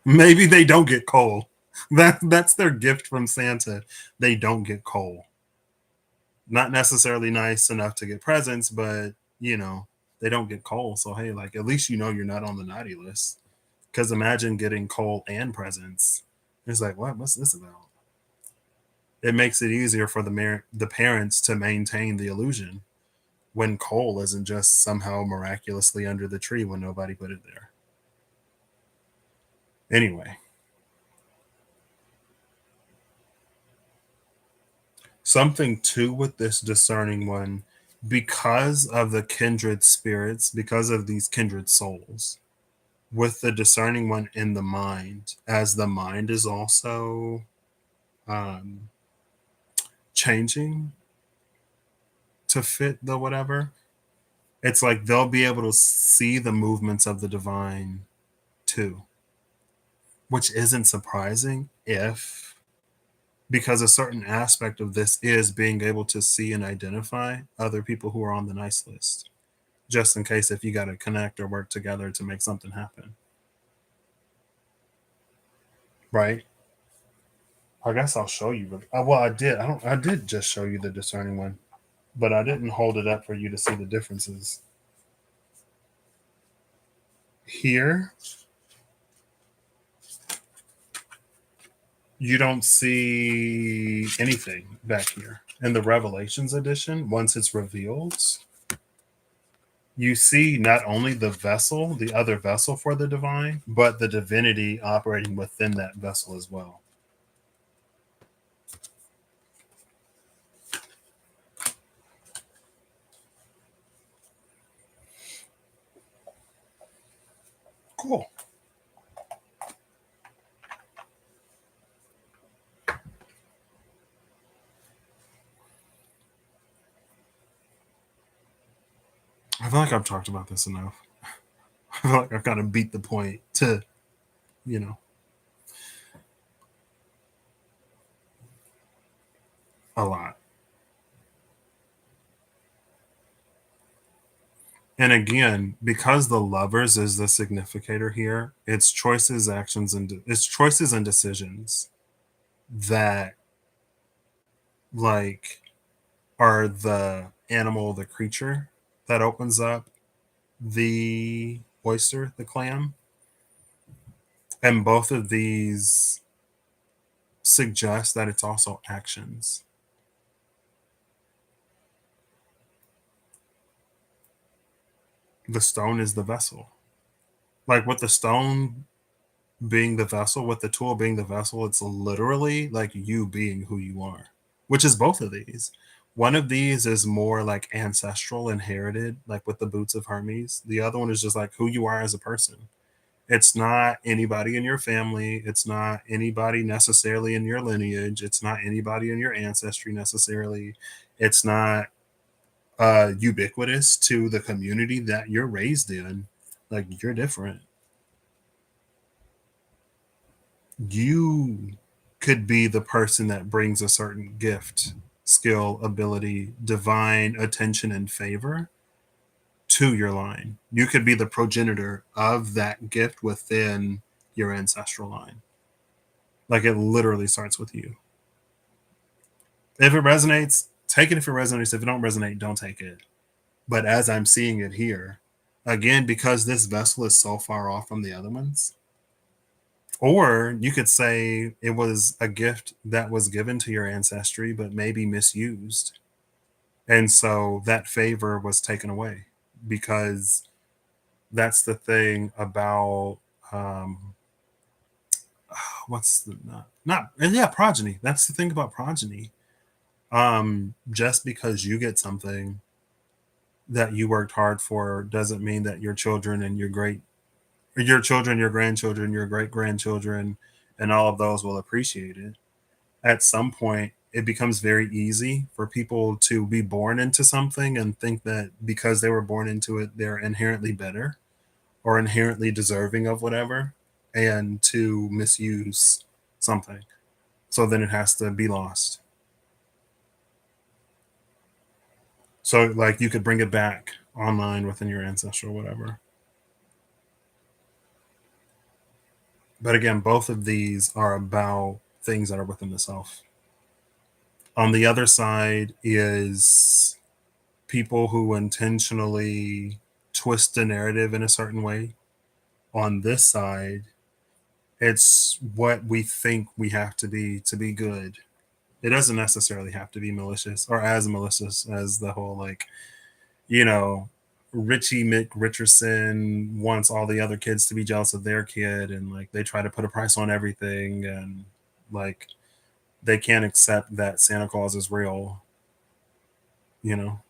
Maybe they don't get coal. That's their gift from Santa. They don't get coal. Not necessarily nice enough to get presents, but they don't get coal. So hey, like, at least you're not on the naughty list. Because imagine getting coal and presents. It's like, what? What's this about? It makes it easier for the parents to maintain the illusion when coal isn't just somehow miraculously under the tree when nobody put it there. Anyway, Something too with this discerning one, because of the kindred spirits, because of these kindred souls, with the discerning one in the mind, as the mind is also um, changing to fit the whatever, it's like they'll be able to see the movements of the divine too, which isn't surprising if, because a certain aspect of this is being able to see and identify other people who are on the nice list, just in case if you got to connect or work together to make something happen. Right? I guess I'll show you. Well, I did. I don't. I did just show you the discerning one, but I didn't hold it up for you to see the differences. Here, you don't see anything back here. In the Revelations edition, once it's revealed, you see not only the vessel, the other vessel for the divine, but the divinity operating within that vessel as well. Cool. I feel like I've talked about this enough. I feel like I've got to beat the point to, you know, a lot. And again, because the lovers is the significator here, it's choices, actions, and it's choices and decisions that like are the animal, the creature that opens up the oyster, the clam. And both of these suggest that it's also actions. The stone is the vessel. Like with the stone being the vessel, with the tool being the vessel, it's literally like you being who you are, which is both of these. One of these is more like ancestral, inherited, like with the boots of Hermes. The other one is just like who you are as a person. It's not anybody in your family. It's not anybody necessarily in your lineage. It's not anybody in your ancestry necessarily. It's not ubiquitous to the community that you're raised in. Like you're different. You could be the person that brings a certain gift, skill, ability, divine attention, and favor to your line. You could be the progenitor of that gift within your ancestral line. Like it literally starts with you. If it resonates, take it if it resonates. If it don't resonate, don't take it. But as I'm seeing it here, again, because this vessel is so far off from the other ones, or you could say it was a gift that was given to your ancestry, but maybe misused. And so that favor was taken away because that's the thing about what's the not yeah, progeny. That's the thing about progeny. Just because you get something that you worked hard for doesn't mean that your children and your children, your grandchildren, your great grandchildren, and all of those will appreciate it. At some point, it becomes very easy for people to be born into something and think that because they were born into it, they're inherently better or inherently deserving of whatever, and to misuse something. So then it has to be lost. So, like, you could bring it back online within your ancestral whatever. But again, both of these are about things that are within the self. On the other side is people who intentionally twist the narrative in a certain way. On this side, it's what we think we have to be good. It doesn't necessarily have to be malicious or as malicious as the whole like, you know, Richie Mick Richardson wants all the other kids to be jealous of their kid and like they try to put a price on everything and like They can't accept that Santa Claus is real, you know?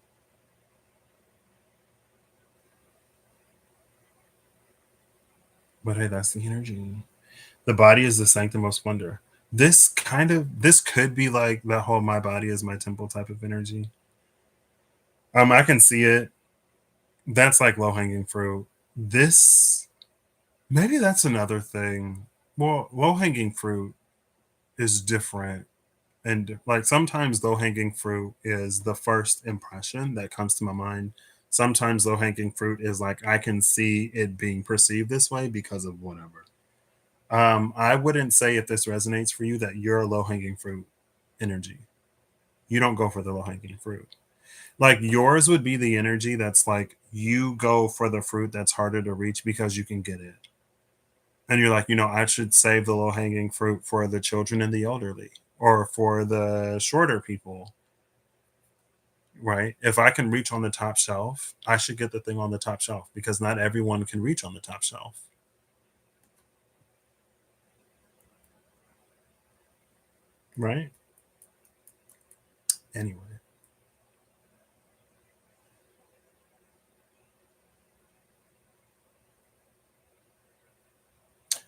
But hey, that's the energy. The body is the sanctum of splendor. This could be like that whole my body is my temple type of energy. I can see it. That's like low hanging fruit. This maybe that's another thing. Well, low hanging fruit is different. And like sometimes low hanging fruit is the first impression that comes to my mind. Sometimes low hanging fruit is like I can see it being perceived this way because of whatever. I wouldn't say if this resonates for you that you're a low hanging fruit energy. You don't go for the low hanging fruit. Like yours would be the energy that's like you go for the fruit that's harder to reach because you can get it. And you're like, I should save the low hanging fruit for the children and the elderly or for the shorter people, right? If I can reach on the top shelf, I should get the thing on the top shelf because not everyone can reach on the top shelf, right? Anyway,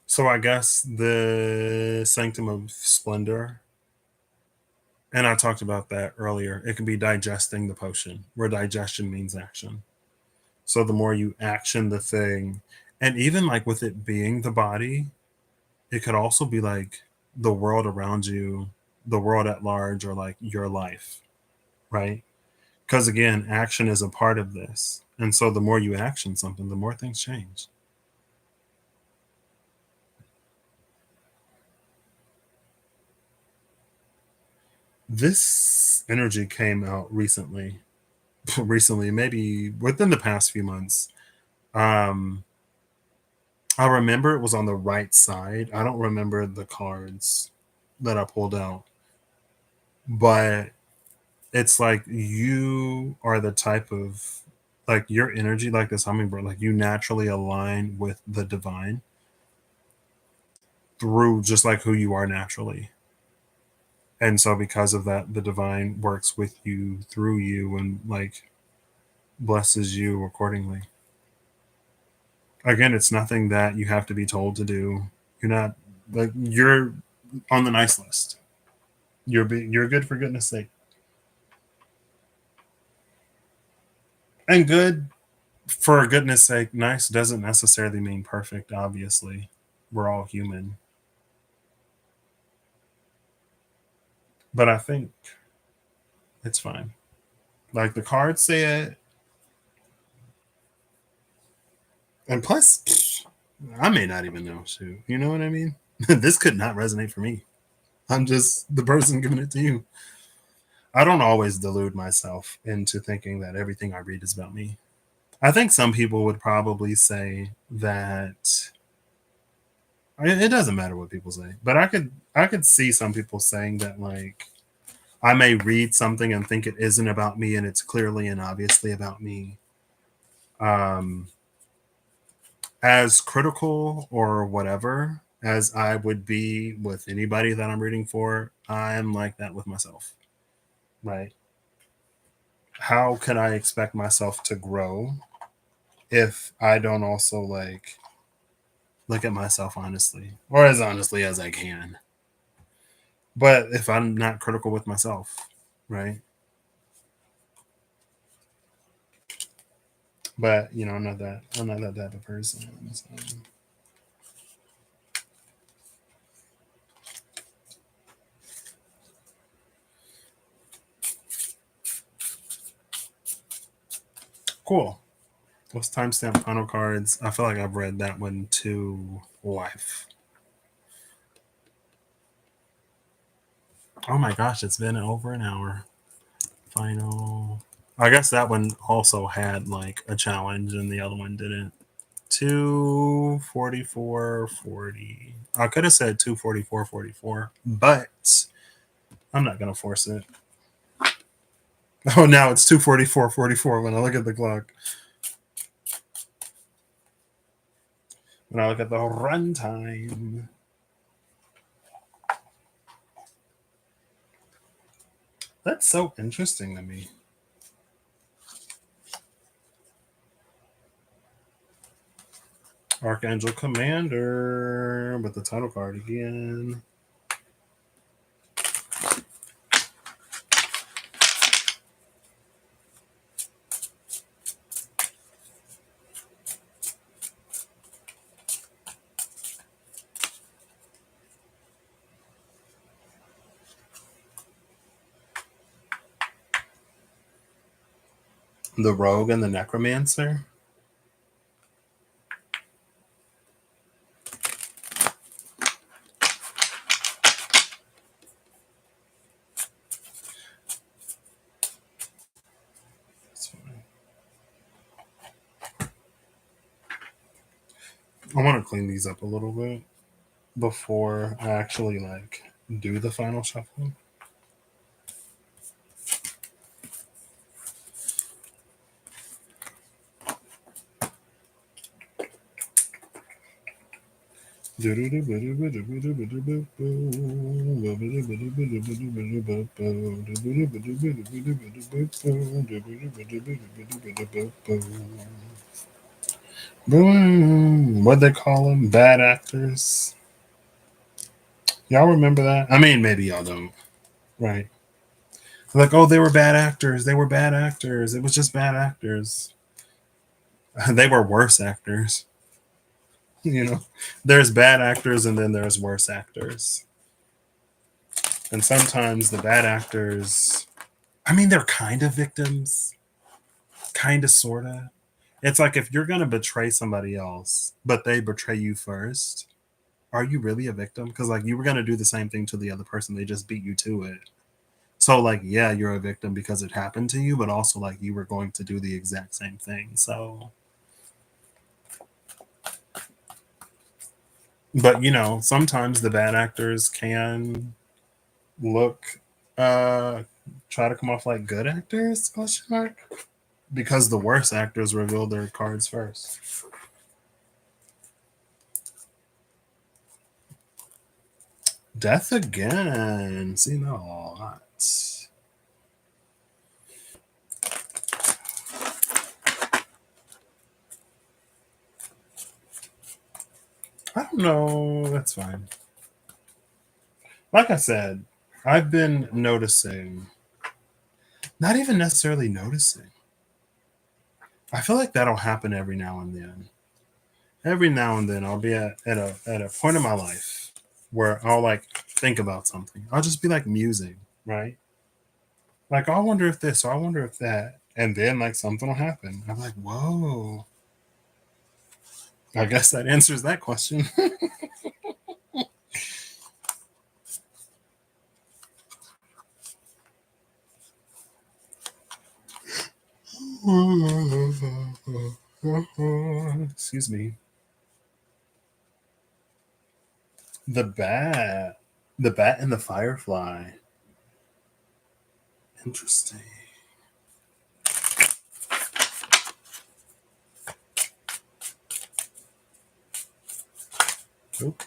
so I guess the sanctum of splendor, and I talked about that earlier, it can be digesting the potion, where digestion means action. So the more you action the thing, and even like with it being the body, it could also be like the world around you, the world at large, or like your life, right? Because again, action is a part of this. And so the more you action something, the more things change. This energy came out recently, recently, maybe within the past few months. Um, I remember it was on the right side. I don't remember the cards that I pulled out, but it's like you are the type of like your energy, like this hummingbird, like you naturally align with the divine through just like who you are naturally. And so because of that, the divine works with you through you and like blesses you accordingly. Again, it's nothing that you have to be told to do. You're not like you're on the nice list. You're good for goodness sake. And good for goodness sake, nice doesn't necessarily mean perfect, obviously. We're all human. But I think it's fine. Like the cards say it, and plus, I may not even know. Shoot, you know what I mean? This could not resonate for me. I'm just the person giving it to you. I don't always delude myself into thinking that everything I read is about me. I think some people would probably say that it doesn't matter what people say, but I could see some people saying that like I may read something and think it isn't about me and it's clearly and obviously about me. Um, as critical or whatever as I would be with anybody that I'm reading for, I'm like that with myself, right? How can I expect myself to grow if I don't also like look at myself honestly or as honestly as I can? But if I'm not critical with myself, right? But I'm not that type of person. So. Cool. What's timestamp final cards? I feel like I've read that one to life. Oh my gosh, it's been over an hour. Final. I guess that one also had like a challenge and the other one didn't. 244.40. I could have said 244.44, but I'm not going to force it. Oh, now it's 244.44 when I look at the clock. When I look at the runtime. That's so interesting to me. Archangel Commander with the title card again. The Rogue and the Necromancer. I want to clean these up a little bit before I actually like do the final shuffle. What they call them? Bad actors. Y'all remember that? I mean, maybe y'all don't. Right. Like, oh, they were bad actors. They were bad actors. It was just bad actors. They were worse actors. You know, there's bad actors and then there's worse actors. And sometimes the bad actors, I mean, they're kind of victims, kind of, sort of. It's like if you're going to betray somebody else, but they betray you first, are you really a victim? Because, like, you were going to do the same thing to the other person. They just beat you to it. So, like, yeah, you're a victim because it happened to you, but also, like, you were going to do the exact same thing. So, but, you know, sometimes the bad actors can look, uh, try to come off like good actors, question mark? Because the worst actors reveal their cards first. Death again. Seen that a lot. I don't know. That's fine. Like I said, I've been noticing, not even necessarily noticing. I feel like that'll happen every now and then. Every now and then I'll be at a point in my life where I'll like think about something. I'll just be like musing, right? Like, I wonder if this or I wonder if that. And then like something will happen. I'm like, whoa. I guess that answers that question. Excuse me. The bat. The bat and the firefly. Interesting. Oop.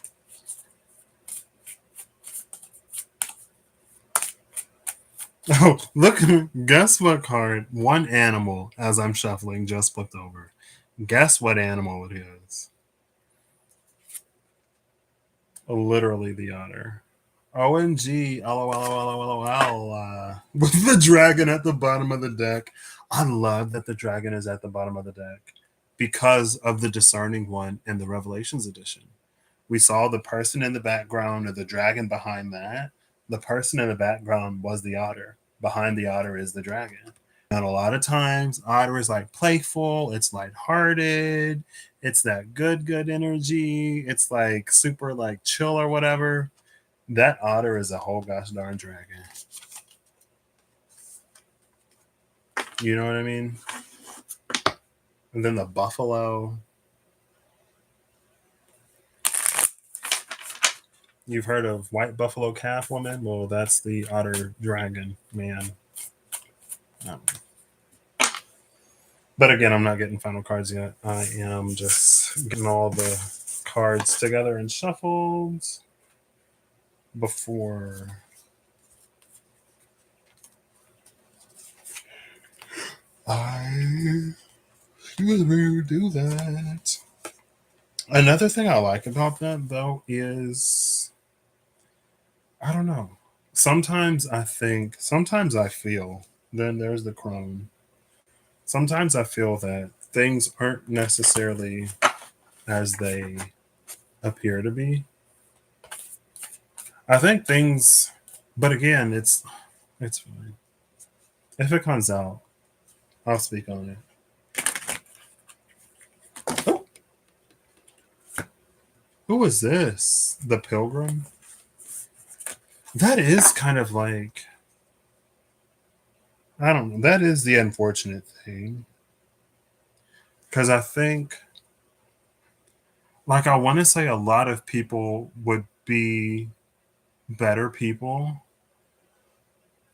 Oh, look. Guess what card? One animal, as I'm shuffling, just flipped over. Guess what animal it is? Literally the otter. OMG, LOL, with the dragon at the bottom of the deck. I love that the dragon is at the bottom of the deck because of the discerning one in the Revelations edition. We saw the person in the background or the dragon behind that. The person in the background was the otter. Behind the otter is the dragon. And a lot of times, otter is like playful, it's lighthearted, it's that good energy, it's like super like chill or whatever. That otter is a whole gosh darn dragon. You know what I mean? And then the buffalo. You've heard of white buffalo calf woman? Well, that's the otter dragon man. But again, I'm not getting final cards yet. I am just getting all the cards together and shuffled before I excuse me, do that. Another thing I like about that though is I don't know. Sometimes I feel, then there's the crone. Sometimes I feel that things aren't necessarily as they appear to be. I think things, but again, it's fine. If it comes out, I'll speak on it. Oh, who is this? The Pilgrim? That is kind of like I don't know. That is the unfortunate thing because I think, like, I want to say a lot of people would be better people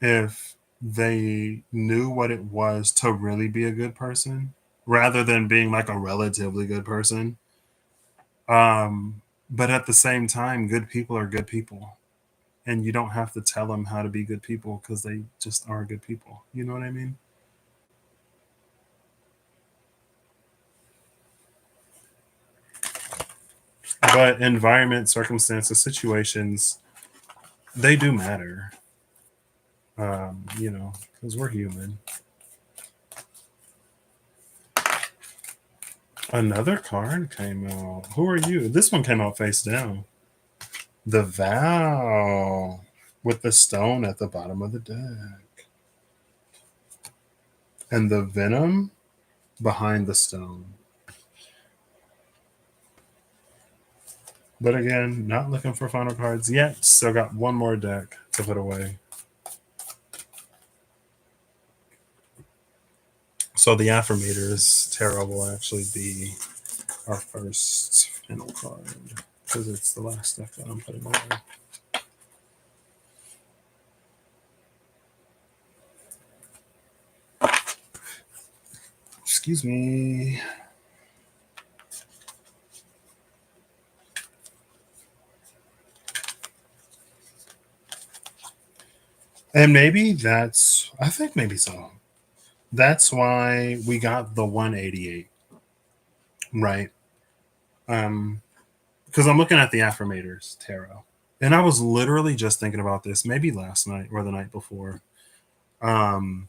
if they knew what it was to really be a good person rather than being like a relatively good person. But at the same time, good people are good people. And you don't have to tell them how to be good people because they just are good people. You know what I mean? But environment, circumstances, situations, they do matter. Because we're human. Another card came out. Who are you? This one came out face down. The Vow with the stone at the bottom of the deck. And the Venom behind the stone. But again, not looking for final cards yet. Still got one more deck to put away. So the Affirmators Tarot will actually be our first final card because it's the last deck that I'm putting away. Excuse me. And maybe I think maybe so. That's why we got the 188, right? Um, because I'm looking at the Affirmators Tarot. And I was literally just thinking about this maybe last night or the night before. Um,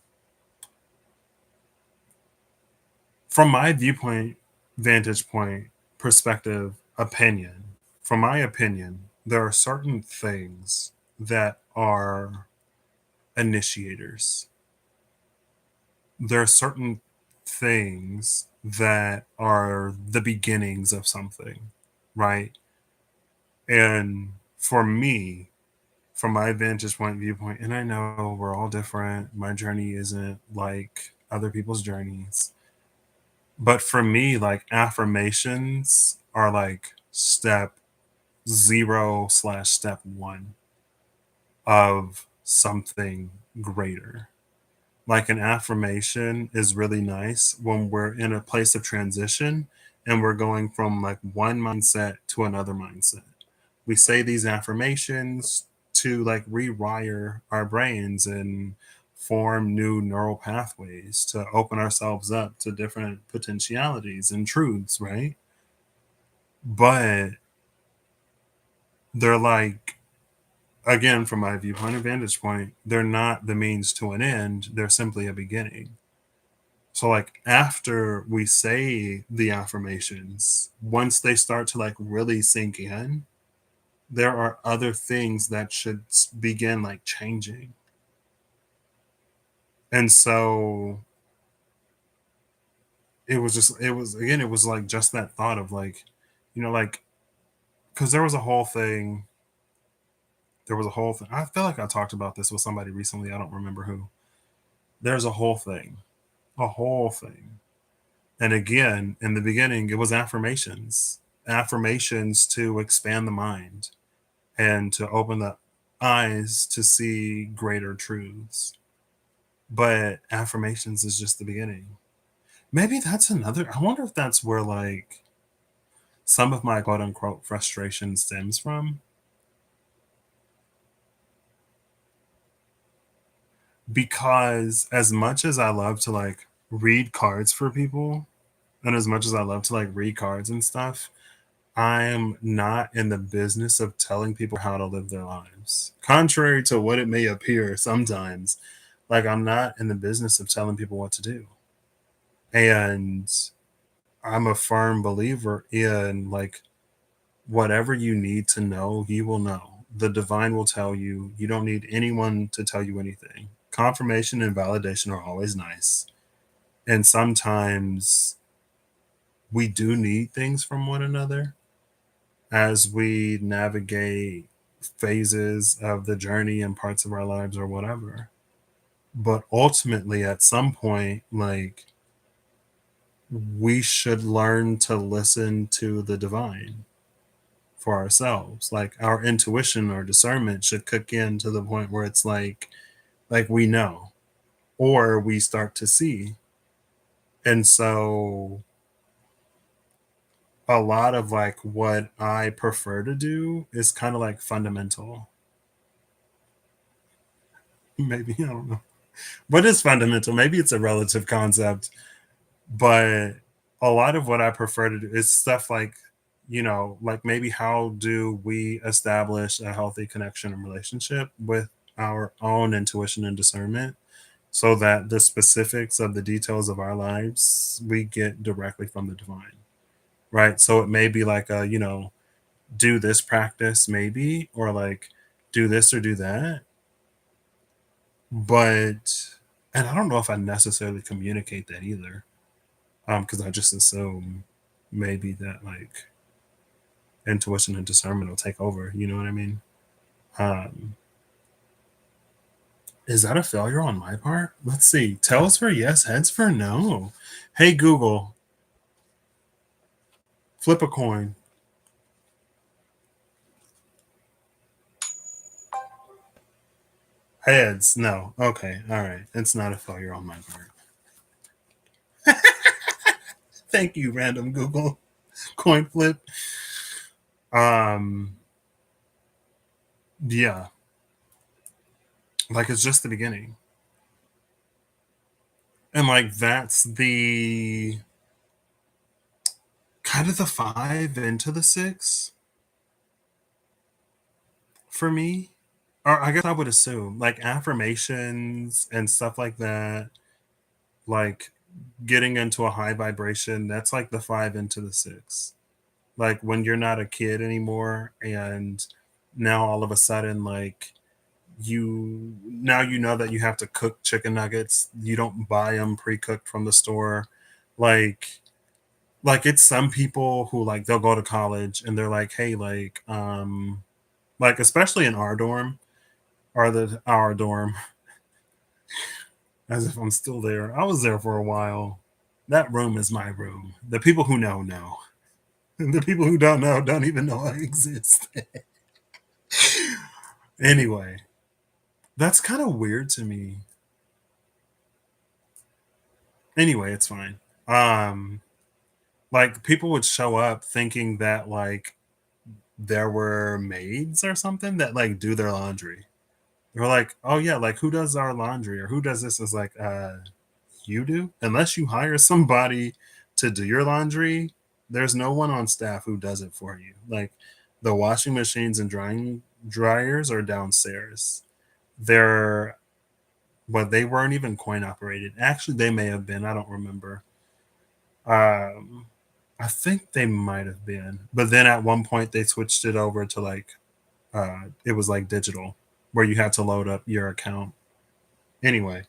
from my viewpoint, vantage point, perspective, opinion, from my opinion, there are certain things that are initiators. There are certain things that are the beginnings of something, right? And for me, from my vantage point viewpoint, and I know we're all different, my journey isn't like other people's journeys. But for me, like affirmations are like step zero slash step one of something greater. Like an affirmation is really nice when we're in a place of transition and we're going from like one mindset to another mindset. We say these affirmations to like rewire our brains and form new neural pathways to open ourselves up to different potentialities and truths, right? But they're like, again, from my viewpoint and vantage point, they're not the means to an end, they're simply a beginning. So like after we say the affirmations, once they start to like really sink in, there are other things that should begin like changing. And so it was like just that thought of like, like because there was a whole thing. I feel like I talked about this with somebody recently. I don't remember who. There's a whole thing. And again, in the beginning, it was affirmations to expand the mind and to open the eyes to see greater truths. But affirmations is just the beginning. Maybe that's another. I wonder if that's where like some of my quote unquote frustration stems from. Because as much as I love to like read cards for people, and as much as I love to like read cards and stuff, I'm not in the business of telling people how to live their lives. Contrary to what it may appear sometimes, like I'm not in the business of telling people what to do. And I'm a firm believer in like whatever you need to know, you will know. The divine will tell you. You don't need anyone to tell you anything. Confirmation and validation are always nice. And sometimes we do need things from one another as we navigate phases of the journey and parts of our lives or whatever. But ultimately, at some point, like we should learn to listen to the divine for ourselves. Like our intuition or discernment should kick in to the point where it's like we know or we start to see. And so a lot of like what I prefer to do is kind of like fundamental. Maybe I don't know. What is fundamental? Maybe it's a relative concept, but a lot of what I prefer to do is stuff like, like maybe how do we establish a healthy connection and relationship with our own intuition and discernment so that the specifics of the details of our lives we get directly from the divine, right? So it may be like a, do this practice maybe, or like do this or do that. But, and I don't know if I necessarily communicate that either. Because I just assume maybe that like intuition and discernment will take over. You know what I mean? Um, is that a failure on my part? Let's see. Tails for yes, heads for no. Hey Google, flip a coin. Heads, no. Okay, all right. It's not a failure on my part. Thank you, random Google coin flip. Um, yeah, like it's just the beginning, and like that's the kind of the five into the six for me. Or I guess I would assume like affirmations and stuff like that, like getting into a high vibration, that's like the five into the six. Like when you're not a kid anymore and now all of a sudden like you know that you have to cook chicken nuggets. You don't buy them pre-cooked from the store. Like like it's some people who like they'll go to college and they're like, hey, like especially in our dorm, or the our dorm, as if I'm still there. I was there for a while. That room is my room. The people who know. The people who don't know don't even know I exist. Anyway, that's kind of weird to me. Anyway, it's fine. Like people would show up thinking that like there were maids or something that like do their laundry. They're like, oh yeah, like who does our laundry or who does this? Is like, you do? Unless you hire somebody to do your laundry, there's no one on staff who does it for you. Like the washing machines and drying dryers are downstairs. They're but they weren't even coin operated. Actually, they may have been. I don't remember. Um, I think they might have been. But then at one point they switched it over to like it was like digital where you had to load up your account. Anyway,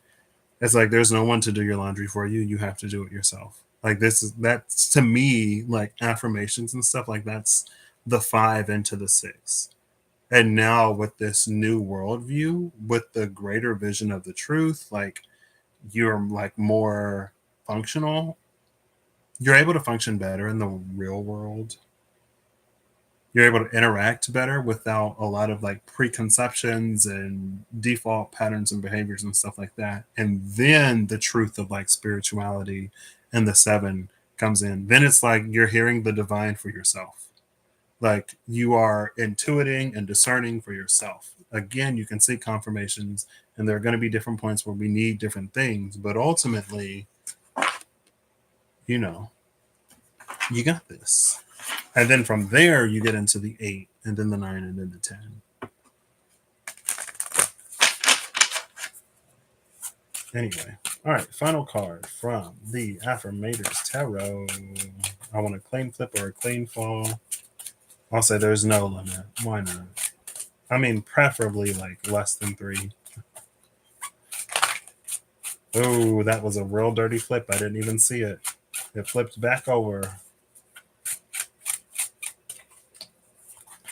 it's like there's no one to do your laundry for you. You have to do it yourself. Like that's to me like affirmations and stuff like that's the five into the six. And now with this new worldview, with the greater vision of the truth, like you're like more functional. You're able to function better in the real world. You're able to interact better without a lot of like preconceptions and default patterns and behaviors and stuff like that. And then the truth of like spirituality and the seven comes in. Then it's like you're hearing the divine for yourself. Like you are intuiting and discerning for yourself. Again, you can see confirmations, and there are going to be different points where we need different things, but ultimately, you know, you got this. And then from there, you get into the 8, and then the 9, and then the 10. Anyway, all right, final card from the Affirmators Tarot. I want a clean flip or a clean fall. I'll say there's no limit. Why not? I mean, preferably like less than 3. Oh, that was a real dirty flip. I didn't even see it. It flipped back over.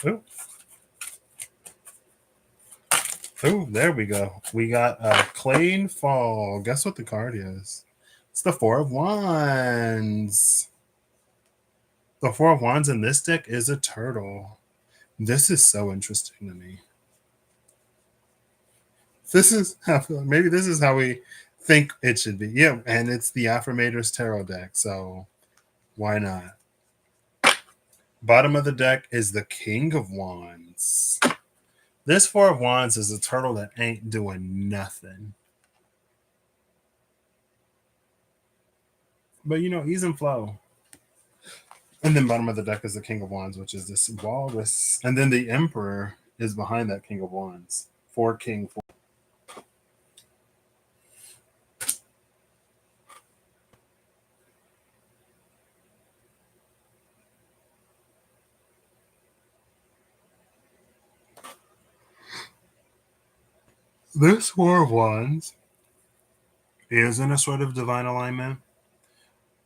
Ooh. Ooh, there we go. We got a clean fall. Guess what the card is? It's the 4 of Wands. The 4 of Wands in this deck is a turtle. This is so interesting to me. This is how, maybe this is how we think it should be. Yeah, and it's the Affirmators Tarot deck, so why not? Bottom of the deck is the King of Wands. This 4 of Wands is a turtle that ain't doing nothing. But you know, ease and flow. And then bottom of the deck is the King of Wands, which is this walrus. And then the Emperor is behind that King of Wands. 4 King, 4. This 4 of Wands is in a sort of divine alignment,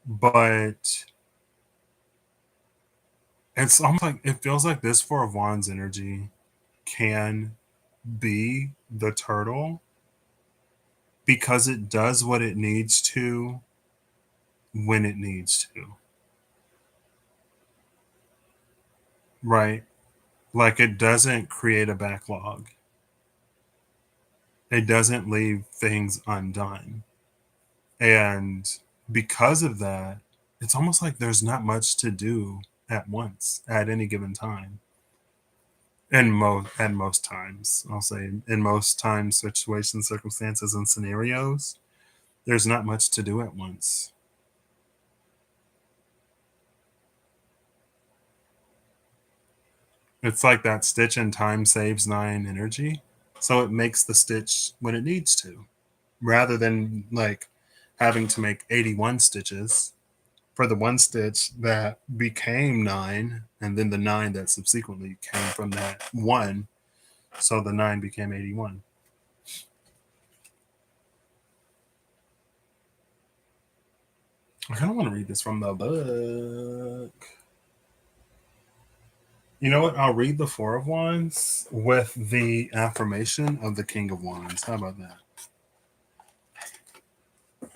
but it's almost like it feels like this 4 of Wands energy can be the turtle because it does what it needs to when it needs to. Right? Like it doesn't create a backlog. It doesn't leave things undone. And because of that, it's almost like there's not much to do at once at any given time. And at most times, I'll say in most times, situations, circumstances, and scenarios, there's not much to do at once. It's like that stitch in time saves 9 energy. So it makes the stitch when it needs to, rather than like having to make 81 stitches for the one stitch that became 9, and then the 9 that subsequently came from that 1. So the 9 became 81. I kind of want to read this from the book. You know what? I'll read the 4 of Wands with the affirmation of the King of Wands. How about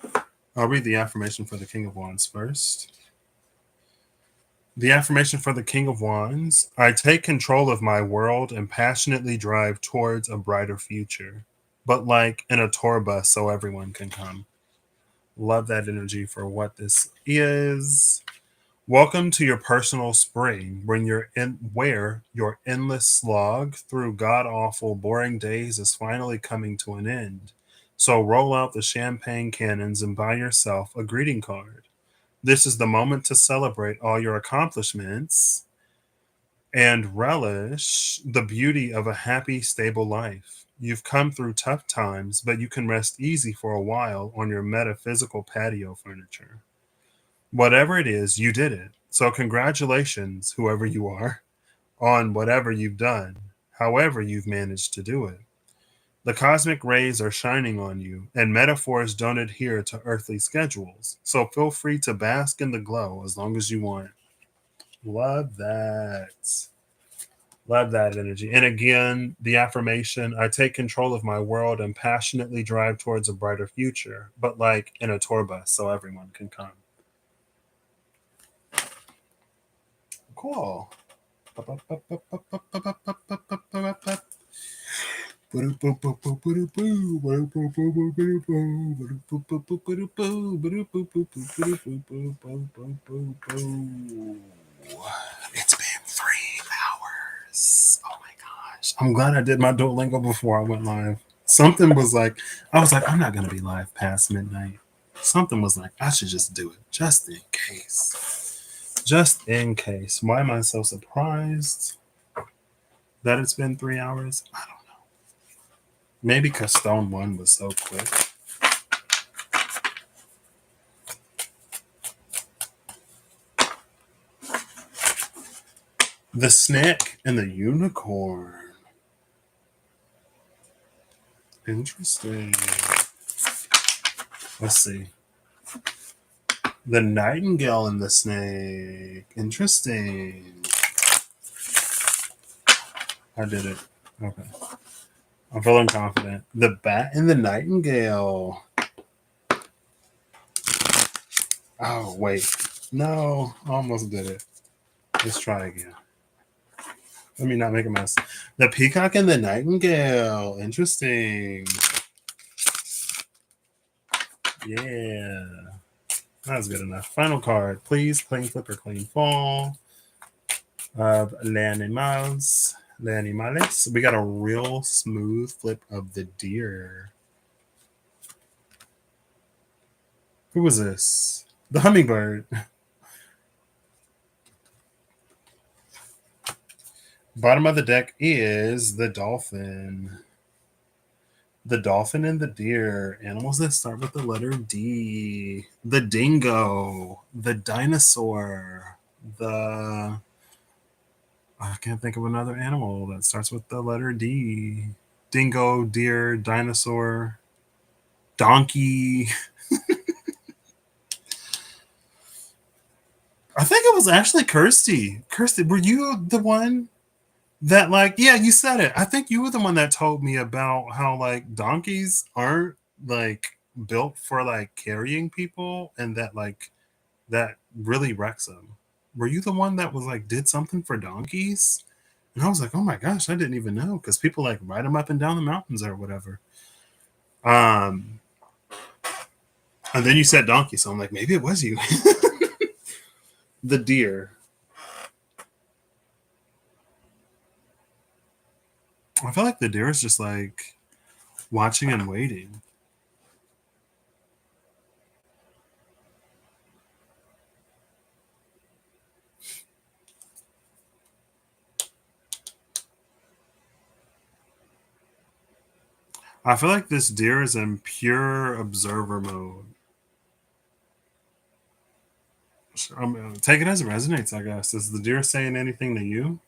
that? I'll read the affirmation for the King of Wands first. The affirmation for the King of Wands: I take control of my world and passionately drive towards a brighter future, but like in a tour bus so everyone can come. Love that energy for what this is. Welcome to your personal spring where your endless slog through god awful boring days is finally coming to an end. So roll out the champagne cannons and buy yourself a greeting card. This is the moment to celebrate all your accomplishments and relish the beauty of a happy, stable life. You've come through tough times, but you can rest easy for a while on your metaphysical patio furniture. Whatever it is, you did it. So, congratulations, whoever you are, on whatever you've done, however you've managed to do it. The cosmic rays are shining on you, and metaphors don't adhere to earthly schedules. So, feel free to bask in the glow as long as you want. Love that. Love that energy. And again, the affirmation: I take control of my world and passionately drive towards a brighter future, but like in a tour bus so everyone can come. Cool. It's been 3 hours. Oh my gosh. I'm glad I did my Duolingo before I went live. Something was like, I was like, I'm not going to be live past midnight. Something was like, I should just do it just in case. Just in case. Why am I so surprised that it's been 3 hours? I don't know. Maybe because Stone 1 was so quick. The snake and the unicorn. Interesting. Let's see. The nightingale and the snake. Interesting. I did it. Okay. I'm feeling confident. The bat and the nightingale. Oh, wait. No, I almost did it. Let's try again. Let me not make a mess. The peacock and the nightingale. Interesting. Yeah. That was good enough. Final card. Please, clean flip or clean fall of L'Animals. L'Animales. We got a real smooth flip of the deer. Who was this? The hummingbird. Bottom of the deck is the dolphin. The dolphin and the deer. Animals that start with the letter D. The dingo. The dinosaur. The. I can't think of another animal that starts with the letter D. Dingo, deer, dinosaur, donkey. I think it was actually Kirsty. Kirsty, were you the one that like, yeah, you said it. I think you were the one that told me about how like donkeys aren't like built for like carrying people and that like that really wrecks them. Were you the one that was like did something for donkeys? And I was like, oh my gosh, I didn't even know because people like ride them up and down the mountains or whatever. Um, and then you said donkey, so I'm like, maybe it was you. The deer. I feel like the deer is just like watching and waiting. I feel like this deer is in pure observer mode. Take it as it resonates, I guess. Is the deer saying anything to you?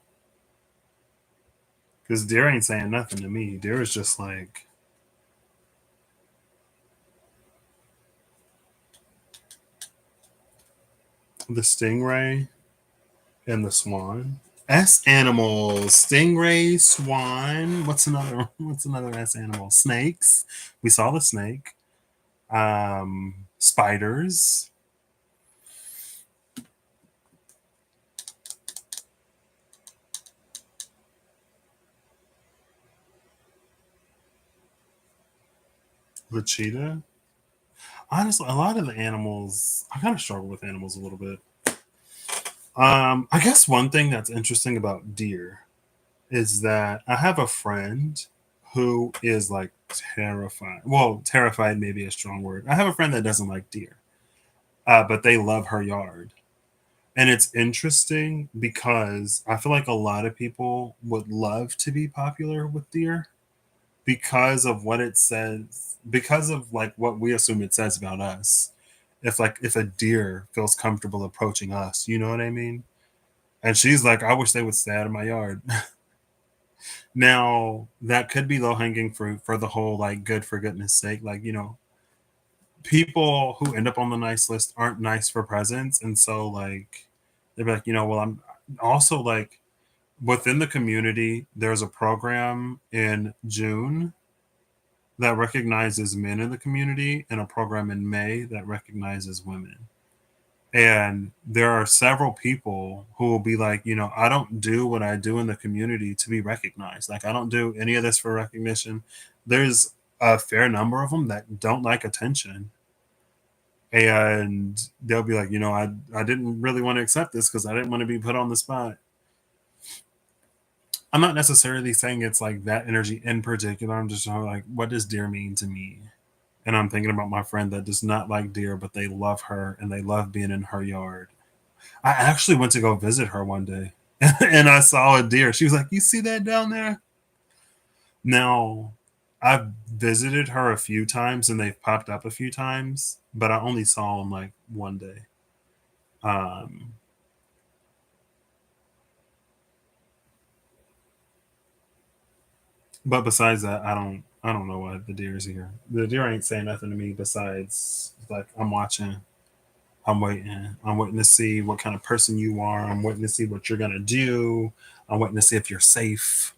Because deer ain't saying nothing to me. Deer is just like the stingray and the swan. S animals, stingray, swan. What's another? What's another S animal? Snakes. We saw the snake. Spiders. The cheetah. Honestly, a lot of the animals. I kind of struggle with animals a little bit. I guess one thing that's interesting about deer is that I have a friend who is like terrified. Well, terrified may be a strong word. I have a friend that doesn't like deer, but they love her yard. And it's interesting because I feel like a lot of people would love to be popular with deer because of what it says, because of like what we assume it says about us. If a deer feels comfortable approaching us, you know what I mean? And she's like, I wish they would stay out of my yard. Now, that could be low hanging fruit for the whole like good for goodness sake. Like, people who end up on the nice list aren't nice for presents. And so, like, they'd be like, well, I'm also like within the community, there's a program in June that recognizes men in the community and a program in May that recognizes women. And there are several people who will be like, I don't do what I do in the community to be recognized. Like, I don't do any of this for recognition. There's a fair number of them that don't like attention. And they'll be like, I didn't really want to accept this because I didn't want to be put on the spot. I'm not necessarily saying it's like that energy in particular. I'm just like, what does deer mean to me? And I'm thinking about my friend that does not like deer, but they love her and they love being in her yard. I actually went to go visit her one day and I saw a deer. She was like, "You see that down there?" Now, I've visited her a few times and they've popped up a few times, but I only saw them like one day. Um, but besides that, I don't know why the deer is here. The deer ain't saying nothing to me besides like I'm watching, I'm waiting to see what kind of person you are. I'm waiting to see what you're gonna do. I'm waiting to see if you're safe.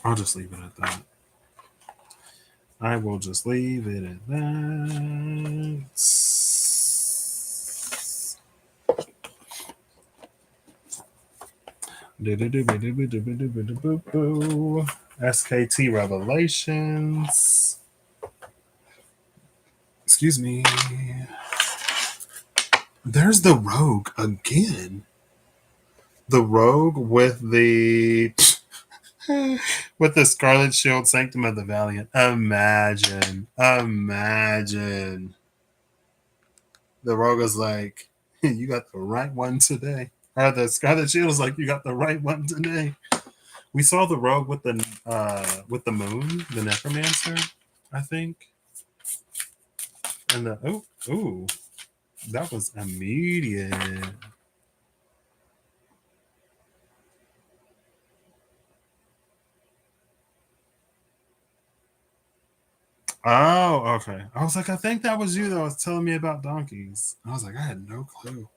I'll just leave it at that. I will just leave it at that. SKT Revelations. Excuse me. There's the Rogue again. The Rogue with the Scarlet Shield Sanctum of the Valiant. Imagine. The Rogue is like, you got the right one today. Or the Scarlet Shield is like, you got the right one today. We saw the Rogue with the moon, the Necromancer, I think. And the ooh, that was immediate. Oh, okay. I was like, I think that was you that was telling me about donkeys. I was like, I had no clue.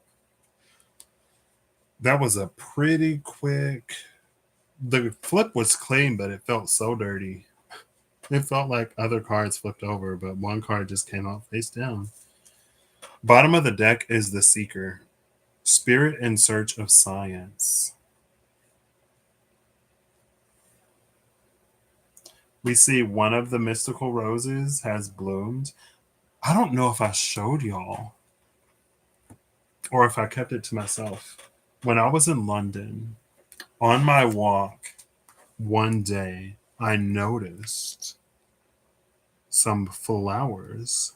That was a pretty quick. The flip was clean, but it felt so dirty. It felt like other cards flipped over, but one card just came out face down. Bottom of the deck is the Seeker, Spirit in Search of Science. We see one of the mystical roses has bloomed. I don't know if I showed y'all or if I kept it to myself. When I was in London, on my walk one day, I noticed some flowers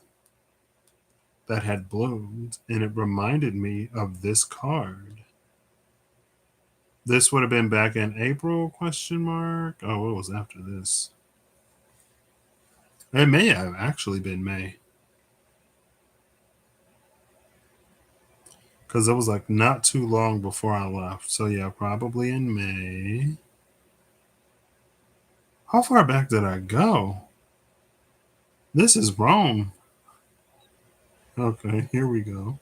that had bloomed, and it reminded me of this card. This would have been back in April, question mark. Oh, it was after this. It may have actually been May. Because it was like not too long before I left. So yeah, probably in May. How far back did I go? This is wrong. Okay, here we go.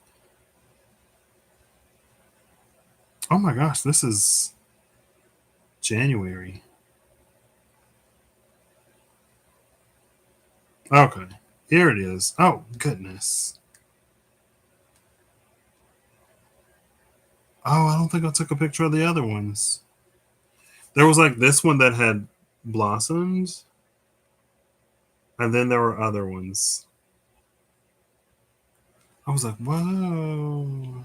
Oh my gosh, this is January. Okay, here it is. Oh, goodness. Oh, I don't think I took a picture of the other ones. There was like this one that had blossoms, and then there were other ones. I was like, whoa.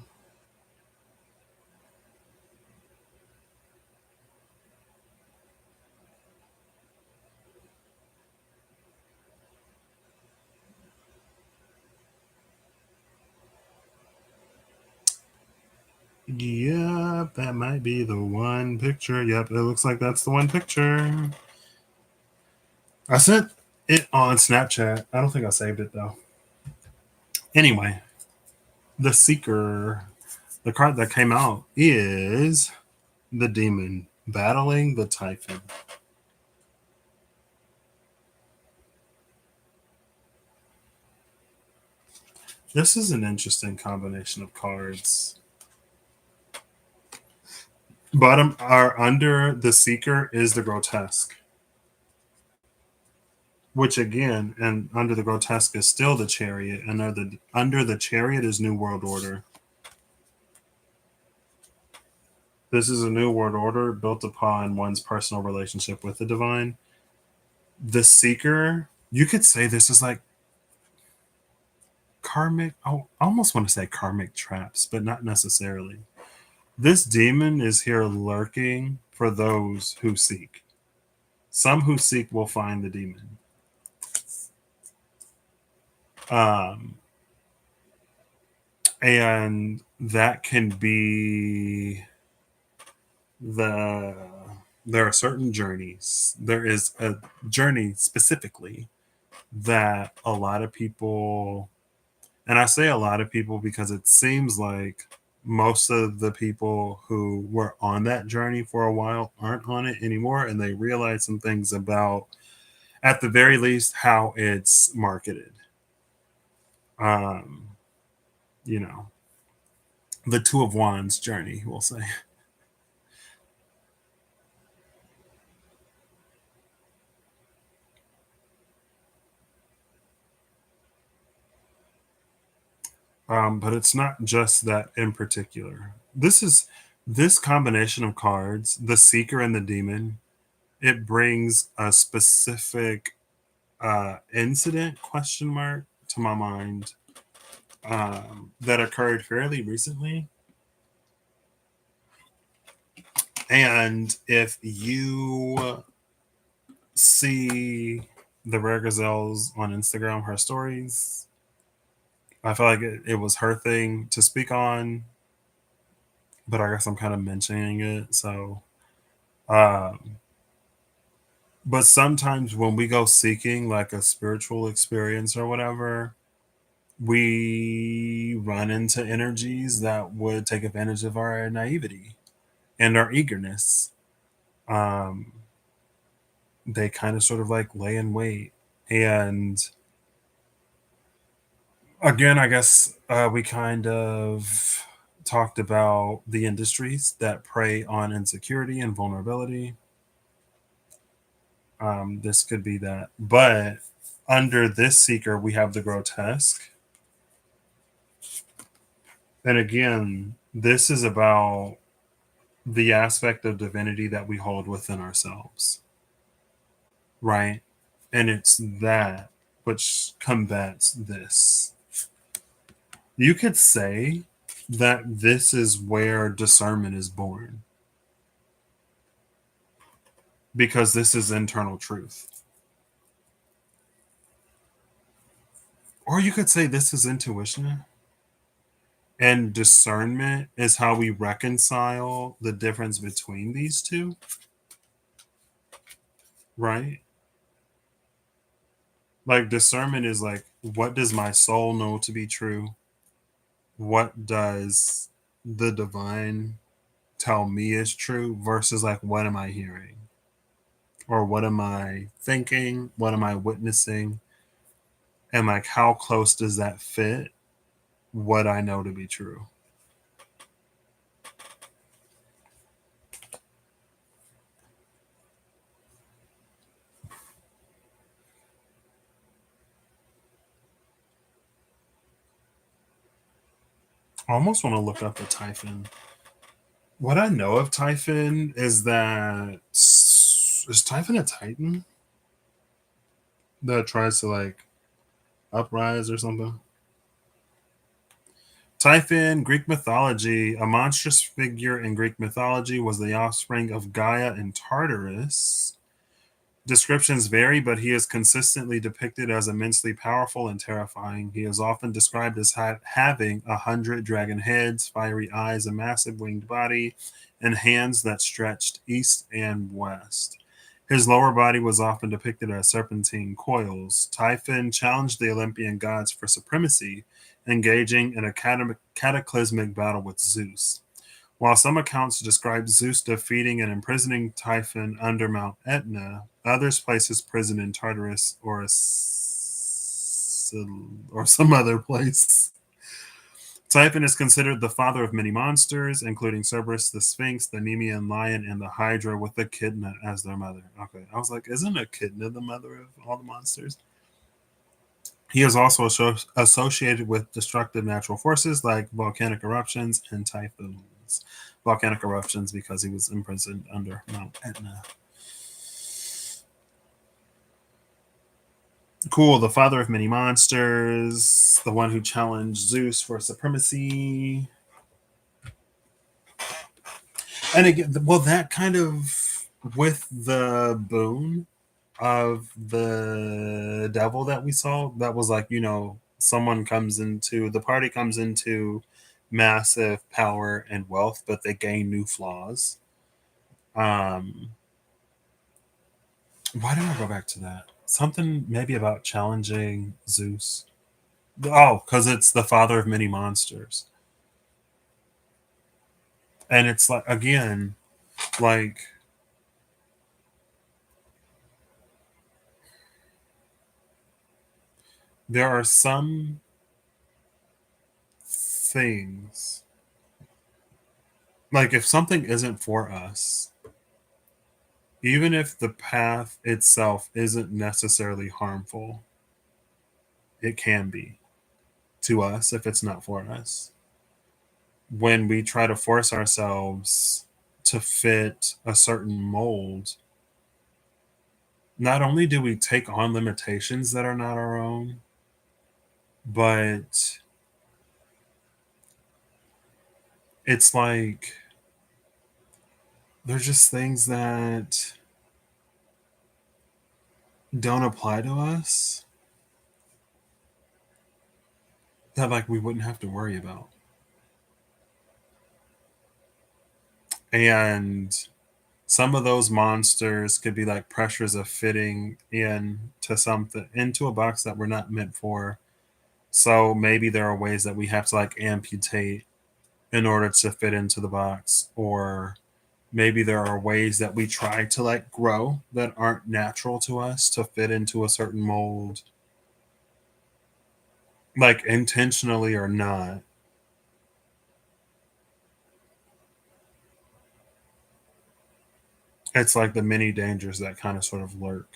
Yep, that might be the one picture. Yep, it looks like that's the one picture. I sent it on Snapchat. I don't think I saved it though. Anyway, the Seeker, the card that came out is the Demon battling the Typhon. This is an interesting combination of cards. Bottom are under the Seeker is the Grotesque, which again, and under the Grotesque is still the Chariot, and under the Chariot is New World Order. This is a New World Order built upon one's personal relationship with the divine. The Seeker, you could say this is like karmic. Oh, I almost want to say karmic traps, but not necessarily. This demon is here lurking for those who seek. Some who seek will find the demon. Um, and that can be the there are certain journeys. There is a journey specifically that a lot of people, and I say a lot of people because it seems like most of the people who were on that journey for a while aren't on it anymore, and they realize some things about, at the very least, how it's marketed. Um, you know, the Two of Wands journey, we'll say. But it's not just that in particular. This combination of cards, the Seeker and the Demon. It brings a specific incident question mark to my mind that occurred fairly recently. And if you see the Rare Gazelles on Instagram, her stories, I feel like it was her thing to speak on, but I guess I'm kind of mentioning it. So, um, but sometimes when we go seeking like a spiritual experience or whatever, we run into energies that would take advantage of our naivety and our eagerness. Um, they kind of sort of like lay in wait. And again, I guess we kind of talked about the industries that prey on insecurity and vulnerability. This could be that. But under this seeker, we have the grotesque. And again, this is about the aspect of divinity that we hold within ourselves, right? And it's that which combats this. You could say that this is where discernment is born because this is internal truth. Or you could say this is intuition and discernment is how we reconcile the difference between these two, right? Like discernment is like, what does my soul know to be true? What does the divine tell me is true versus like what am I hearing or what am I thinking, what am I witnessing, and like how close does that fit what I know to be true. I almost want to look up the Typhon. What I know of Typhon is that is Typhon a Titan that tries to like uprise or something? Typhon, Greek mythology, a monstrous figure in Greek mythology, was the offspring of Gaia and Tartarus. Descriptions vary, but he is consistently depicted as immensely powerful and terrifying. He is often described as having 100 dragon heads, fiery eyes, a massive winged body, and hands that stretched east and west. His lower body was often depicted as serpentine coils. Typhon challenged the Olympian gods for supremacy, engaging in a cataclysmic battle with Zeus. While some accounts describe Zeus defeating and imprisoning Typhon under Mount Etna, others place his prison in Tartarus or some other place. Typhon is considered the father of many monsters, including Cerberus, the Sphinx, the Nemean lion, and the Hydra, with Echidna as their mother. Okay, I was like, isn't Echidna the mother of all the monsters? He is also associated with destructive natural forces like volcanic eruptions and typhoons. Volcanic eruptions because he was imprisoned under Mount Etna. Cool, the father of many monsters, the one who challenged Zeus for supremacy. And again, well, that kind of with the boon of the devil that we saw, that was like, someone comes into the party, comes into massive power and wealth, but they gain new flaws. Um, why did I go back to that? Something maybe about challenging Zeus. Oh, because it's the father of many monsters. And it's like, again, like, there are some things, like, if something isn't for us, even if the path itself isn't necessarily harmful, it can be to us if it's not for us. When we try to force ourselves to fit a certain mold, not only do we take on limitations that are not our own, but it's like there's just things that don't apply to us that like we wouldn't have to worry about. And some of those monsters could be like pressures of fitting into something, into a box that we're not meant for. So maybe there are ways that we have to like amputate in order to fit into the box, or maybe there are ways that we try to like grow that aren't natural to us to fit into a certain mold, like intentionally or not. It's like the many dangers that kind of sort of lurk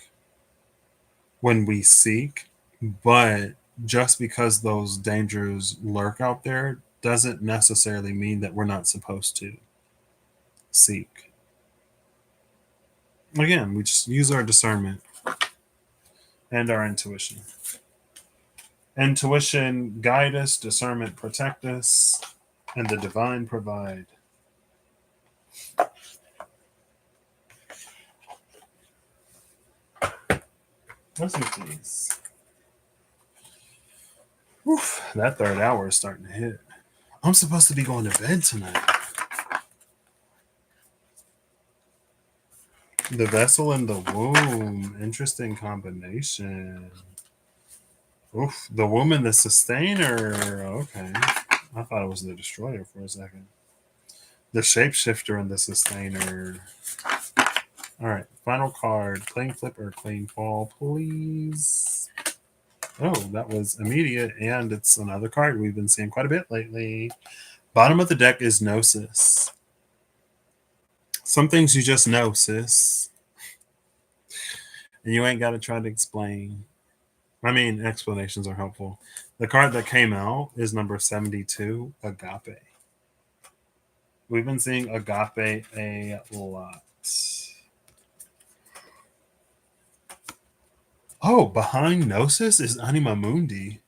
when we seek, but just because those dangers lurk out there doesn't necessarily mean that we're not supposed to seek. Again, we just use our discernment and our intuition. Intuition guide us, discernment protect us, and the divine provide. Let's do these. Oof, that third hour is starting to hit. I'm supposed to be going to bed tonight. The vessel and the womb. Interesting combination. Oof, the womb and the sustainer. Okay. I thought it was the destroyer for a second. The shapeshifter and the sustainer. All right. Final card. Clean flip or clean fall, please. Oh, that was immediate. And it's another card we've been seeing quite a bit lately. Bottom of the deck is Gnosis. Some things you just know, sis. And you ain't got to try to explain. I mean, explanations are helpful. The card that came out is number 72, Agape. We've been seeing Agape a lot. Oh, behind Gnosis is Anima Mundi.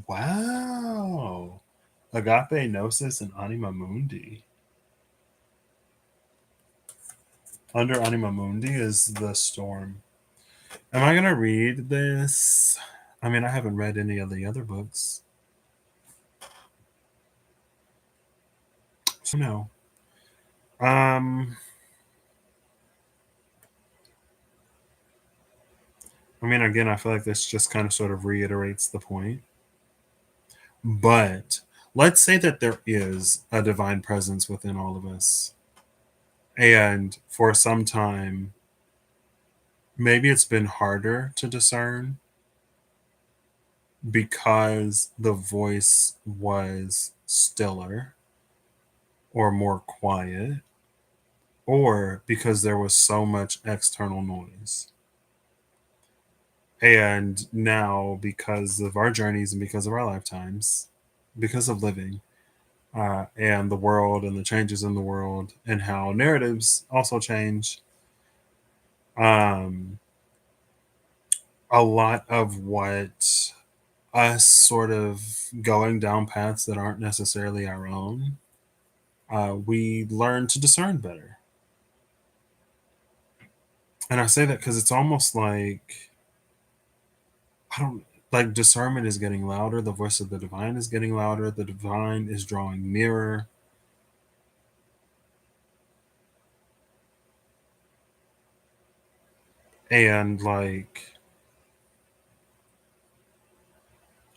Wow. Agape, Gnosis, and Anima Mundi. Under Anima Mundi is the Storm. Am I going to read this? I mean, I haven't read any of the other books. So, no. I mean, again, I feel like this just kind of sort of reiterates the point. But let's say that there is a divine presence within all of us. And for some time, maybe it's been harder to discern because the voice was stiller or more quiet, or because there was so much external noise. And now, because of our journeys and because of our lifetimes, because of living, and the world and the changes in the world and how narratives also change, um, a lot of what us sort of going down paths that aren't necessarily our own we learn to discern better. And I say that because it's almost like, I don't like, discernment is getting louder. The voice of the divine is getting louder. The divine is drawing nearer. And like,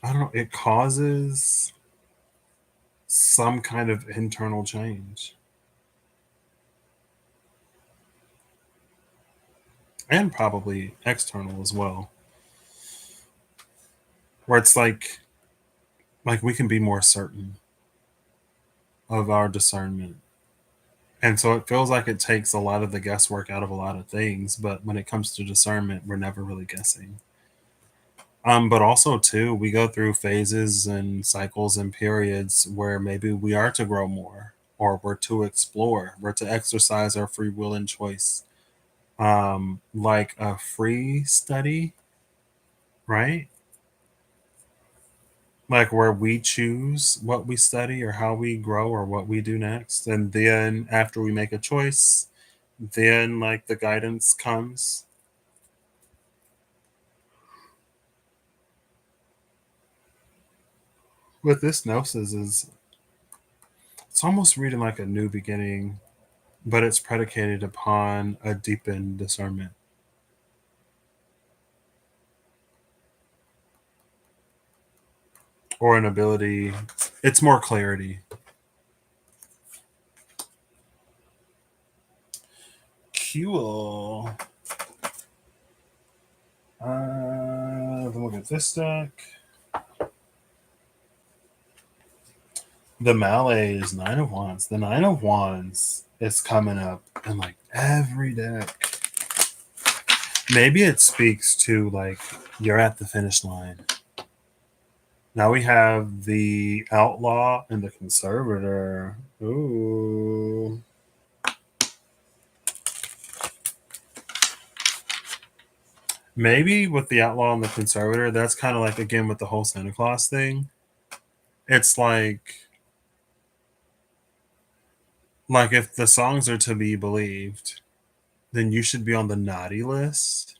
I don't know, it causes some kind of internal change and probably external as well, where it's like we can be more certain of our discernment. And so it feels like it takes a lot of the guesswork out of a lot of things, but when it comes to discernment, we're never really guessing. But also too, we go through phases and cycles and periods where maybe we are to grow more, or we're to explore, we're to exercise our free will and choice. Like a free study, right? Like where we choose what we study or how we grow or what we do next. And then after we make a choice, then like the guidance comes. With this gnosis is, it's almost reading like a new beginning, but it's predicated upon a deepened discernment or an ability. It's more clarity. Cool. Look at this deck. The Mallet is Nine of Wands. The Nine of Wands is coming up in like every deck. Maybe it speaks to like you're at the finish line. Now we have the Outlaw and the Conservator. Ooh. Maybe with the Outlaw and the Conservator, that's kind of like, again, with the whole Santa Claus thing. It's like if the songs are to be believed, then you should be on the naughty list,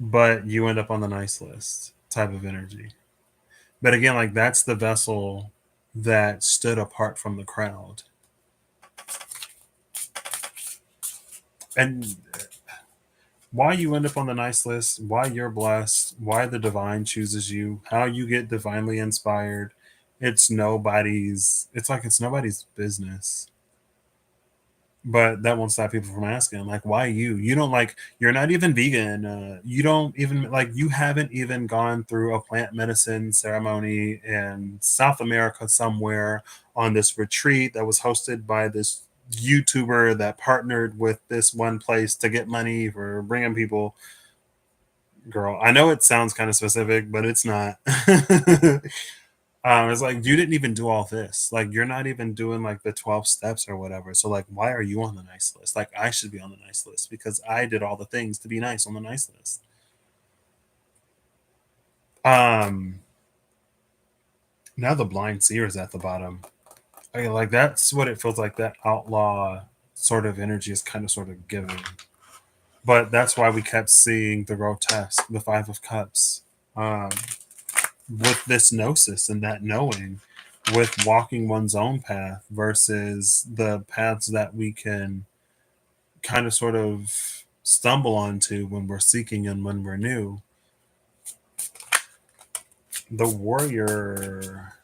but you end up on the nice list type of energy. But again, like that's the vessel that stood apart from the crowd. And why you end up on the nice list, why you're blessed, why the divine chooses you, how you get divinely inspired, it's nobody's business. But that won't stop people from asking, like, why you? You don't like, you're not even vegan. You don't even like, you haven't even gone through a plant medicine ceremony in South America somewhere on this retreat that was hosted by this YouTuber that partnered with this one place to get money for bringing people. Girl, I know it sounds kind of specific, but it's not. It's like you didn't even do all this. Like you're not even doing like the 12 steps or whatever. So like why are you on the nice list? Like I should be on the nice list because I did all the things to be nice on the nice list. Um Now the blind seer is at the bottom. Okay, like that's what it feels like, that outlaw sort of energy is kind of sort of given. But that's why we kept seeing the grotesque, the Five of Cups. Um with this gnosis and that knowing, with walking one's own path versus the paths that we can kind of sort of stumble onto when we're seeking and when we're new. The warrior,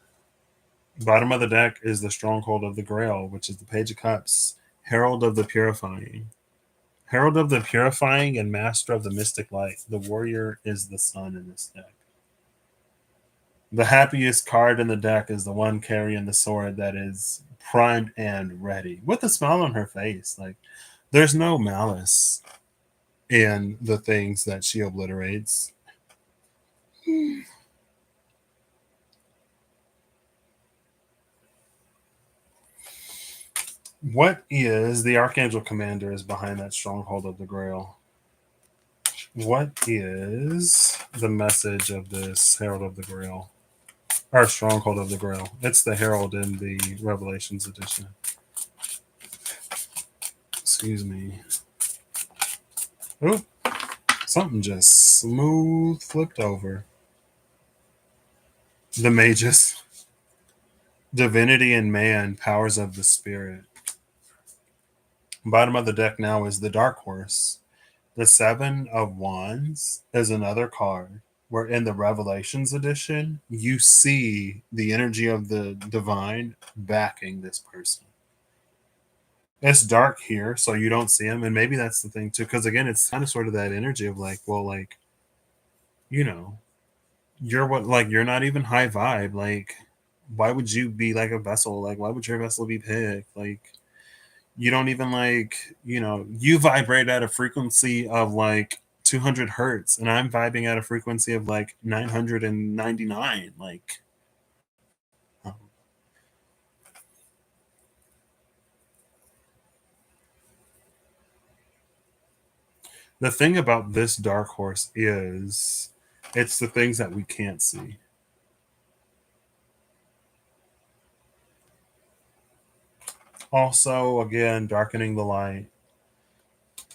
bottom of the deck, is the stronghold of the grail, which is the Page of Cups, herald of the purifying. Herald of the purifying and master of the mystic light. The warrior is the sun in this deck. The happiest card in the deck is the one carrying the sword that is primed and ready with a smile on her face. Like there's no malice in the things that she obliterates. What is the Archangel Commander is behind that stronghold of the Grail? What is the message of this Herald of the Grail? Our stronghold of the Grail. It's the Herald in the Revelations edition. Excuse me. Oh, something just smooth flipped over. The Magus. Divinity and Man, Powers of the Spirit. Bottom of the deck now is the Dark Horse. The Seven of Wands is another card where in the Revelations edition, you see the energy of the divine backing this person. It's dark here, so you don't see him. And maybe that's the thing too, because again, it's kind of sort of that energy of like, well, like, you know, you're what, like, you're not even high vibe. Like, why would you be like a vessel? Like, why would your vessel be picked? Like, you don't even like, you vibrate at a frequency of like 200 hertz, and I'm vibing at a frequency of like 999. Like, um, the thing about this dark horse is it's the things that we can't see. Also, again, darkening the light.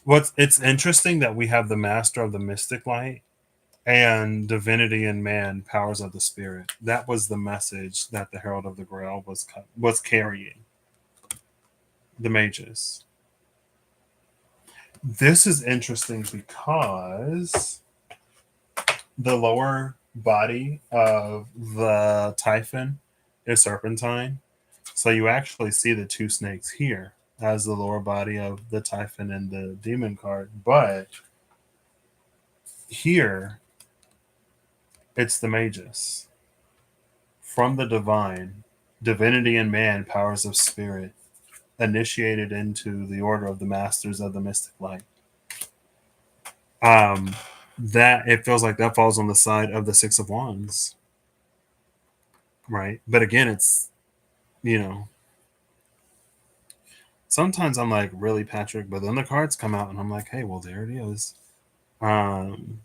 What's It's interesting that we have the master of the mystic light and divinity and man, powers of the spirit. That was the message that the herald of the grail was carrying. The mages. This is interesting because the lower body of the Typhon is serpentine. So you actually see the two snakes here as the lower body of the Typhon and the demon card. But here, it's the magus. From the divine, divinity and man, powers of spirit, initiated into the order of the masters of the mystic light. Um, that it feels like that falls on the side of the Six of Wands, right? But again, it's, you know, sometimes I'm like, really, Patrick, but then the cards come out and I'm like, hey, well, there it is. Um,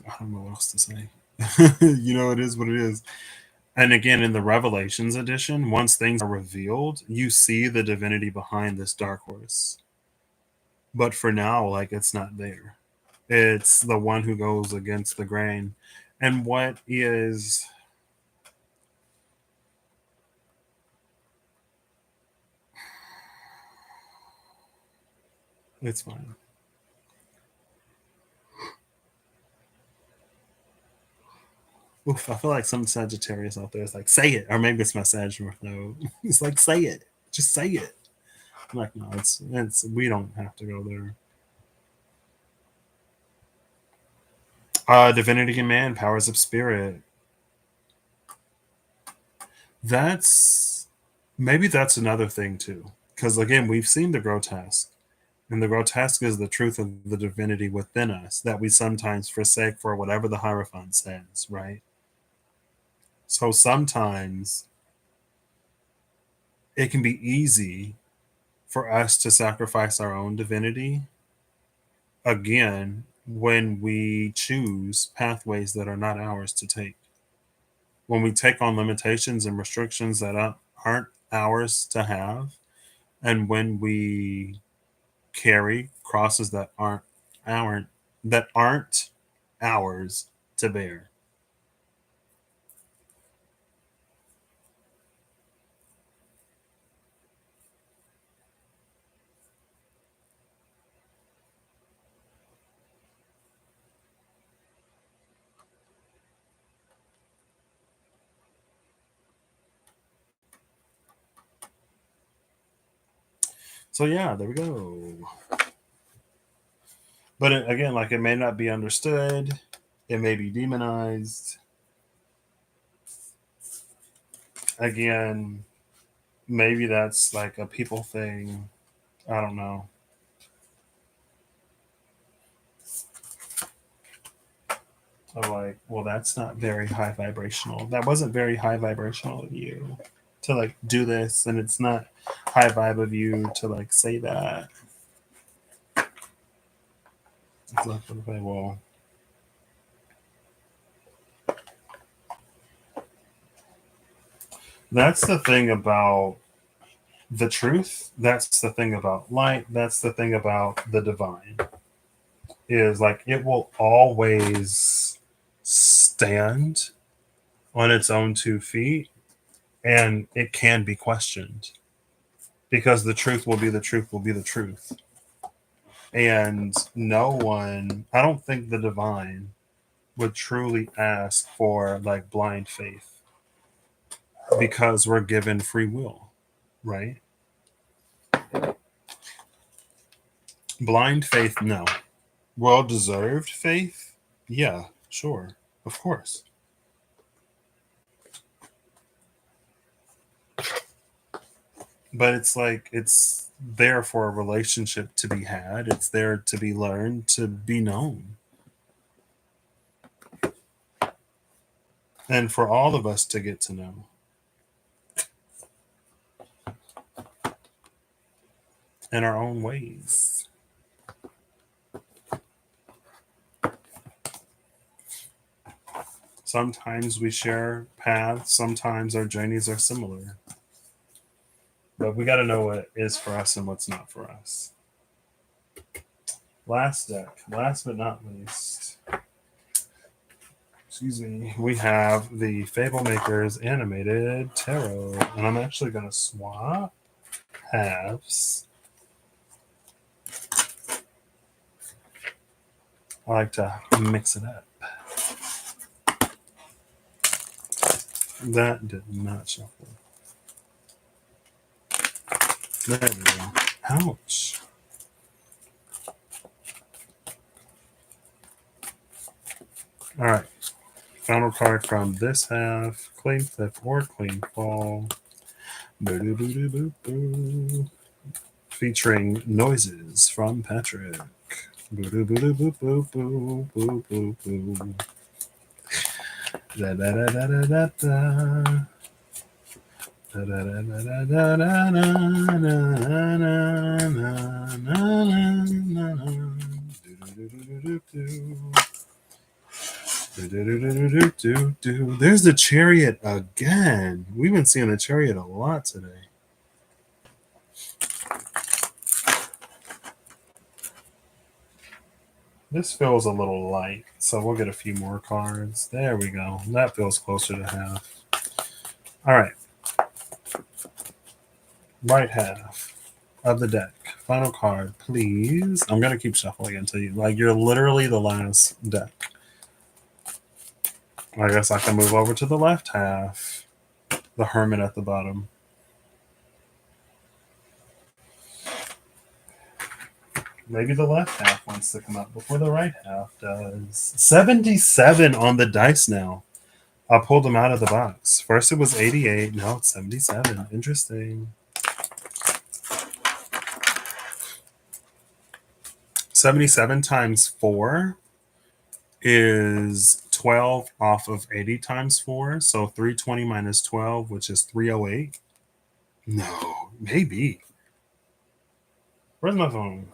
I don't know what else to say. It is what it is. And again, in the Revelations edition, once things are revealed, you see the divinity behind this dark horse. But for now, like, it's not there. It's the one who goes against the grain. And what is, it's fine. Oof, I feel like some Sagittarius out there is like, say it. Or maybe it's my Sagittarius. No, it's like, say it. Just say it. I'm like, no, it's we don't have to go there. Divinity and Man, Powers of Spirit. That's maybe that's another thing too. Because again, we've seen the grotesque. And the grotesque is the truth of the divinity within us that we sometimes forsake for whatever the Hierophant says, right? So sometimes it can be easy for us to sacrifice our own divinity again when we choose pathways that are not ours to take. When we take on limitations and restrictions that aren't ours to have, and when we carry crosses aren't that aren't ours to bear. So yeah, there we go. But again, like, it may not be understood, it may be demonized. Again, maybe that's like a people thing. I don't know. Of like, well, that's not very high vibrational. That wasn't very high vibrational of you to like do this, and it's not high vibe of you to like say that. It's left for the paywall. That's the thing about the truth. That's the thing about light. That's the thing about the divine. Is like it will always stand on its own 2 feet, and it can be questioned because the truth will be the truth will be the truth. And no one, I don't think the divine would truly ask for like blind faith because we're given free will, right? Blind faith, no. Well deserved faith, yeah, sure, of course. But it's like it's there for a relationship to be had, it's there to be learned, to be known, and for all of us to get to know in our own ways. Sometimes we share paths, sometimes our journeys are similar. But we got to know what is for us and what's not for us. Last deck, last but not least, excuse me, we have the Fable Makers Animated Tarot. And I'm actually going to swap halves. I like to mix it up. That did not shuffle. There we go. Ouch. All right. Final card from this half. Clean flip or clean fall. Boo-doo-boo-doo-boo-boo. Featuring noises from Patrick. Boo-doo-boo-doo-boo-boo-boo-boo-boo. Da-da-da-da-da-da-da. There's the chariot again. We've been seeing the chariot a lot today. This feels a little light, so we'll get a few more cards. There we go. That feels closer to half. All right. Right half of the deck. Final card, please. I'm going to keep shuffling until you, like, you're literally the last deck. I guess I can move over to the left half. The Hermit at the bottom. Maybe the left half wants to come up before the right half does. 77 on the dice now. I pulled them out of the box. First it was 88. Now it's 77. Interesting. 77 times 4 is 12 off of 80 times 4. So 320 minus 12, which is 308. No, maybe. Where's my phone?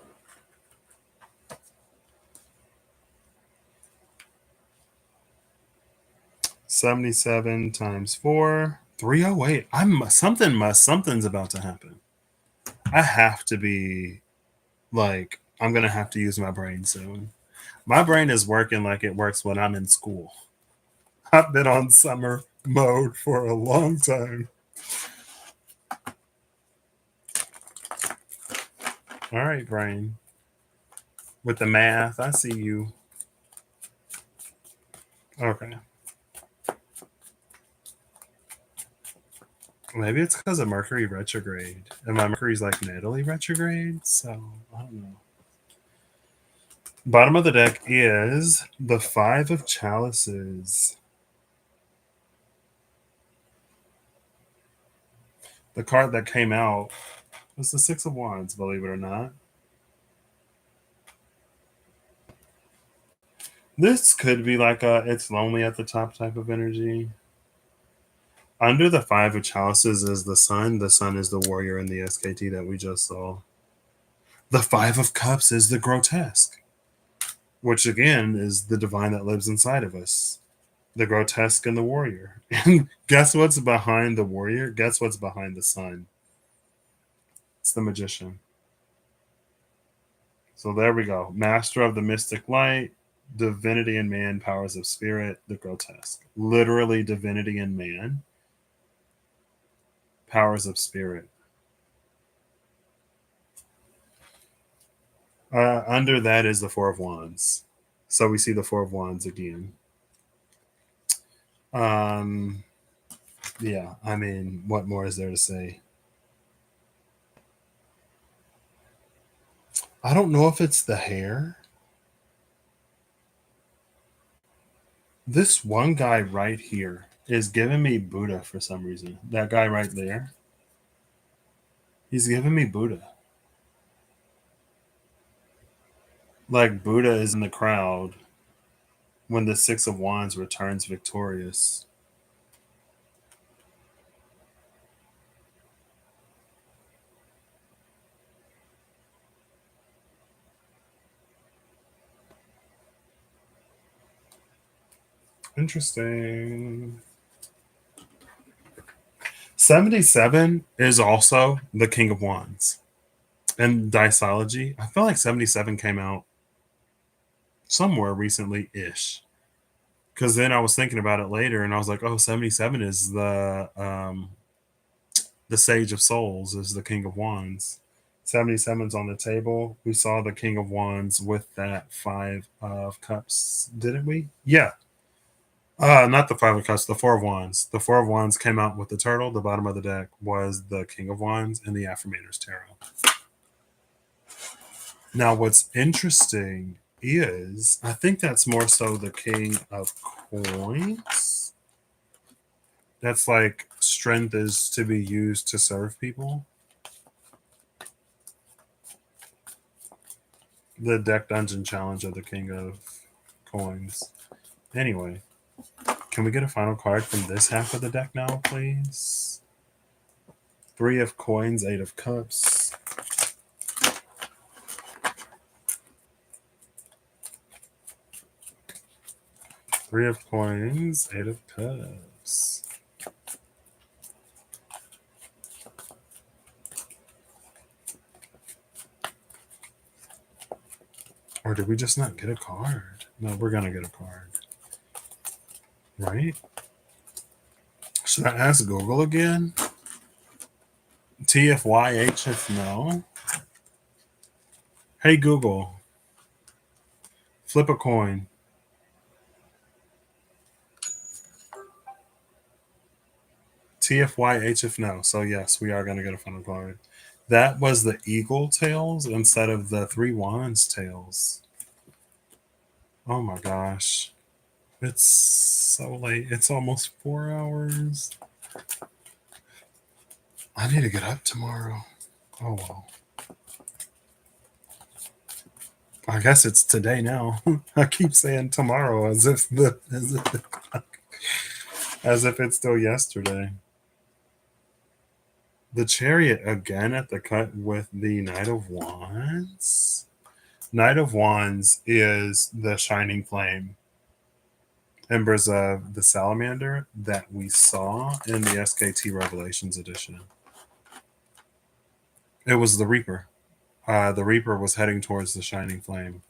$77 times 4, 308. Something's about to happen. I have to be like, I'm gonna have to use my brain soon. My brain is working like it works when I'm in school. I've been on summer mode for a long time. All right, brain. With the math, I see you. Okay. Maybe it's because of Mercury retrograde. And my Mercury's like Natalie retrograde, so I don't know. Bottom of the deck is the 5 of Chalices. The card that came out was the 6 of Wands, believe it or not. This could be like a it's lonely at the top type of energy. Under the 5 of Chalices is the Sun. The Sun is the warrior in the SKT that we just saw. The 5 of Cups is the grotesque. which again is the divine that lives inside of us, the grotesque and the warrior. And guess what's behind the warrior? Guess what's behind the sun? It's the magician. So there we go. Master of the mystic light, divinity in man, powers of spirit, the grotesque. Literally divinity in man, powers of spirit. Under that is the Four of Wands. So we see the Four of Wands again. Um, yeah, I mean, what more is there to say? I don't know if it's the hair. This one guy right here is giving me Buddha for some reason. That guy right there, he's giving me Buddha. Like Buddha is in the crowd when the Six of Wands returns victorious. Interesting. 77 is also the King of Wands. And Diceology, I feel like 77 came out somewhere recently ish. Because then I was thinking about it later and I was like, oh, 77 is the Sage of Souls, is the King of Wands. 77's on the table. We saw the King of Wands with that Five of Cups, didn't we? Yeah. Not the Five of Cups, the Four of Wands. The Four of Wands came out with the turtle. The bottom of the deck was the King of Wands and the Affirmator's Tarot. Now, what's interesting is I think that's more so the King of Coins. That's like strength is to be used to serve people. The deck dungeon challenge of the King of Coins. Anyway, can we get a final card from this half of the deck now, please? Three of Coins, Eight of Cups. Three of Coins, Eight of Cups. Or did we just not get a card? No, we're going to get a card. Right? Should I ask Google again? TFYH if no. Hey Google, flip a coin. TFYH if no. So yes, we are going to get a final card. That was the Eagle tails instead of the Three Wands tails. Oh my gosh. It's so late. It's almost 4 hours. I need to get up tomorrow. Oh well. I guess it's today now. I keep saying tomorrow as if it's still yesterday. The Chariot again at the cut with the Knight of Wands. Knight of Wands is the shining flame, embers of the salamander that we saw in the SKT Revelations edition. It was the Reaper. The Reaper was heading towards the shining flame.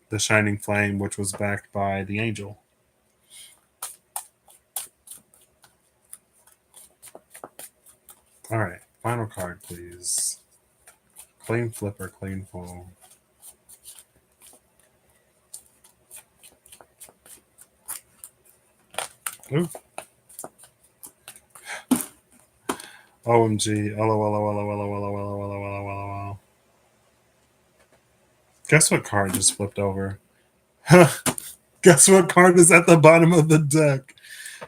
The shining flame, which was backed by the angel. All right, final card, please. Clean flipper, clean fall. Ooh. OMG. LOL. Guess what card just flipped over? Guess what card is at the bottom of the deck?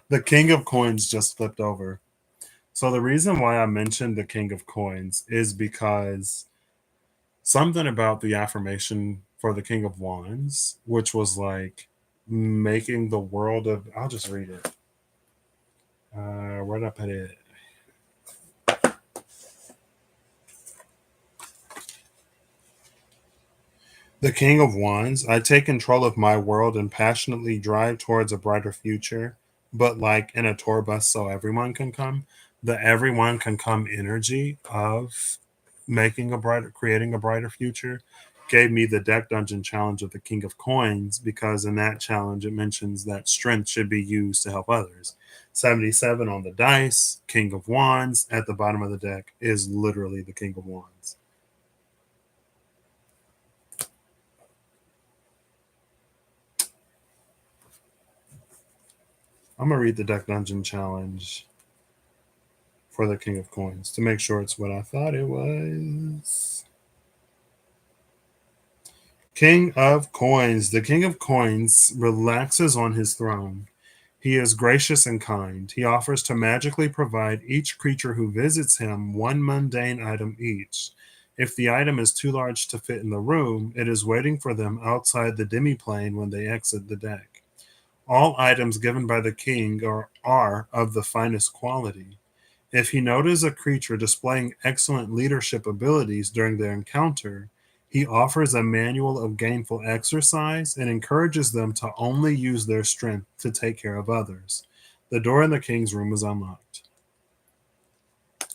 The King of Coins just flipped over. So the reason why I mentioned the King of Coins is because something about the affirmation for the King of Wands, which was like making the world of, I'll just read it. Where did I put it? The King of Wands, I take control of my world and passionately drive towards a brighter future, but like in a tour bus so everyone can come. The everyone can come energy of creating a brighter future gave me the deck dungeon challenge of the King of Coins, because in that challenge it mentions that strength should be used to help others. 77 on the dice, King of Wands at the bottom of the deck is literally the King of Wands. I'm gonna read the deck dungeon challenge for the King of Coins to make sure it's what I thought it was. King of Coins. The King of Coins relaxes on his throne. He is gracious and kind. He offers to magically provide each creature who visits him one mundane item each. If the item is too large to fit in the room, it is waiting for them outside the demi-plane when they exit the deck. All items given by the king are of the finest quality. If he notices a creature displaying excellent leadership abilities during their encounter, he offers a manual of gainful exercise and encourages them to only use their strength to take care of others. The door in the king's room is unlocked.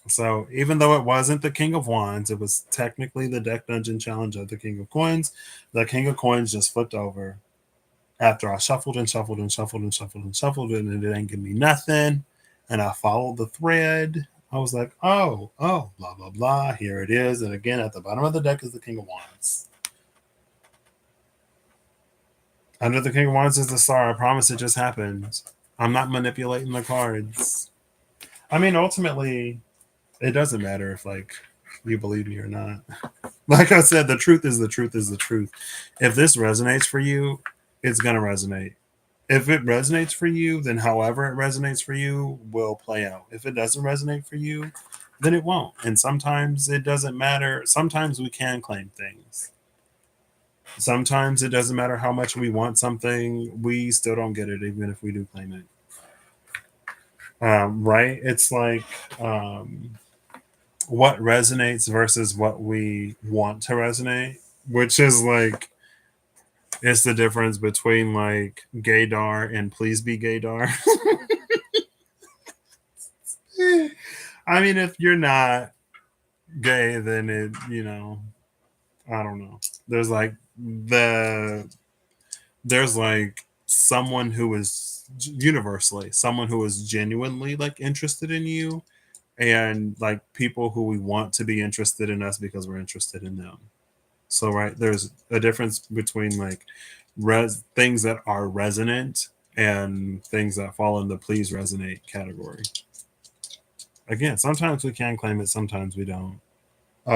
So, even though it wasn't the King of Wands, it was technically the deck dungeon challenge of the King of Coins. The King of Coins just flipped over after I shuffled and shuffled and shuffled and shuffled and shuffled, and it ain't give me nothing. And I followed the thread. I was like, oh, blah, blah, blah. Here it is. And again, at the bottom of the deck is the King of Wands. Under the King of Wands is the star. I promise it just happened. I'm not manipulating the cards. I mean, ultimately, it doesn't matter if, like, you believe me or not. Like I said, the truth is the truth is the truth. If this resonates for you, it's going to resonate. If it resonates for you, then however it resonates for you will play out. If it doesn't resonate for you, then it won't. And sometimes it doesn't matter. Sometimes we can claim things. Sometimes it doesn't matter how much we want something, we still don't get it, even if we do claim it. Right? It's like what resonates versus what we want to resonate, which is like, it's the difference between like gaydar and please be gaydar. I mean, if you're not gay, then it, I don't know. There's like there's like someone who is universally someone who is genuinely like interested in you, and like people who we want to be interested in us because we're interested in them. So right, there's a difference between like things that are resonant and things that fall in the please resonate category. Again, sometimes we can claim it, sometimes we don't.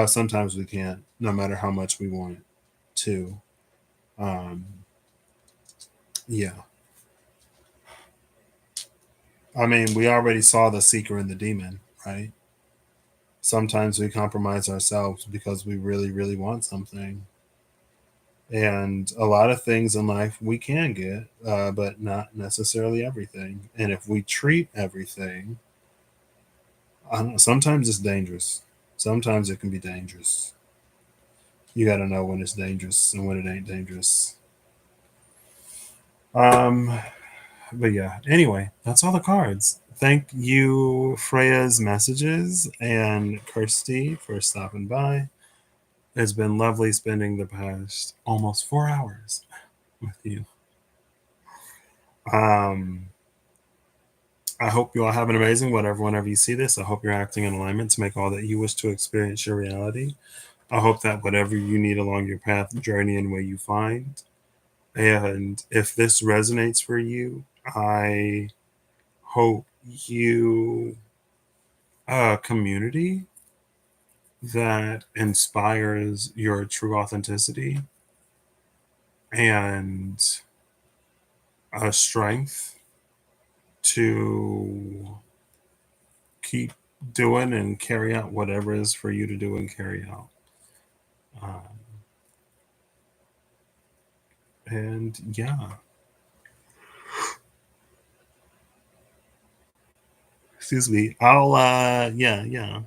Sometimes we can't, no matter how much we want to. Um, yeah. I mean, we already saw the seeker and the demon, right? Sometimes we compromise ourselves because we really, really want something. And a lot of things in life we can get, but not necessarily everything. And if we treat everything, I don't know, sometimes it's dangerous. Sometimes it can be dangerous. You got to know when it's dangerous and when it ain't dangerous. Um, but yeah, anyway, that's all the cards. Thank you, Freya's messages, and Kirsty for stopping by. It's been lovely spending the past almost 4 hours with you. Um, I hope you all have an amazing whenever you see this. I hope you're acting in alignment to make all that you wish to experience your reality. I hope that whatever you need along your path, journey, and way you find. And if this resonates for you, I hope you a community that inspires your true authenticity and a strength to keep doing and carry out whatever is for you to do and carry out. Um, and yeah, excuse me. I'll yeah.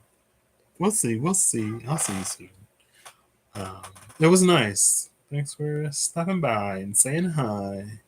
We'll see. I'll see you soon. Um, it was nice. Thanks for stopping by and saying hi.